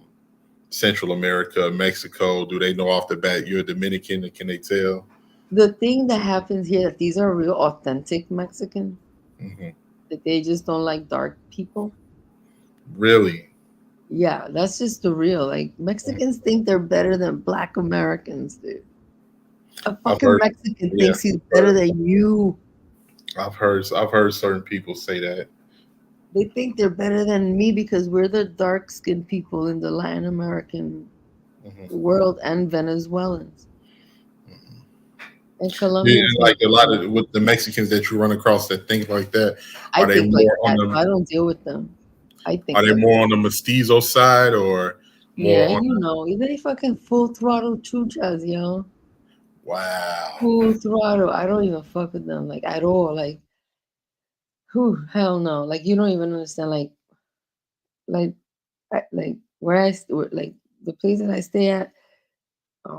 V: Central America, Mexico, do they know off the bat you're a Dominican, and can they tell?
D: The thing that happens here that these are real authentic Mexican, that they just don't like dark people.
V: Really?
D: Yeah, that's just the real. Like Mexicans think they're better than Black Americans, dude. A fucking Mexican thinks he's better than you.
V: I've heard certain people say that.
D: They think they're better than me because we're the dark-skinned people in the Latin American world and Venezuelans. And Colombians.
V: Yeah, like a lot of with the Mexicans that you run across that think like that.
D: I think like that. I don't deal with them. I think.
V: Are they more on the mestizo side or?
D: Yeah, they fucking full throttle chuchas, yo.
V: Wow.
D: Full throttle. I don't even fuck with them like at all. Like, hell no. Like you don't even understand. Like where like the place that I stay at.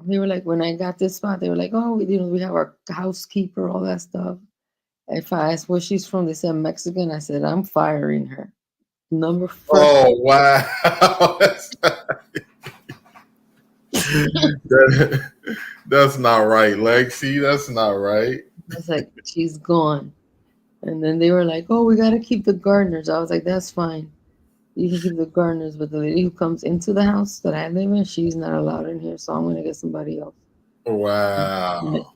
D: They were like, when I got this spot, they were like, oh, we have our housekeeper, all that stuff. If I asked where she's from, they said Mexican. I said, I'm firing her. Number 4.
V: Oh, wow. That's not right, Lexi. That's not right.
D: I was like, she's gone. And then they were like, oh, we got to keep the gardeners. I was like, that's fine. You can keep the gardeners, but the lady who comes into the house that I live in, she's not allowed in here, so I'm going to get somebody else.
V: Wow.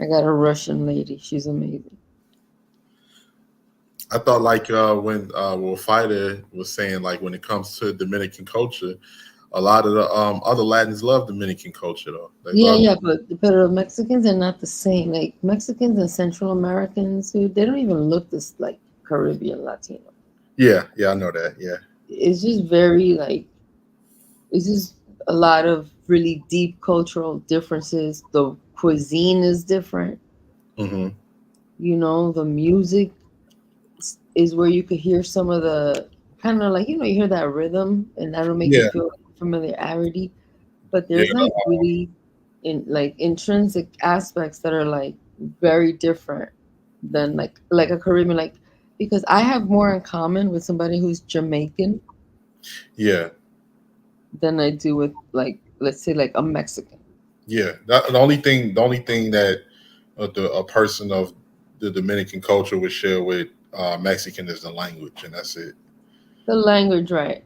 D: I got a Russian lady. She's amazing.
V: I thought like when Will Fighter was saying like when it comes to Dominican culture, a lot of the other Latins love Dominican culture though.
D: But the Mexicans are not the same. Like Mexicans and Central Americans, dude, they don't even look this like Caribbean Latino.
V: Yeah, I know that. Yeah.
D: It's just very like, it's just a lot of really deep cultural differences. The cuisine is different. The music is where you could hear some of the kind of like, you hear that rhythm and that'll make you feel familiarity. But there's like really intrinsic aspects that are like very different than like a Caribbean, like, because I have more in common with somebody who's Jamaican than I do with like, let's say like a Mexican.
V: Yeah. The only thing that a person of the Dominican culture would share with Mexican is the language, and that's it.
D: The language, right.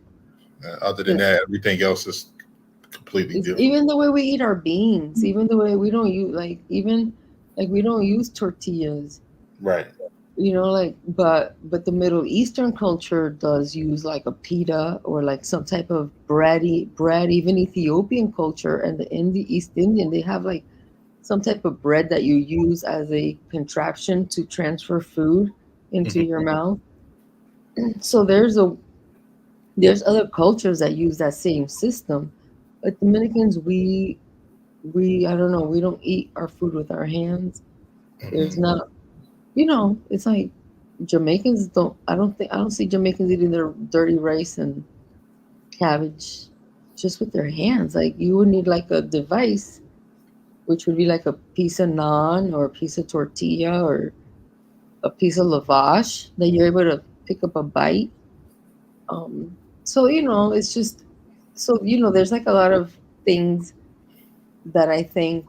V: Other than that, everything else is completely different.
D: Even the way we eat our beans, even the way we don't use we don't use tortillas.
V: Right.
D: But the Middle Eastern culture does use like a pita or like some type of bread. Even Ethiopian culture and the East Indian, they have like some type of bread that you use as a contraption to transfer food into your mouth. So there's other cultures that use that same system, but Dominicans, we I don't know, we don't eat our food with our hands. There's not, it's like Jamaicans I don't see Jamaicans eating their dirty rice and cabbage just with their hands. Like you would need like a device, which would be like a piece of naan or a piece of tortilla or a piece of lavash that you're able to pick up a bite. So it's just there's like a lot of things that I think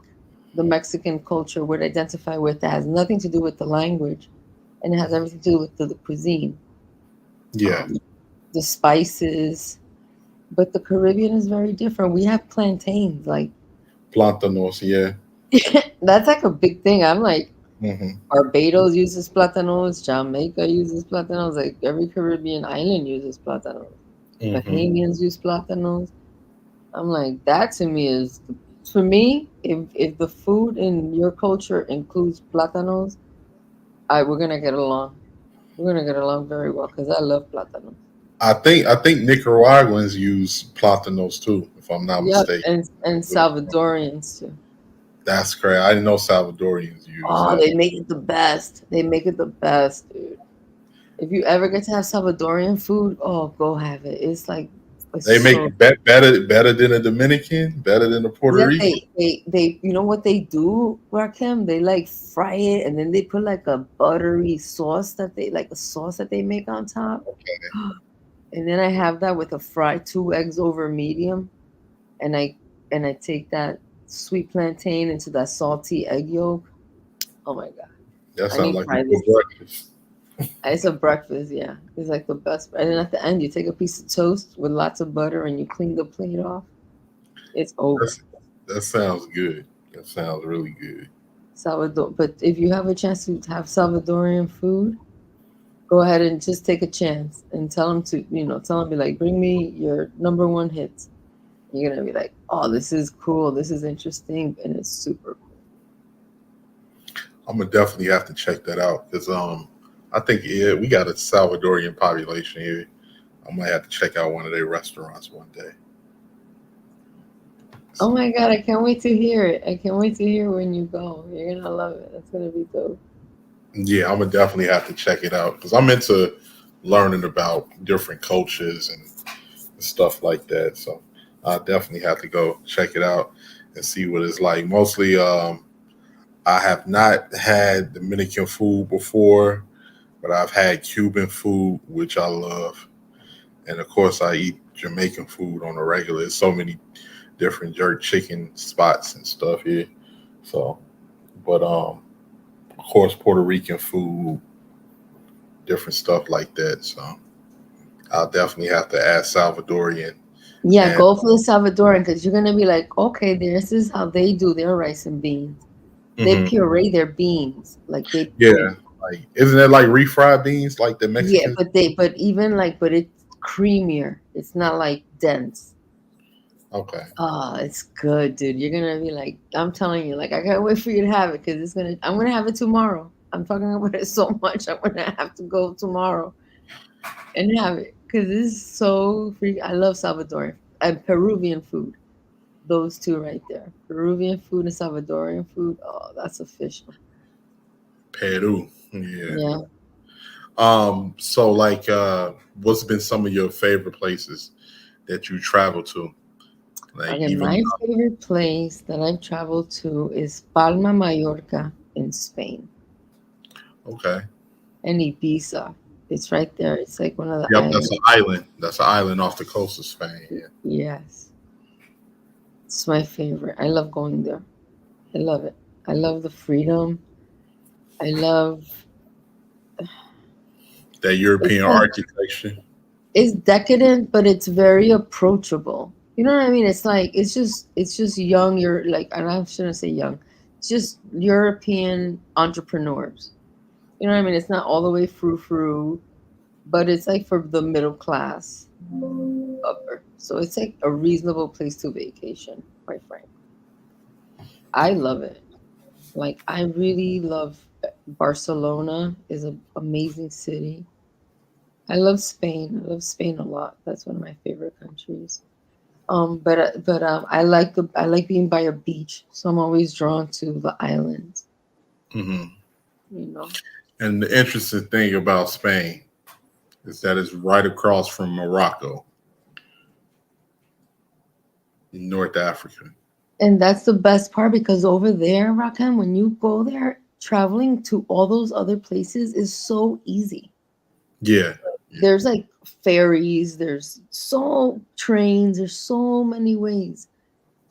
D: the Mexican culture would identify with that has nothing to do with the language, and it has everything to do with the cuisine.
V: Yeah.
D: The spices, but the Caribbean is very different. We have plantains, like
V: Plantanos, yeah.
D: that's like a big thing. I'm like, Barbados uses platanos, Jamaica uses platanos, like every Caribbean island uses platanos. Bahamians use platanos. I'm like, that to me is, for me, if the food in your culture includes platanos, we're gonna get along. We're gonna get along very well because I love platanos.
V: I think Nicaraguans use platanos too, if I'm not mistaken.
D: And Salvadorians too.
V: That's correct. I didn't know Salvadorians use.
D: Oh, they make it the best. They make it the best, dude. If you ever get to have Salvadorian food, go have it. It's like
V: they make it better than a Dominican, better than a Puerto Rican.
D: They you know what they do, Rakim? They like fry it and then they put like a buttery sauce that they make on top.
V: Okay.
D: And then I have that with a fried 2 eggs over medium, and I take that sweet plantain into that salty egg yolk. Oh my god!
V: That sounds like a good breakfast.
D: It's a breakfast, yeah. It's like the best. And then at the end, you take a piece of toast with lots of butter and you clean the plate off. It's over.
V: That sounds good. That sounds really good.
D: Salvador, but if you have a chance to have Salvadorian food, go ahead and just take a chance and tell them be like, bring me your number 1 hits. You're gonna be like, oh, this is cool, this is interesting, and it's super cool.
V: I'm gonna definitely have to check that out because I think we got a Salvadorian population here. I might have to check out one of their restaurants one day.
D: Oh my god, I can't wait to hear it. I can't wait to hear when you go. You're gonna love it. It's gonna be dope.
V: Yeah, I'm gonna definitely have to check it out because I'm into learning about different cultures and stuff like that. So I definitely have to go check it out and see what it's like. Mostly, I have not had Dominican food before, but I've had Cuban food, which I love, and of course, I eat Jamaican food on a regular. There's so many different jerk chicken spots and stuff here. So, but of course, Puerto Rican food, different stuff like that. So I'll definitely have to add Salvadorian.
D: Yeah, go for the Salvadorian because you're gonna be like, okay, this is how they do their rice and beans. They puree their beans like they.
V: Yeah, like isn't that like refried beans like the Mexican?
D: Yeah, but it's creamier. It's not like dense.
V: Okay.
D: Oh, it's good, dude. You're gonna be like, I'm telling you, like, I can't wait for you to have it because I'm gonna have it tomorrow. I'm talking about it so much. I'm gonna have to go tomorrow and have it because it's so free. I love Salvadorian and Peruvian food. Those two right there, Peruvian food and Salvadorian food. Oh, that's official.
V: Peru, yeah. So like, what's been some of your favorite places that you travel to? Like
D: my favorite place that I've traveled to is Palma, Mallorca in Spain.
V: Okay.
D: And Ibiza. It's right there. It's like one of the
V: islands. That's an island. That's an island off the coast of Spain. Yeah.
D: Yes. It's my favorite. I love going there. I love it. I love the freedom. I love
V: that European architecture.
D: It's decadent, but it's very approachable. You know what I mean? It's like it's just young. You're like, and I shouldn't say young. It's just European entrepreneurs. You know what I mean? It's not all the way frou-frou, but it's like for the middle class upper. So it's like a reasonable place to vacation, quite frankly. I love it. Like I really love Barcelona. Is an amazing city. I love Spain. I love Spain a lot. That's one of my favorite countries. I like being by a beach, so I'm always drawn to the islands.
V: hmm
D: You know.
V: And the interesting thing about Spain is that it's right across from Morocco in North Africa.
D: And that's the best part because over there, Rakan, when you go there, traveling to all those other places is so easy.
V: Yeah.
D: There's like ferries, there's so trains, there's so many ways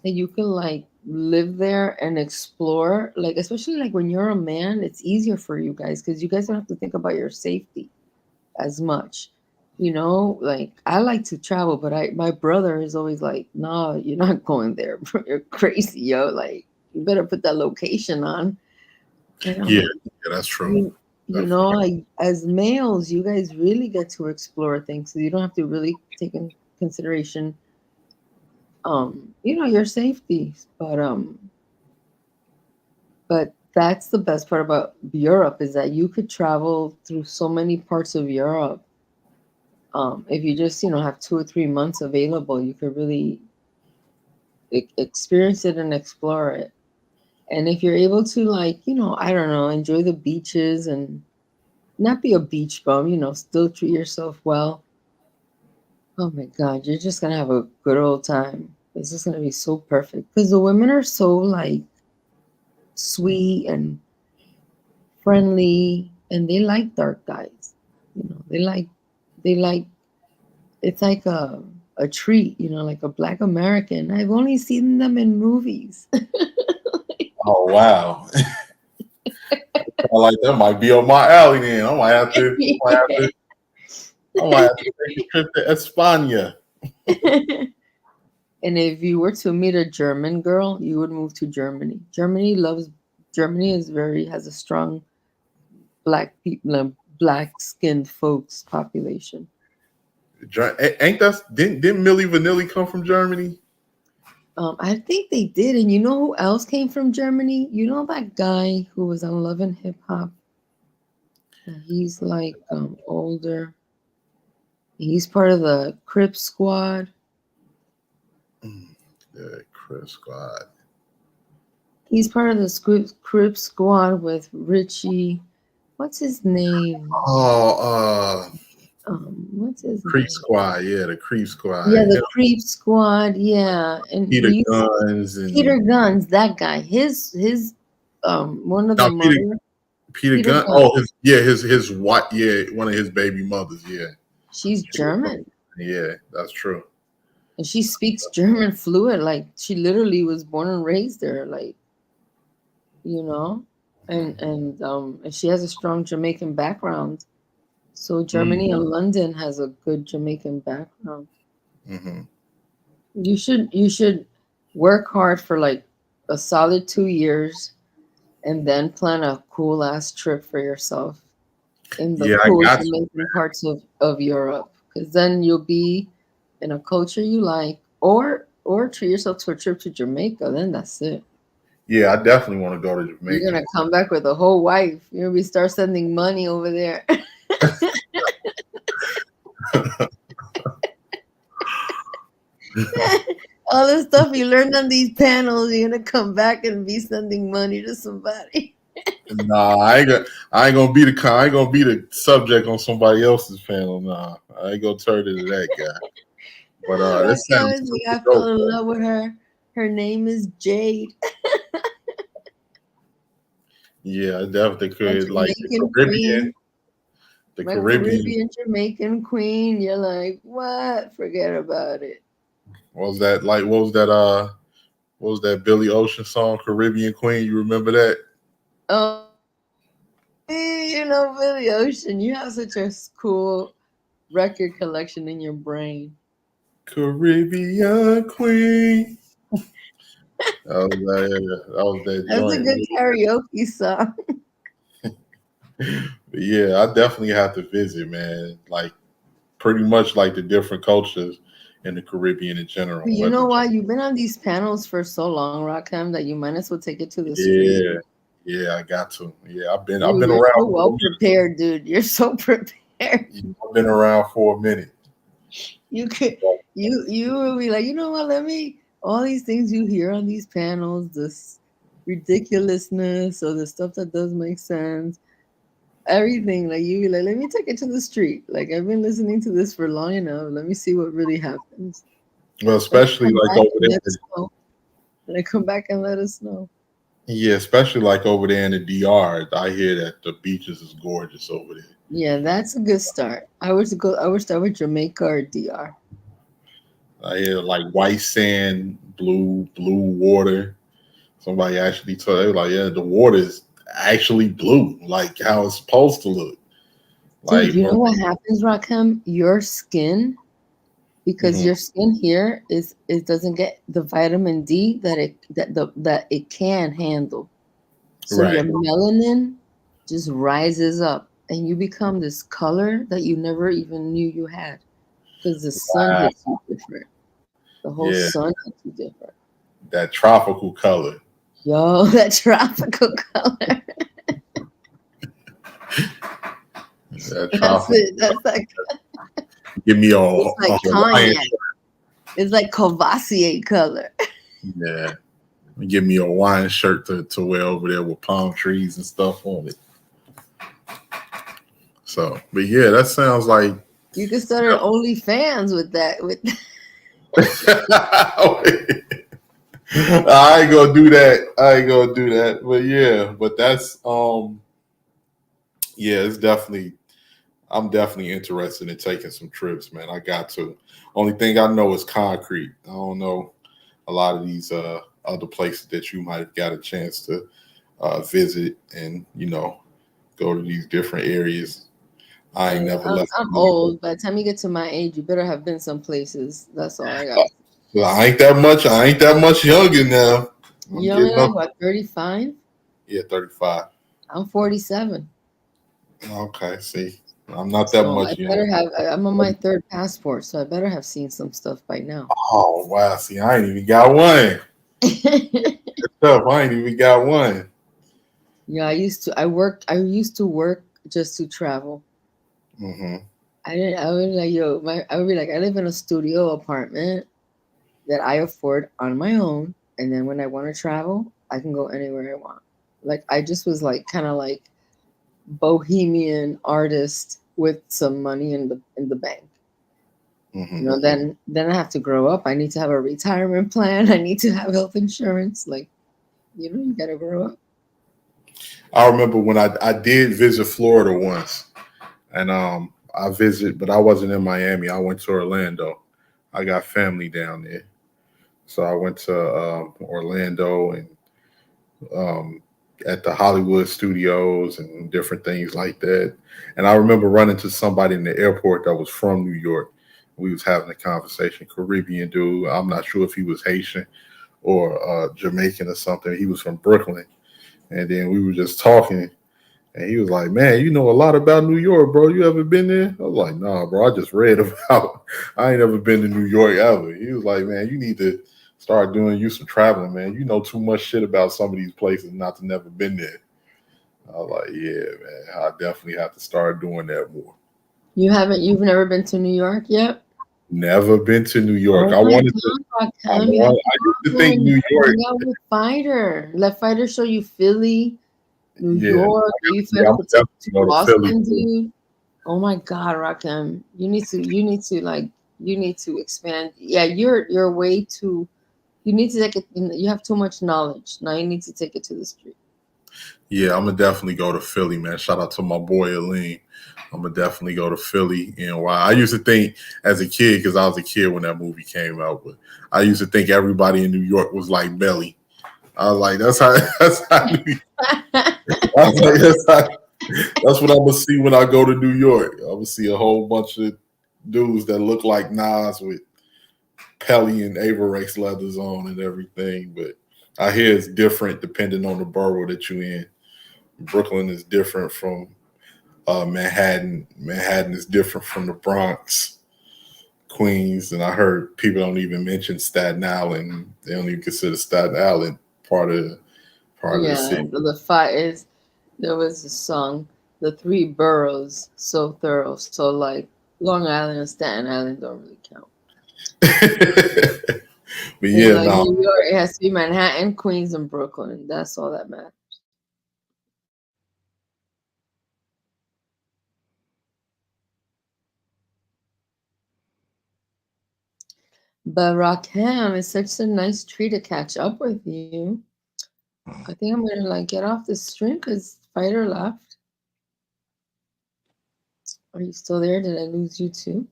D: that you can like live there and explore. Like, especially like when you're a man, it's easier for you guys because you guys don't have to think about your safety as much. You know, like I like to travel, but my brother is always like, "No, you're not going there. Bro. You're crazy, yo. Like, you better put that location on." And
V: Yeah, that's true.
D: you know, like as males, you guys really get to explore things, so you don't have to really take in consideration, you know, your safety. But that's the best part about Europe is that you could travel through so many parts of Europe. If you just, you know, have 2 or 3 months available, you could really experience it and explore it. And if you're able to, like, you know, I don't know, enjoy the beaches and not be a beach bum, you know, still treat yourself well. Oh my God, you're just gonna have a good old time. It's just gonna be so perfect because the women are so like sweet and friendly, and they like dark guys. You know, they like it's like a treat, you know, like a Black American. I've only seen them in movies.
V: Oh wow. I like that might be on my alley then. I might have to take a trip to España.
D: And if you were to meet a German girl, you would move to Germany. Germany has a strong black people, black skinned folks population.
V: Didn't Milli Vanilli come from Germany?
D: I think they did. And you know who else came from Germany? You know that guy who was on Love and Hip Hop? He's like older. He's part of the Crip Squad.
V: The Crip Squad.
D: He's part of the Crip Squad with Richie. What's his name? What's his
V: Creep
D: name?
V: Squad, yeah, the Creep Squad.
D: Yeah, the Creep Squad, yeah. And
V: Peter Guns and
D: Peter Guns, that guy. His one of the mothers.
V: Peter Gunn.
D: Guns.
V: His wife, one of his baby mothers, yeah.
D: She's German.
V: Yeah, that's true.
D: And she speaks German fluent, like she literally was born and raised there, like, you know, and she has a strong Jamaican background. So Germany and London has a good Jamaican background.
V: Mm-hmm.
D: You should work hard for like a solid 2 years, and then plan a cool ass trip for yourself in the coolest Jamaican parts of Europe, because then you'll be in a culture you like, or treat yourself to a trip to Jamaica. Then that's it.
V: Yeah, I definitely want to go to Jamaica.
D: You're gonna come back with a whole wife. You're gonna start sending money over there. All the stuff you learned on these panels, you're gonna come back and be sending money to somebody.
V: Nah, I ain't gonna be the subject on somebody else's panel. Nah, I ain't gonna turn into that guy. But this sounds
D: I fell in love with her. Her name is Jade.
V: Yeah, I definitely could. Like the
D: Caribbean.
V: The
D: My
V: Caribbean
D: Jamaican queen. You're like, what? Forget about it.
V: What was that? What was that Billy Ocean song, Caribbean Queen? You remember that?
D: Oh, you know, Billy Ocean. You have such a cool record collection in your brain.
V: Caribbean Queen. That was that
D: That's
V: joint.
D: a good karaoke song.
V: But yeah, I definitely have to visit, man. Like pretty much like the different cultures in the Caribbean in general.
D: But you know what? You've been on these panels for so long, Rakim, that you might as well take it to the street.
V: Yeah, I got to. Yeah, I've been
D: You're
V: around.
D: so well prepared, dude. You're so prepared.
V: I've been around for a minute.
D: You could you will be like, you know what? All these things you hear on these panels, this ridiculousness or the stuff that does make sense, everything, like you be like, let me take it to the street. Like I've been listening to this for long enough. Let me see what really happens.
V: Well, especially like over there.
D: Let it come back and let us know.
V: Yeah, especially like over there in the DR. I hear that the beaches is gorgeous over there.
D: Yeah, that's a good start. I would start with Jamaica or DR.
V: I hear like white sand, blue water. Somebody actually told they were like, yeah, the water is actually blue, like how it's supposed to look. Like,
D: dude, you know what happens, Rakim? Your skin, because your skin here it doesn't get the vitamin D that it can handle. So your melanin just rises up and you become this color that you never even knew you had. Because the sun hits you different. The whole sun hits you different.
V: That tropical color.
D: Yo, that tropical color. That's it. That's like
V: give me
D: it's like cognac. It's like Courvoisier color.
V: Yeah. Give me a wine shirt to wear over there with palm trees and stuff on it. So, but yeah, that sounds like
D: you could start an OnlyFans with that.
V: I ain't gonna do that. But yeah, but that's yeah, it's definitely. I'm definitely interested in taking some trips, man. I got to. Only thing I know is concrete. I don't know a lot of these other places that you might have got a chance to visit and go to these different areas. I ain't never left.
D: I'm old. By the time you get to my age, you better have been some places. That's all I got.
V: Well, I ain't that much younger now.
D: You only like what, 35?
V: Yeah, 35.
D: I'm 47.
V: Okay, see. I'm not that much younger.
D: I'm on my third passport, so I better have seen some stuff by now.
V: Oh wow, see, I ain't even got one. I ain't even got one.
D: Yeah, I used to work just to travel.
V: Mm-hmm.
D: I would be like, I live in a studio apartment that I afford on my own, and then when I want to travel, I can go anywhere I want. Like I just was like kind of like bohemian artist with some money in the bank.
V: Mm-hmm.
D: Then I have to grow up. I need to have a retirement plan. I need to have health insurance. Like, you gotta grow up.
V: I remember when I did visit Florida once, and I visited, but I wasn't in Miami. I went to Orlando. I got family down there, so I went to Orlando and at the Hollywood studios and different things like that. And I remember running to somebody in the airport that was from New York. We was having a conversation, Caribbean dude. I'm not sure if he was Haitian or Jamaican or something. He was from Brooklyn. And then we were just talking. And he was like, man, you know a lot about New York, bro. You ever been there? I was like, nah, bro. I just read about I ain't ever been to New York ever. He was like, man, you need to start doing you some traveling, man. You know too much shit about some of these places not to never been there. I was like, yeah, man, I definitely have to start doing that more.
D: You've never been to New York yet?
V: Never been to New York.
D: Oh
V: I wanted to. I used to think New York.
D: With Fighter. Let Fighter show you Philly, New York. You
V: I'm definitely go to
D: Boston,
V: Philly.
D: dude. Oh my God, Rakim. You need to expand. Yeah, you're way too. You need to take it. You have too much knowledge. Now you need to take it to the street.
V: Yeah, I'm gonna definitely go to Philly, man. Shout out to my boy Aline. I'm gonna definitely go to Philly. And why I used to think as a kid, because I was a kid when that movie came out, but I used to think everybody in New York was like Melly. I was like, that's what I'm gonna see when I go to New York. I'm gonna see a whole bunch of dudes that look like Nas with Pelly and Averex leathers on and everything. But I hear it's different depending on the borough that you're in. Brooklyn is different from Manhattan. Manhattan is different from the Bronx, Queens, and I heard people don't even mention Staten Island. They don't even consider Staten Island part of Part of the
D: Yeah,
V: city.
D: the fight is there was a song, the three boroughs, so thorough. So like Long Island and Staten Island don't really count.
V: But
D: And
V: yeah,
D: like
V: no.
D: New York, it has to be Manhattan, Queens, and Brooklyn. That's all that matters. But Rakim, it's such a nice treat to catch up with you. I think I'm gonna like get off the stream because Fighter left. Are you still there? Did I lose you too?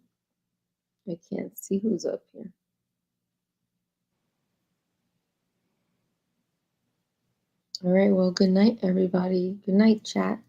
D: I can't see who's up here. All right, well, good night, everybody. Good night, chat.